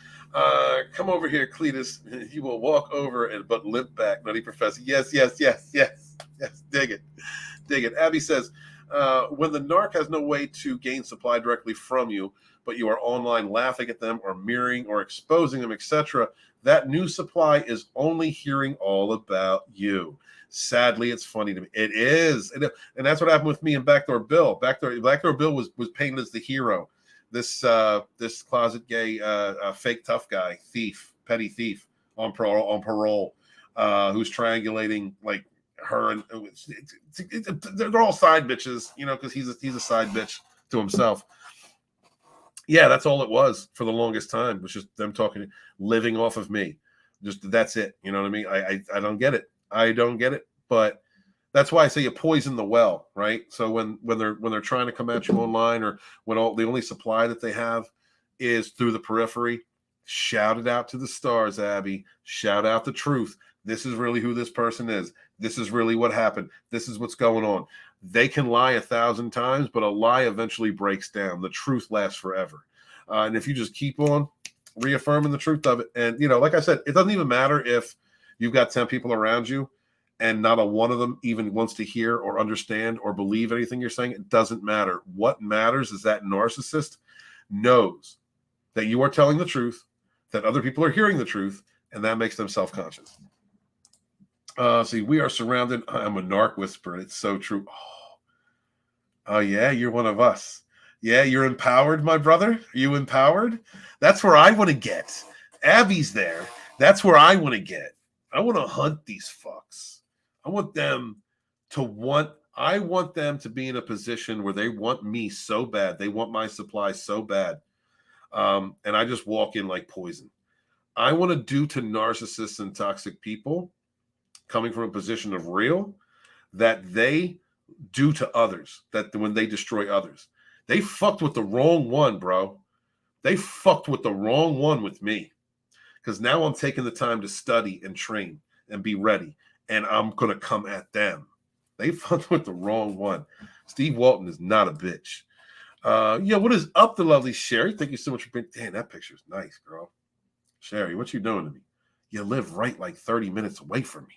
come over here, Cletus. He will walk over but limp back. Nutty Professor. Yes. Dig it. Abby says, when the narc has no way to gain supply directly from you, but you are online laughing at them or mirroring or exposing them, etc., that new supply is only hearing all about you. Sadly, it's funny to me. It is. And that's what happened with me and BackDoorBill. BackDoorBill was painted as the hero. This closet gay, fake tough guy, petty thief on parole, who's triangulating like her, and they're all side bitches, because he's a side bitch to himself. Yeah, that's all it was for the longest time. It was just them living off of me. Just that's it. You know what I mean? I don't get it. But that's why I say you poison the well, right? So when they're trying to come at you online, or when the only supply that they have is through the periphery, shout it out to the stars, Abby. Shout out the truth. This is really who this person is. This is really what happened. This is what's going on. They can lie 1,000 times, but a lie eventually breaks down. The truth lasts forever. And if you just keep on reaffirming the truth of it, and like I said, it doesn't even matter if you've got 10 people around you and not a one of them even wants to hear or understand or believe anything you're saying. It doesn't matter. What matters is that narcissist knows that you are telling the truth, that other people are hearing the truth, and that makes them self-conscious. See, we are surrounded. I'm a narc whisperer. It's so true. Oh yeah, you're one of us. Yeah, you're empowered, my brother. Are you empowered? That's where I want to get. Abby's there. That's where I want to get. I want to hunt these fucks. I want them to want I want them to be in a position where they want me so bad. They want my supply so bad. And I just walk in like poison. I want to do to narcissists and toxic people coming from a position of real that they do to others, that when they destroy others. They fucked with the wrong one, bro. They fucked with the wrong one with me. Because now I'm taking the time to study and train and be ready. And I'm going to come at them. They fucked with the wrong one. Steve Walton is not a bitch. Yeah, what is up, the lovely Sheri? Thank you so much for being... Damn, that picture is nice, girl. Sheri, what you doing to me? You live right like 30 minutes away from me.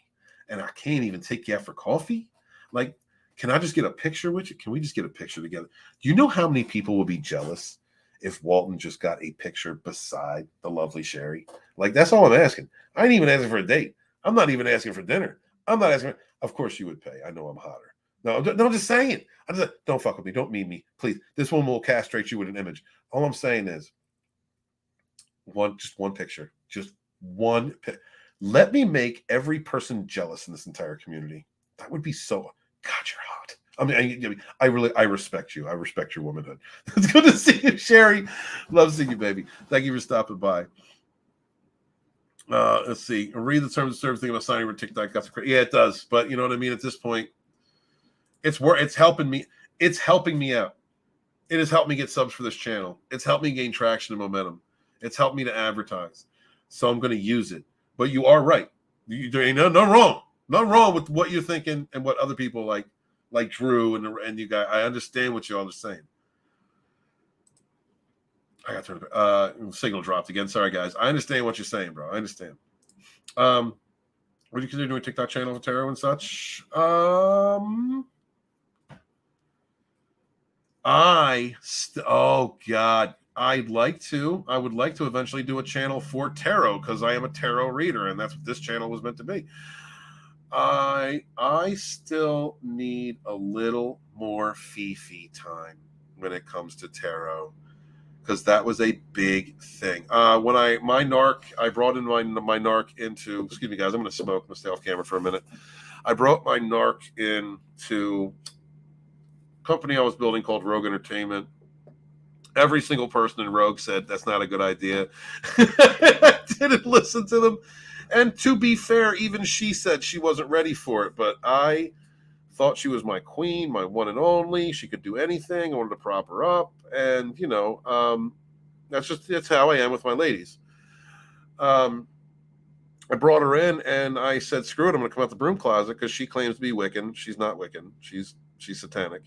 And I can't even take you out for coffee? Like, can I just get a picture with you? Can we just get a picture together? Do you know how many people would be jealous if Walton just got a picture beside the lovely Sheri? Like, that's all I'm asking. I ain't even asking for a date. I'm not even asking for dinner. I'm not asking. Of course you would pay. I know I'm hotter. No, I'm just saying. Don't fuck with me. Don't meet me. Please. This woman will castrate you with an image. All I'm saying is just one picture. Just one. Let me make every person jealous in this entire community. That would be so... God, you're hot. I mean, I respect you. I respect your womanhood. It's good to see you, Sheri. Love seeing you, baby. Thank you for stopping by. Let's see. Read the terms of service thing about signing with TikTok. Yeah, it does. But you know what I mean? At this point, it's helping me. It's helping me out. It has helped me get subs for this channel. It's helped me gain traction and momentum. It's helped me to advertise. So I'm going to use it. But you are right. There ain't no wrong. Nothing wrong with what you're thinking and what other people like Drew and you guys. I understand what you all are saying. I got to turn signal dropped again. Sorry, guys. I understand what you're saying, bro. I understand. What do you consider doing TikTok channel for tarot and such? Oh God. I would like to eventually do a channel for tarot because I am a tarot reader and that's what this channel was meant to be. I still need a little more Fifi time when it comes to tarot because that was a big thing. When I brought in my narc into, excuse me guys, I'm going to smoke. I'm going to stay off camera for a minute. I brought my narc into a company I was building called Rogue Entertainment. Every single person in Rogue said that's not a good idea. I didn't listen to them. And to be fair, even she said she wasn't ready for it. But I thought she was my queen, my one and only. She could do anything. I wanted to prop her up. And, you know, that's how I am with my ladies. I brought her in and I said, screw it, I'm going to come out the broom closet because she claims to be Wiccan. She's not Wiccan. She's satanic.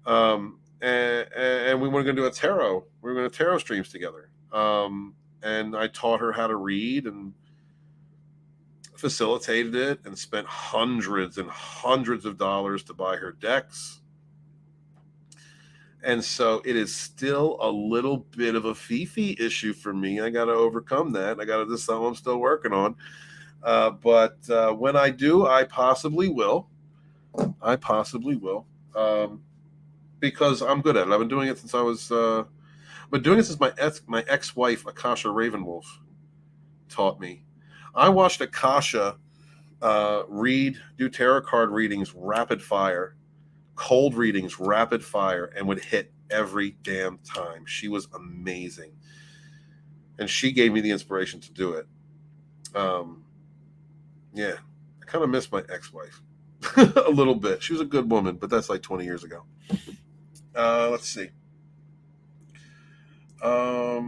And we were going to do a tarot. We were going to tarot streams together. And I taught her how to read and facilitated it and spent hundreds and hundreds of dollars to buy her decks. And so it is still a little bit of a Fifi issue for me. I got to overcome that. This is something I'm still working on. But when I do, I possibly will. Because I'm good at it. I've been doing it since I was, my ex-wife, Akasha Ravenwolf, taught me. I watched Akasha do tarot card readings rapid fire, cold readings rapid fire, and would hit every damn time. She was amazing. And she gave me the inspiration to do it. Yeah, I kind of miss my ex-wife a little bit. She was a good woman, but that's like 20 years ago. Let's see. There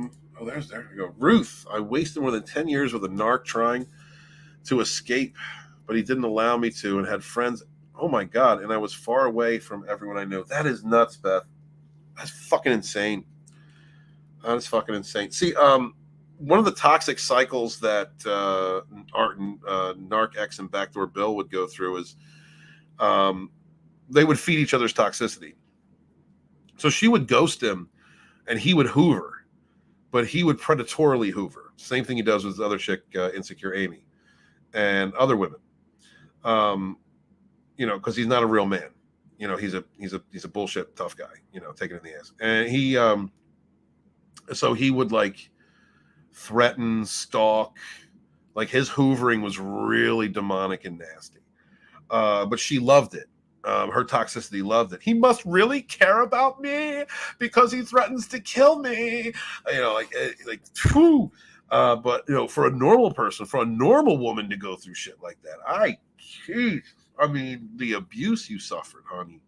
we go. Ruth, I wasted more than 10 years with a narc trying to escape, but he didn't allow me to and had friends. Oh my God. And I was far away from everyone I knew. That is nuts, Beth. That's fucking insane. That is fucking insane. See, one of the toxic cycles that Narc X and BackDoorBill would go through is they would feed each other's toxicity. So she would ghost him and he would hoover, but he would predatorily hoover. Same thing he does with his other chick, InsecureAmy, and other women. You know, because he's not a real man. You know, he's a bullshit tough guy, you know, taking it in the ass. And he so he would like threaten, stalk, like his hoovering was really demonic and nasty. But she loved it. her toxicity loved it. He must really care about me because he threatens to kill me. Whew. But for a normal person, for a normal woman to go through shit like that, the abuse you suffered, honey,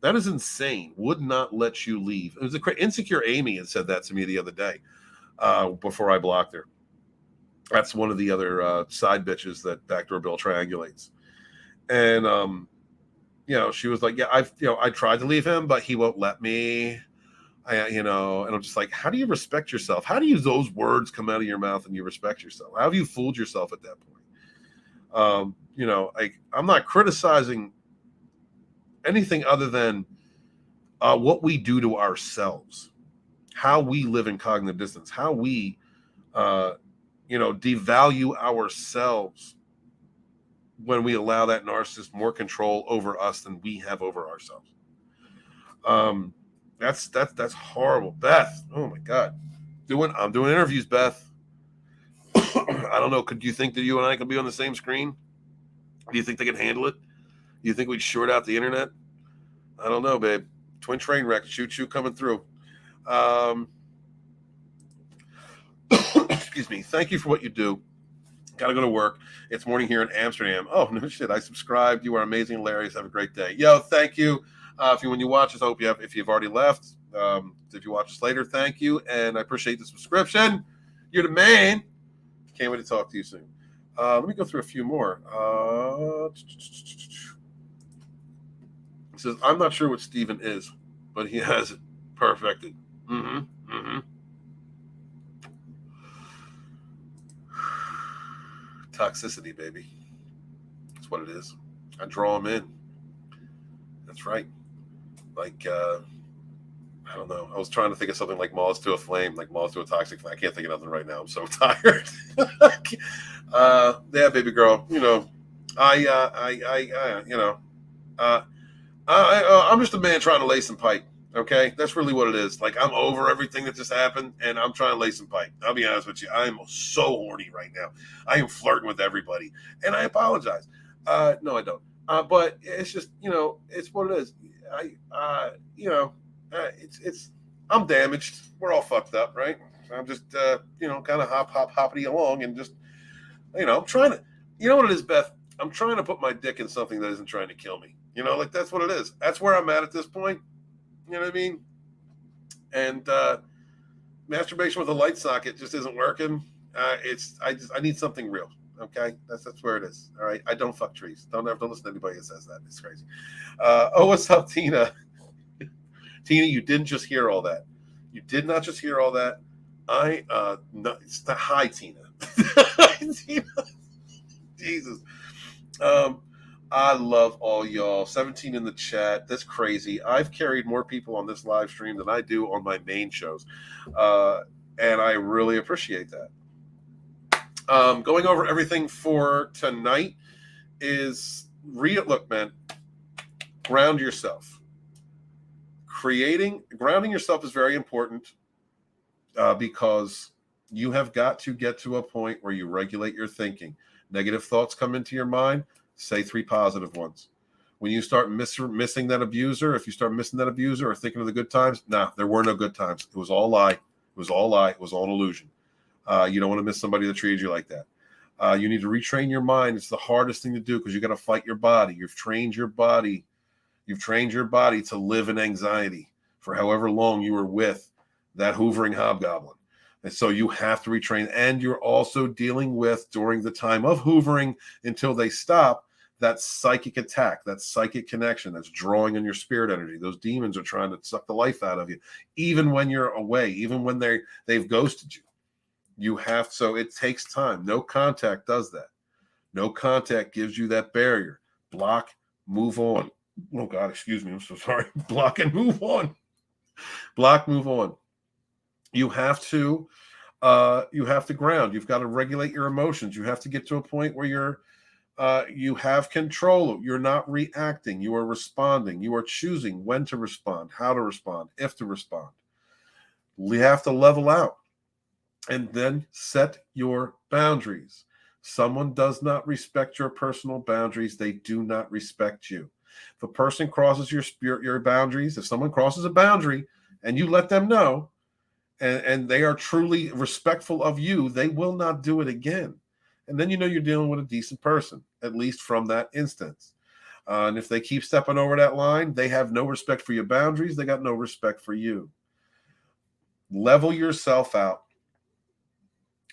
that is insane. Would not let you leave. It was InsecureAmy had said that to me the other day before I blocked her. That's one of the other side bitches that BackDoorBill triangulates. And she was like, yeah, I tried to leave him, but he won't let me. And I'm just like, how do you respect yourself? How do those words come out of your mouth and you respect yourself? How have you fooled yourself at that point? I'm not criticizing anything other than what we do to ourselves, how we live in cognitive dissonance, how we, devalue ourselves when we allow that narcissist more control over us than we have over ourselves. That's horrible. Beth, oh my God. I'm doing interviews, Beth. I don't know. Could you think that you and I could be on the same screen? Do you think they could handle it? Do you think we'd short out the internet? I don't know, babe. Twin-Trainwreck, choo-choo coming through. Excuse me. Thank you for what you do. Gotta go to work. It's morning here in Amsterdam. Oh, no shit. I subscribed. You are amazing, hilarious. Have a great day. Yo, thank you. When you watch this, I hope if you've already left. If you watch this later, thank you. And I appreciate the subscription. You're the man. Can't wait to talk to you soon. Let me go through a few more. He says, I'm not sure what Steven is, but he has it perfected. Toxicity, baby. That's what it is. I draw them in. That's right. Like, I don't know. I was trying to think of something like moths to a flame, like moths to a toxic flame. I can't think of nothing right now. I'm so tired. Yeah, baby girl. I'm just a man trying to lay some pipe. Okay, that's really what it is. Like, I'm over everything that just happened, and I'm trying to lay some pipe. I'll be honest with you. I am so horny right now. I am flirting with everybody, and I apologize. No, I don't. But it's just, it's what it is. I'm damaged. We're all fucked up, right? I'm just, kind of hoppity along and just, I'm trying to, what it is, Beth? I'm trying to put my dick in something that isn't trying to kill me. That's what it is. That's where I'm at this point. You know what I mean? And masturbation with a light socket just isn't working. I need something real. Okay, that's where it is. All right, I don't fuck trees. Don't listen to anybody that says that. It's crazy. What's up, Tina? Tina, you didn't just hear all that. You did not just hear all that. Hi, Tina. Tina. Jesus. I love all y'all. 17 in the chat. That's crazy. I've carried more people on this live stream than I do on my main shows, and I really appreciate that. Going over everything for tonight is look, man, ground yourself. Grounding yourself is very important because you have got to get to a point where you regulate your thinking. Negative thoughts come into your mind, say 3 positive ones. When you start missing that abuser, if you start missing that abuser or thinking of the good times, there were no good times. It was all a lie. It was all a lie. It was all an illusion. You don't want to miss somebody that treated you like that. You need to retrain your mind. It's the hardest thing to do because you got to fight your body. You've trained your body. You've trained your body to live in anxiety for however long you were with that hoovering hobgoblin. And so you have to retrain. And you're also dealing with, during the time of hoovering until they stop, that psychic attack, that psychic connection that's drawing on your spirit energy. Those demons are trying to suck the life out of you, even when you're away, even when they've ghosted you. So it takes time. No contact does that. No contact gives you that barrier. Block, move on. Oh God, excuse me. I'm so sorry. Block and move on. Block, move on. You have to ground. You've got to regulate your emotions. You have to get to a point where you have control. You're not reacting. You are responding. You are choosing when to respond, how to respond, if to respond. We have to level out and then set your boundaries. Someone does not respect your personal boundaries. They do not respect you. If a person crosses your boundaries, if someone crosses a boundary and you let them know, and they are truly respectful of you, they will not do it again. And then you know you're dealing with a decent person, at least from that instance. And if they keep stepping over that line, they have no respect for your boundaries. They got no respect for you. Level yourself out.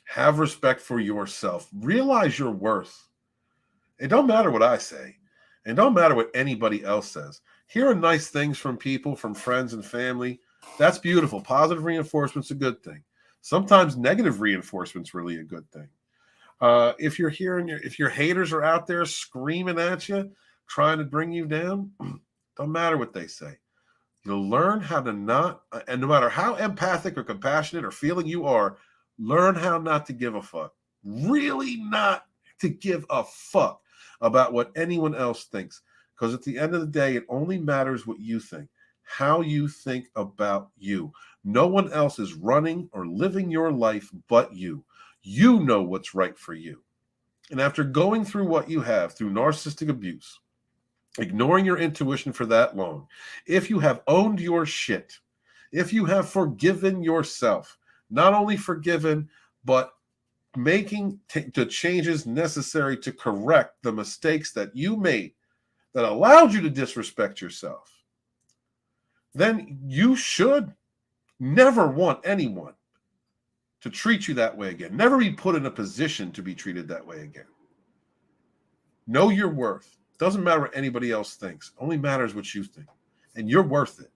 Have respect for yourself. Realize your worth. It don't matter what I say. It don't matter what anybody else says. Hearing nice things from people, from friends and family, that's beautiful. Positive reinforcement's a good thing. Sometimes negative reinforcement's really a good thing. If your haters are out there screaming at you, trying to bring you down, don't matter what they say. You'll learn how to not, and no matter how empathic or compassionate or feeling you are, learn how not to give a fuck. Really not to give a fuck about what anyone else thinks. Because at the end of the day, it only matters what you think, how you think about you. No one else is running or living your life but you. You know what's right for you. And after going through what you have through narcissistic abuse, ignoring your intuition for that long, if you have owned your shit, if you have forgiven yourself, not only forgiven, but making the changes necessary to correct the mistakes that you made that allowed you to disrespect yourself, then you should never want anyone to treat you that way again. Never be put in a position to be treated that way again. Know your worth. Doesn't matter what anybody else thinks. Only matters what you think. And you're worth it.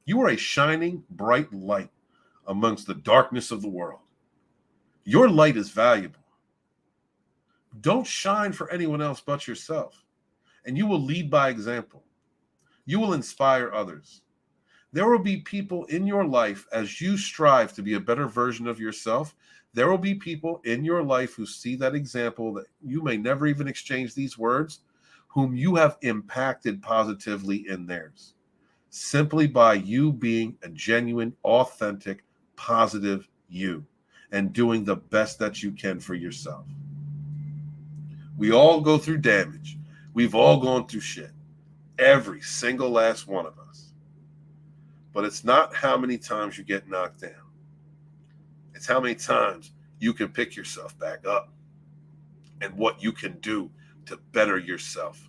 You are a shining, bright light amongst the darkness of the world. Your light is valuable. Don't shine for anyone else but yourself. And you will lead by example. You will inspire others. There will be people in your life as you strive to be a better version of yourself. There will be people in your life who see that example that you may never even exchange these words, whom you have impacted positively in theirs, simply by you being a genuine, authentic, positive you and doing the best that you can for yourself. We all go through damage. We've all gone through shit. Every single last one of us. But it's not how many times you get knocked down. It's how many times you can pick yourself back up and what you can do to better yourself.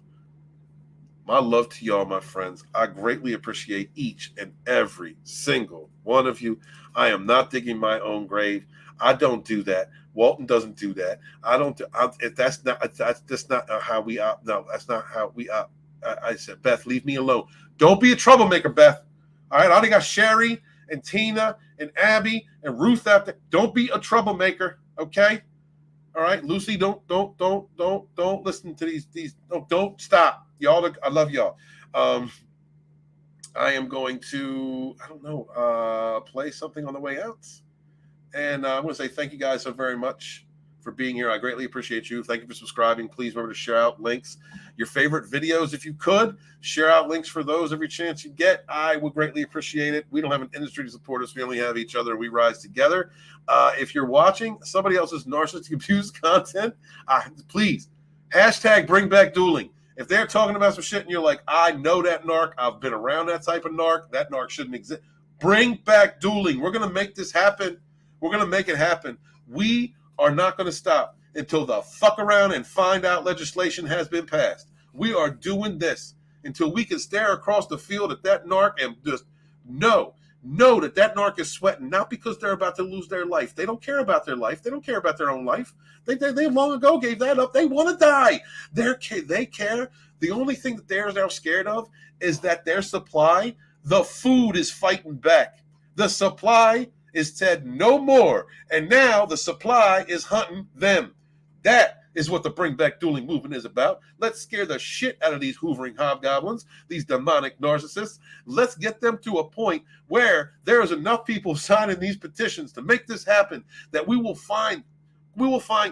My love to y'all, my friends. I greatly appreciate each and every single one of you. I am not digging my own grave. I don't do that. Walton doesn't do that. I don't do. That's not how we opt. No, that's not how we opt. I said, Beth, leave me alone. Don't be a troublemaker, Beth. All right, I already got Sheri and Tina and Abby and Ruth out there. Don't be a troublemaker, okay? All right, Lucy, don't listen to these. Don't stop, y'all. I love y'all. I am going to, play something on the way out, and I want to say thank you guys so very much for being here. I greatly appreciate you. Thank you for subscribing. Please remember to share out links, your favorite videos if you could. Share out links for those every chance you get. I would greatly appreciate it. We don't have an industry to support us. We only have each other. We rise together. If you're watching somebody else's narcissistic abuse content, please, hashtag BringBackDueling. If they're talking about some shit and you're like, I know that narc, I've been around that type of narc, that narc shouldn't exist. BringBackDueling. We're going to make this happen. We're going to make it happen. We are not going to stop until the fuck around and find out legislation has been passed. We are doing this until we can stare across the field at that narc and just know that narc is sweating, not because they're about to lose their life. They don't care about their life. They don't care about their own life. They long ago gave that up. They want to die. They care. The only thing that they're now scared of is that their supply, the food, is fighting back. The supply is said no more, and now the supply is hunting them. That is what the BringBackDueling movement is about. Let's scare the shit out of these hoovering hobgoblins, these demonic narcissists. Let's get them to a point where there is enough people signing these petitions to make this happen that we will find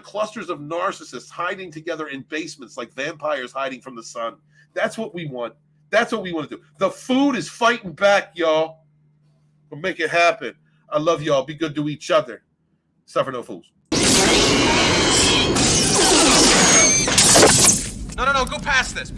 clusters of narcissists hiding together in basements like vampires hiding from the sun. That's what we want. That's what we want to do. The food is fighting back, y'all. We'll make it happen. I love y'all. Be good to each other. Suffer no fools. No, go past this.